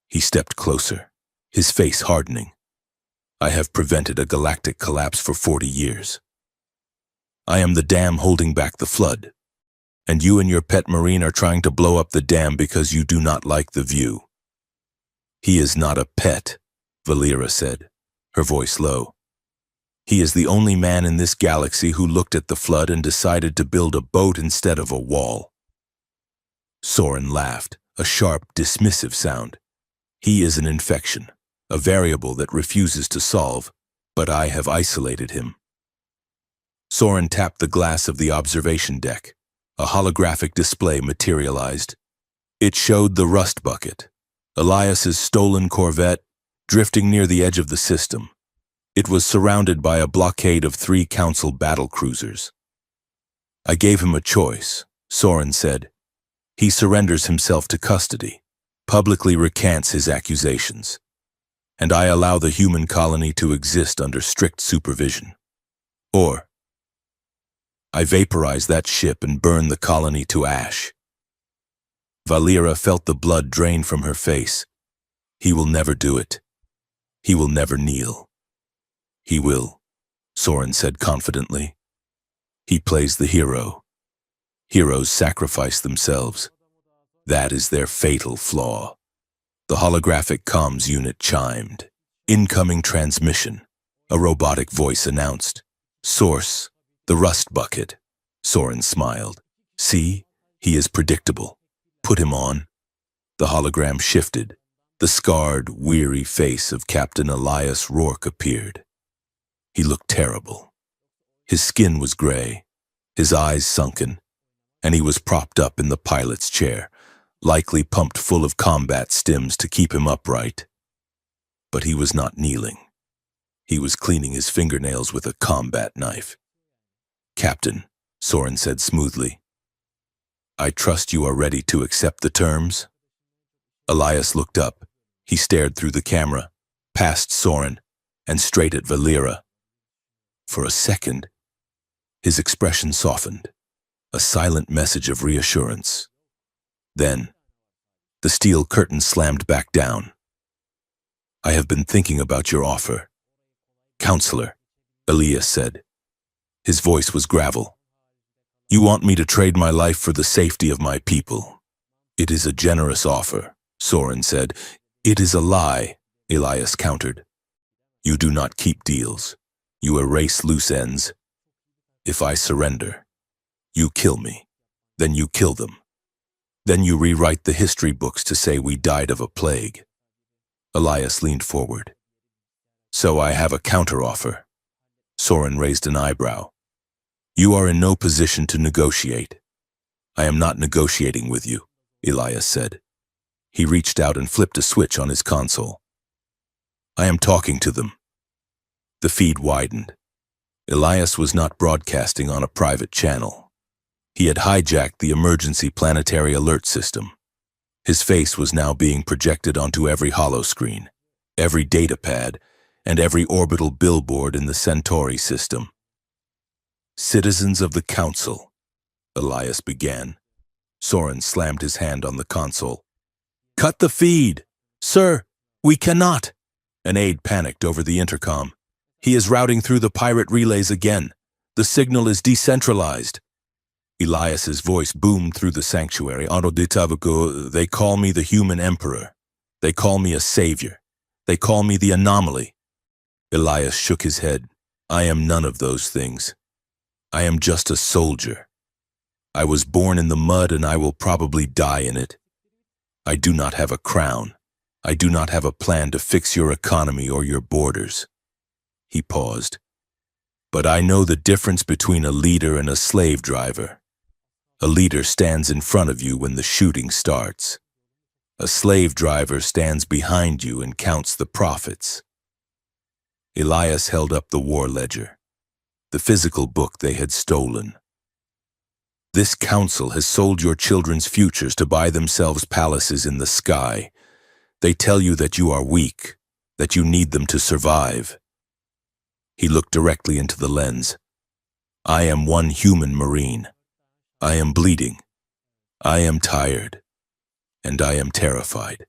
He stepped closer, his face hardening. I have prevented a galactic collapse for 40 years. I am the dam holding back the flood. And you and your pet marine are trying to blow up the dam because you do not like the view. He is not a pet, Valera said, her voice low. He is the only man in this galaxy who looked at the flood and decided to build a boat instead of a wall. Soren laughed, a sharp, dismissive sound. He is an infection, a variable that refuses to solve, but I have isolated him. Soren tapped the glass of the observation deck. A holographic display materialized. It showed the Rust Bucket, Elias's stolen Corvette, drifting near the edge of the system. It was surrounded by a blockade of 3 Council battle cruisers. I gave him a choice, Soren said. He surrenders himself to custody, publicly recants his accusations, and I allow the human colony to exist under strict supervision. Or I vaporize that ship and burn the colony to ash. Valera felt the blood drain from her face. He will never do it. He will never kneel. He will, Soren said confidently. He plays the hero. Heroes sacrifice themselves. That is their fatal flaw. The holographic comms unit chimed. Incoming transmission. A robotic voice announced. Source, the Rust Bucket. Soren smiled. See, he is predictable. Put him on. The hologram shifted. The scarred, weary face of Captain Elias Rourke appeared. He looked terrible. His skin was gray, his eyes sunken, and he was propped up in the pilot's chair, likely pumped full of combat stims to keep him upright. But he was not kneeling. He was cleaning his fingernails with a combat knife. Captain, Soren said smoothly, I trust you are ready to accept the terms? Elias looked up. He stared through the camera, past Soren, and straight at Valera. For a second, his expression softened, a silent message of reassurance. Then, the steel curtain slammed back down. I have been thinking about your offer. Counselor, Elias said. His voice was gravel. You want me to trade my life for the safety of my people. It is a generous offer, Soren said. It is a lie, Elias countered. You do not keep deals. You erase loose ends. If I surrender, you kill me. Then you kill them. Then you rewrite the history books to say we died of a plague. Elias leaned forward. So I have a counteroffer. Soren raised an eyebrow. You are in no position to negotiate. I am not negotiating with you, Elias said. He reached out and flipped a switch on his console. I am talking to them. The feed widened. Elias was not broadcasting on a private channel. He had hijacked the emergency planetary alert system. His face was now being projected onto every holoscreen, every datapad, and every orbital billboard in the Centauri system. Citizens of the Council, Elias began. Soren slammed his hand on the console. Cut the feed! Sir, we cannot! An aide panicked over the intercom. He is routing through the pirate relays again. The signal is decentralized. Elias's voice boomed through the sanctuary. They call me the human emperor. They call me a savior. They call me the anomaly. Elias shook his head. I am none of those things. I am just a soldier. I was born in the mud and I will probably die in it. I do not have a crown. I do not have a plan to fix your economy or your borders. He paused. But I know the difference between a leader and a slave driver. A leader stands in front of you when the shooting starts. A slave driver stands behind you and counts the profits. Elias held up the war ledger, the physical book they had stolen. This council has sold your children's futures to buy themselves palaces in the sky. They tell you that you are weak, that you need them to survive. He looked directly into the lens. I am one human Marine. I am bleeding. I am tired. And I am terrified.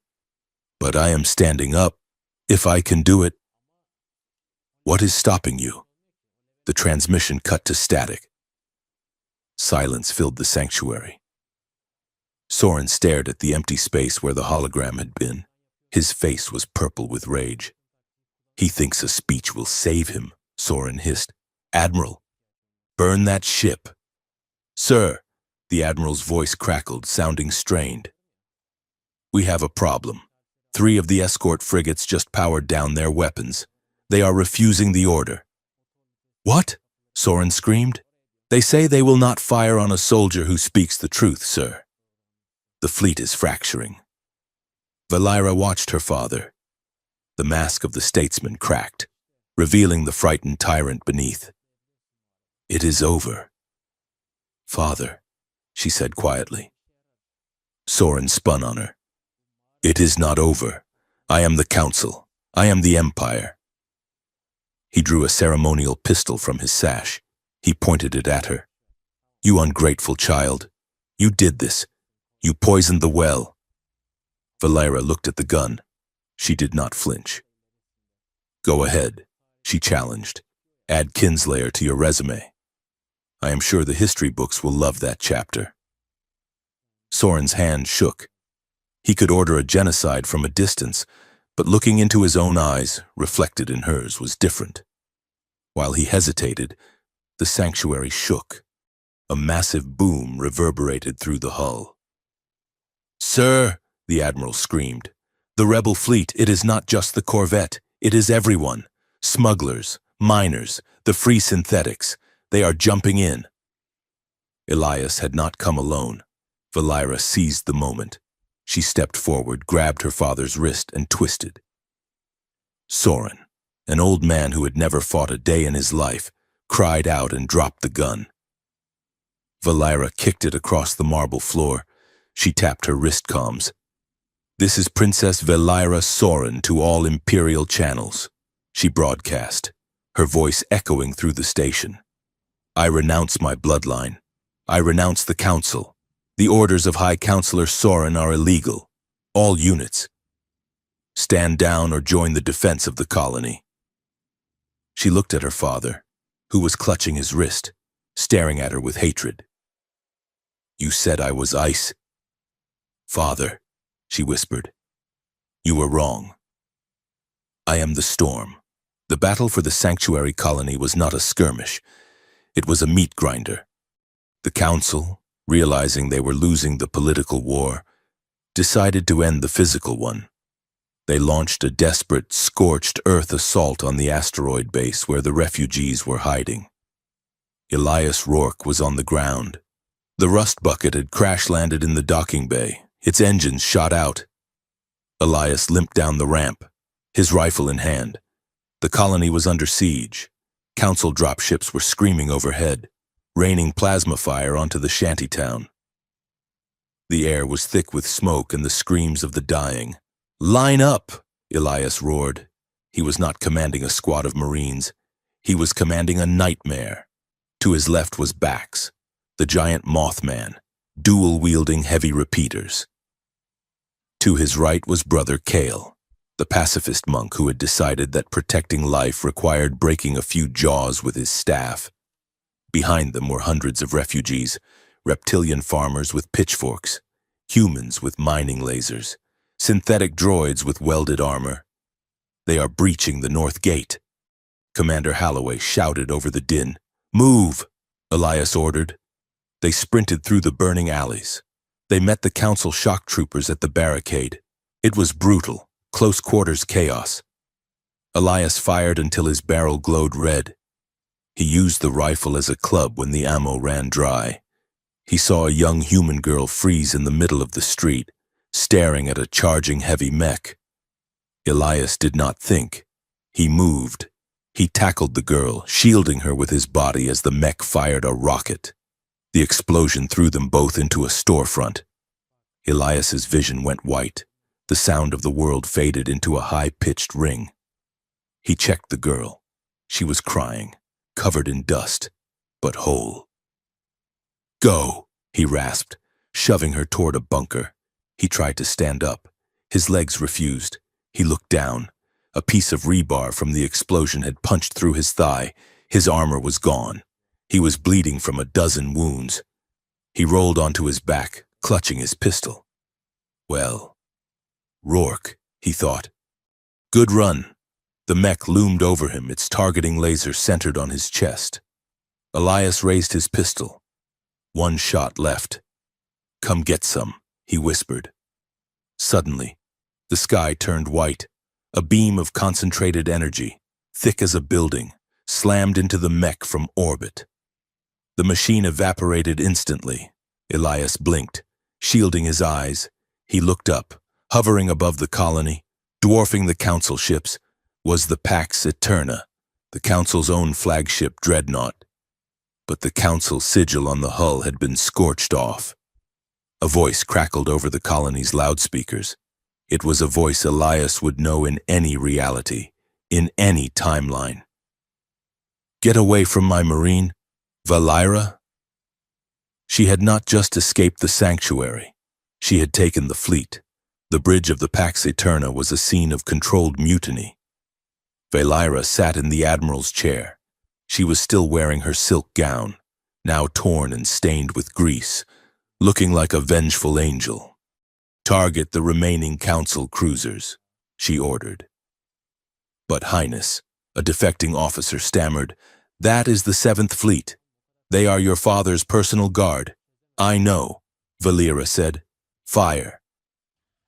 But I am standing up, if I can do it. What is stopping you? The transmission cut to static. Silence filled the sanctuary. Soren stared at the empty space where the hologram had been. His face was purple with rage. He thinks a speech will save him, Soren hissed. Admiral, burn that ship. Sir, the Admiral's voice crackled, sounding strained. We have a problem. 3 of the escort frigates just powered down their weapons. They are refusing the order. What? Soren screamed. They say they will not fire on a soldier who speaks the truth, sir. The fleet is fracturing. Valira watched her father. The mask of the statesman cracked, revealing the frightened tyrant beneath. It is over. Father, she said quietly. Soren spun on her. It is not over. I am the council. I am the empire. He drew a ceremonial pistol from his sash. He pointed it at her. You ungrateful child. You did this. You poisoned the well. Valira looked at the gun. She did not flinch. Go ahead, she challenged. Add Kinslayer to your resume. I am sure the history books will love that chapter. Soren's hand shook. He could order a genocide from a distance, but looking into his own eyes, reflected in hers, was different. While he hesitated, the sanctuary shook. A massive boom reverberated through the hull. Sir, the admiral screamed, the rebel fleet, it is not just the corvette, it is everyone. Smugglers, miners, the free synthetics, they are jumping in. Elias had not come alone. Valira seized the moment. She stepped forward, grabbed her father's wrist, and twisted. Soren, an old man who had never fought a day in his life, cried out and dropped the gun. Valira kicked it across the marble floor. She tapped her wrist comms. This is Princess Valira Soren to all Imperial channels, she broadcast, her voice echoing through the station. I renounce my bloodline. I renounce the council. The orders of High Counselor Soren are illegal. All units. Stand down or join the defense of the colony. She looked at her father, who was clutching his wrist, staring at her with hatred. You said I was ice. Father, she whispered, you were wrong. I am the storm. The battle for the sanctuary colony was not a skirmish. It was a meat grinder. The council, realizing they were losing the political war, decided to end the physical one. They launched a desperate, scorched earth assault on the asteroid base where the refugees were hiding. Elias Rourke was on the ground. The rust bucket had crash-landed in the docking bay. Its engines shot out. Elias limped down the ramp, his rifle in hand. The colony was under siege. Council dropships were screaming overhead, raining plasma fire onto the shantytown. The air was thick with smoke and the screams of the dying. Line up, Elias roared. He was not commanding a squad of Marines. He was commanding a nightmare. To his left was Bax, the giant Mothman, dual-wielding heavy repeaters. To his right was Brother Kale, the pacifist monk who had decided that protecting life required breaking a few jaws with his staff. Behind them were hundreds of refugees, reptilian farmers with pitchforks, humans with mining lasers, synthetic droids with welded armor. They are breaching the north gate. Commander Holloway shouted over the din. Move, Elias ordered. They sprinted through the burning alleys. They met the council shock troopers at the barricade. It was brutal, close-quarters chaos. Elias fired until his barrel glowed red. He used the rifle as a club when the ammo ran dry. He saw a young human girl freeze in the middle of the street, staring at a charging heavy mech. Elias did not think. He moved. He tackled the girl, shielding her with his body as the mech fired a rocket. The explosion threw them both into a storefront. Elias's vision went white. The sound of the world faded into a high-pitched ring. He checked the girl. She was crying, covered in dust, but whole. Go, he rasped, shoving her toward a bunker. He tried to stand up. His legs refused. He looked down. A piece of rebar from the explosion had punched through his thigh. His armor was gone. He was bleeding from a dozen wounds. He rolled onto his back, clutching his pistol. Well, Rourke, he thought. Good run. The mech loomed over him, its targeting laser centered on his chest. Elias raised his pistol. One shot left. Come get some, he whispered. Suddenly, the sky turned white. A beam of concentrated energy, thick as a building, slammed into the mech from orbit. The machine evaporated instantly. Elias blinked, shielding his eyes. He looked up. Hovering above the colony, dwarfing the council ships, was the Pax Eterna, the council's own flagship dreadnought. But the council sigil on the hull had been scorched off. A voice crackled over the colony's loudspeakers. It was a voice Elias would know in any reality, in any timeline. "Get away from my marine, Valira?" She had not just escaped the sanctuary. She had taken the fleet. The bridge of the Pax Eterna was a scene of controlled mutiny. Valira sat in the admiral's chair. She was still wearing her silk gown, now torn and stained with grease, looking like a vengeful angel. "Target the remaining council cruisers," she ordered. "But, Highness," a defecting officer stammered, "that is the 7th Fleet. They are your father's personal guard." "I know," Valira said. "Fire."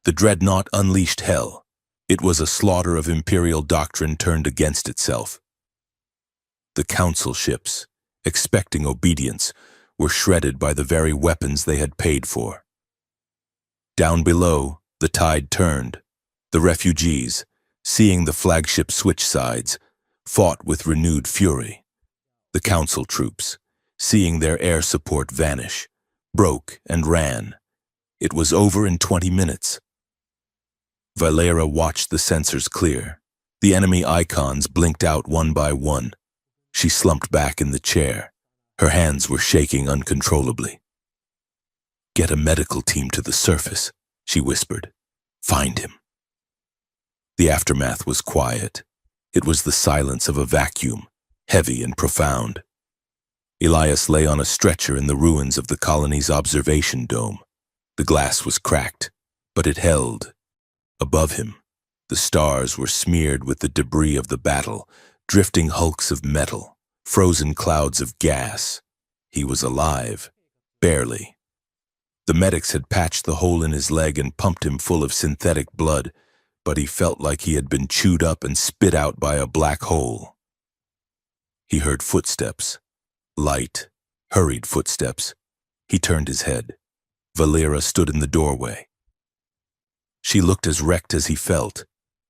The dreadnought unleashed hell. It was a slaughter of imperial doctrine turned against itself. The council ships, expecting obedience, were shredded by the very weapons they had paid for. Down below, the tide turned. The refugees, seeing the flagship switch sides, fought with renewed fury. The council troops, seeing their air support vanish, broke and ran. It was over in 20 minutes. Valera watched the sensors clear. The enemy icons blinked out one by one. She slumped back in the chair. Her hands were shaking uncontrollably. "Get a medical team to the surface," she whispered. "Find him." The aftermath was quiet. It was the silence of a vacuum, heavy and profound. Elias lay on a stretcher in the ruins of the colony's observation dome. The glass was cracked, but it held. Above him, the stars were smeared with the debris of the battle, drifting hulks of metal, frozen clouds of gas. He was alive, barely. The medics had patched the hole in his leg and pumped him full of synthetic blood, but he felt like he had been chewed up and spit out by a black hole. He heard footsteps, light, hurried footsteps. He turned his head. Valera stood in the doorway. She looked as wrecked as he felt.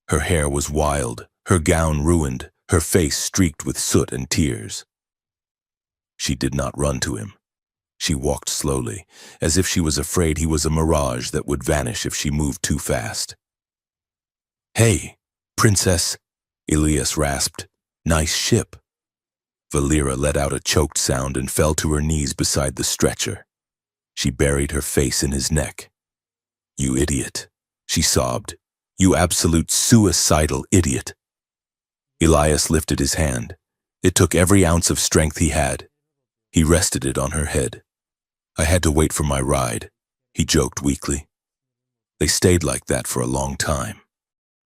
Her hair was wild, her gown ruined, her face streaked with soot and tears. She did not run to him. She walked slowly, as if she was afraid he was a mirage that would vanish if she moved too fast. "Hey, Princess," Elias rasped. "Nice ship." Valera let out a choked sound and fell to her knees beside the stretcher. She buried her face in his neck. "You idiot," she sobbed. "You absolute suicidal idiot." Elias lifted his hand. It took every ounce of strength he had. He rested it on her head. "I had to wait for my ride," he joked weakly. They stayed like that for a long time.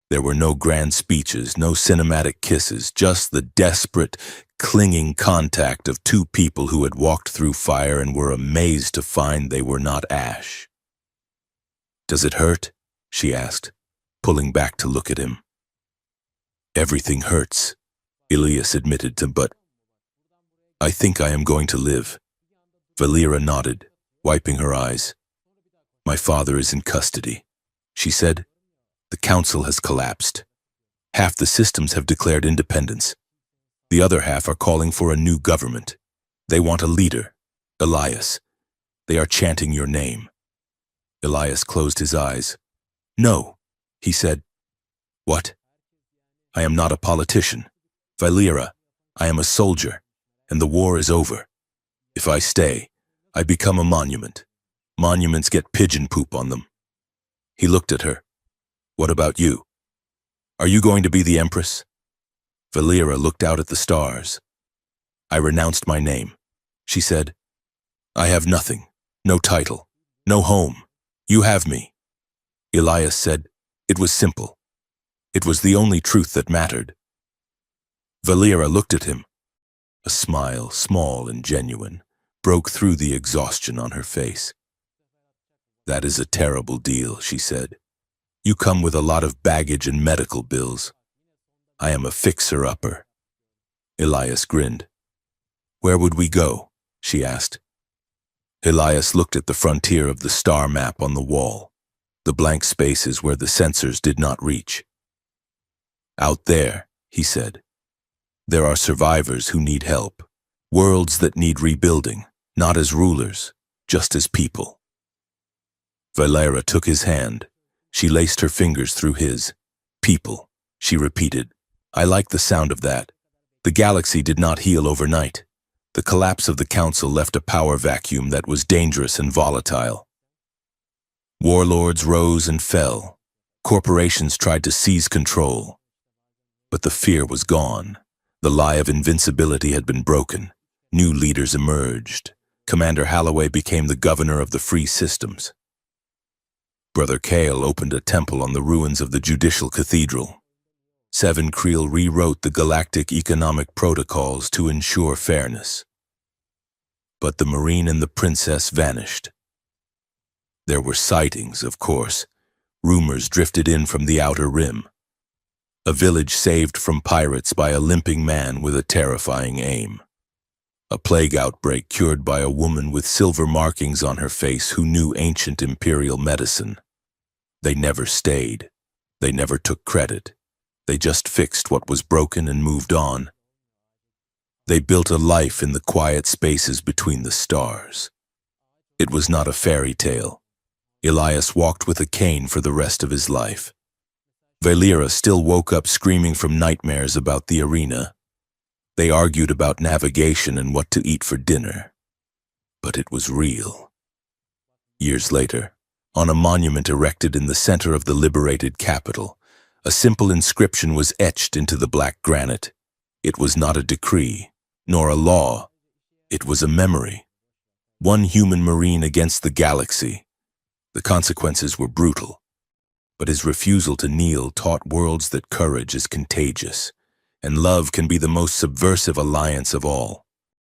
There were no grand speeches, no cinematic kisses, just the desperate, clinging contact of two people who had walked through fire and were amazed to find they were not ash. "Does it hurt?" she asked, pulling back to look at him. "Everything hurts," Elias admitted to, "but I think I am going to live." Valera nodded, wiping her eyes. "My father is in custody," she said. "The council has collapsed. Half the systems have declared independence. The other half are calling for a new government. They want a leader, Elias. They are chanting your name." Elias closed his eyes. "No," he said. "What?" "I am not a politician. Valera, I am a soldier, and the war is over. If I stay, I become a monument. Monuments get pigeon poop on them." He looked at her. "What about you? Are you going to be the empress?" Valera looked out at the stars. "I renounced my name," she said. "I have nothing, no title, no home. You have me." Elias said, "It was simple. It was the only truth that mattered." Valera looked at him. A smile, small and genuine, broke through the exhaustion on her face. "That is a terrible deal," she said. "You come with a lot of baggage and medical bills. I am a fixer-upper." Elias grinned. "Where would we go?" she asked. Elias looked at the frontier of the star map on the wall, the blank spaces where the sensors did not reach. Out there, he said, there are survivors who need help, worlds that need rebuilding, not as rulers, just as people. Valera took his hand. She laced her fingers through his. People, she repeated. I like the sound of that. The galaxy did not heal overnight. The collapse of the Council left a power vacuum that was dangerous and volatile. Warlords rose and fell. Corporations tried to seize control. But the fear was gone. The lie of invincibility had been broken. New leaders emerged. Commander Holloway became the governor of the free systems. Brother Kale opened a temple on the ruins of the judicial cathedral. Seven Creel rewrote the galactic economic protocols to ensure fairness. But the Marine and the Princess vanished. There were sightings, of course. Rumors drifted in from the outer rim. A village saved from pirates by a limping man with a terrifying aim. A plague outbreak cured by a woman with silver markings on her face who knew ancient imperial medicine. They never stayed. They never took credit. They just fixed what was broken and moved on. They built a life in the quiet spaces between the stars. It was not a fairy tale. Elias walked with a cane for the rest of his life. Valera still woke up screaming from nightmares about the arena. They argued about navigation and what to eat for dinner. But it was real. Years later, on a monument erected in the center of the liberated capital, a simple inscription was etched into the black granite. It was not a decree, nor a law. It was a memory. One human Marine against the galaxy. The consequences were brutal, but his refusal to kneel taught worlds that courage is contagious, and love can be the most subversive alliance of all.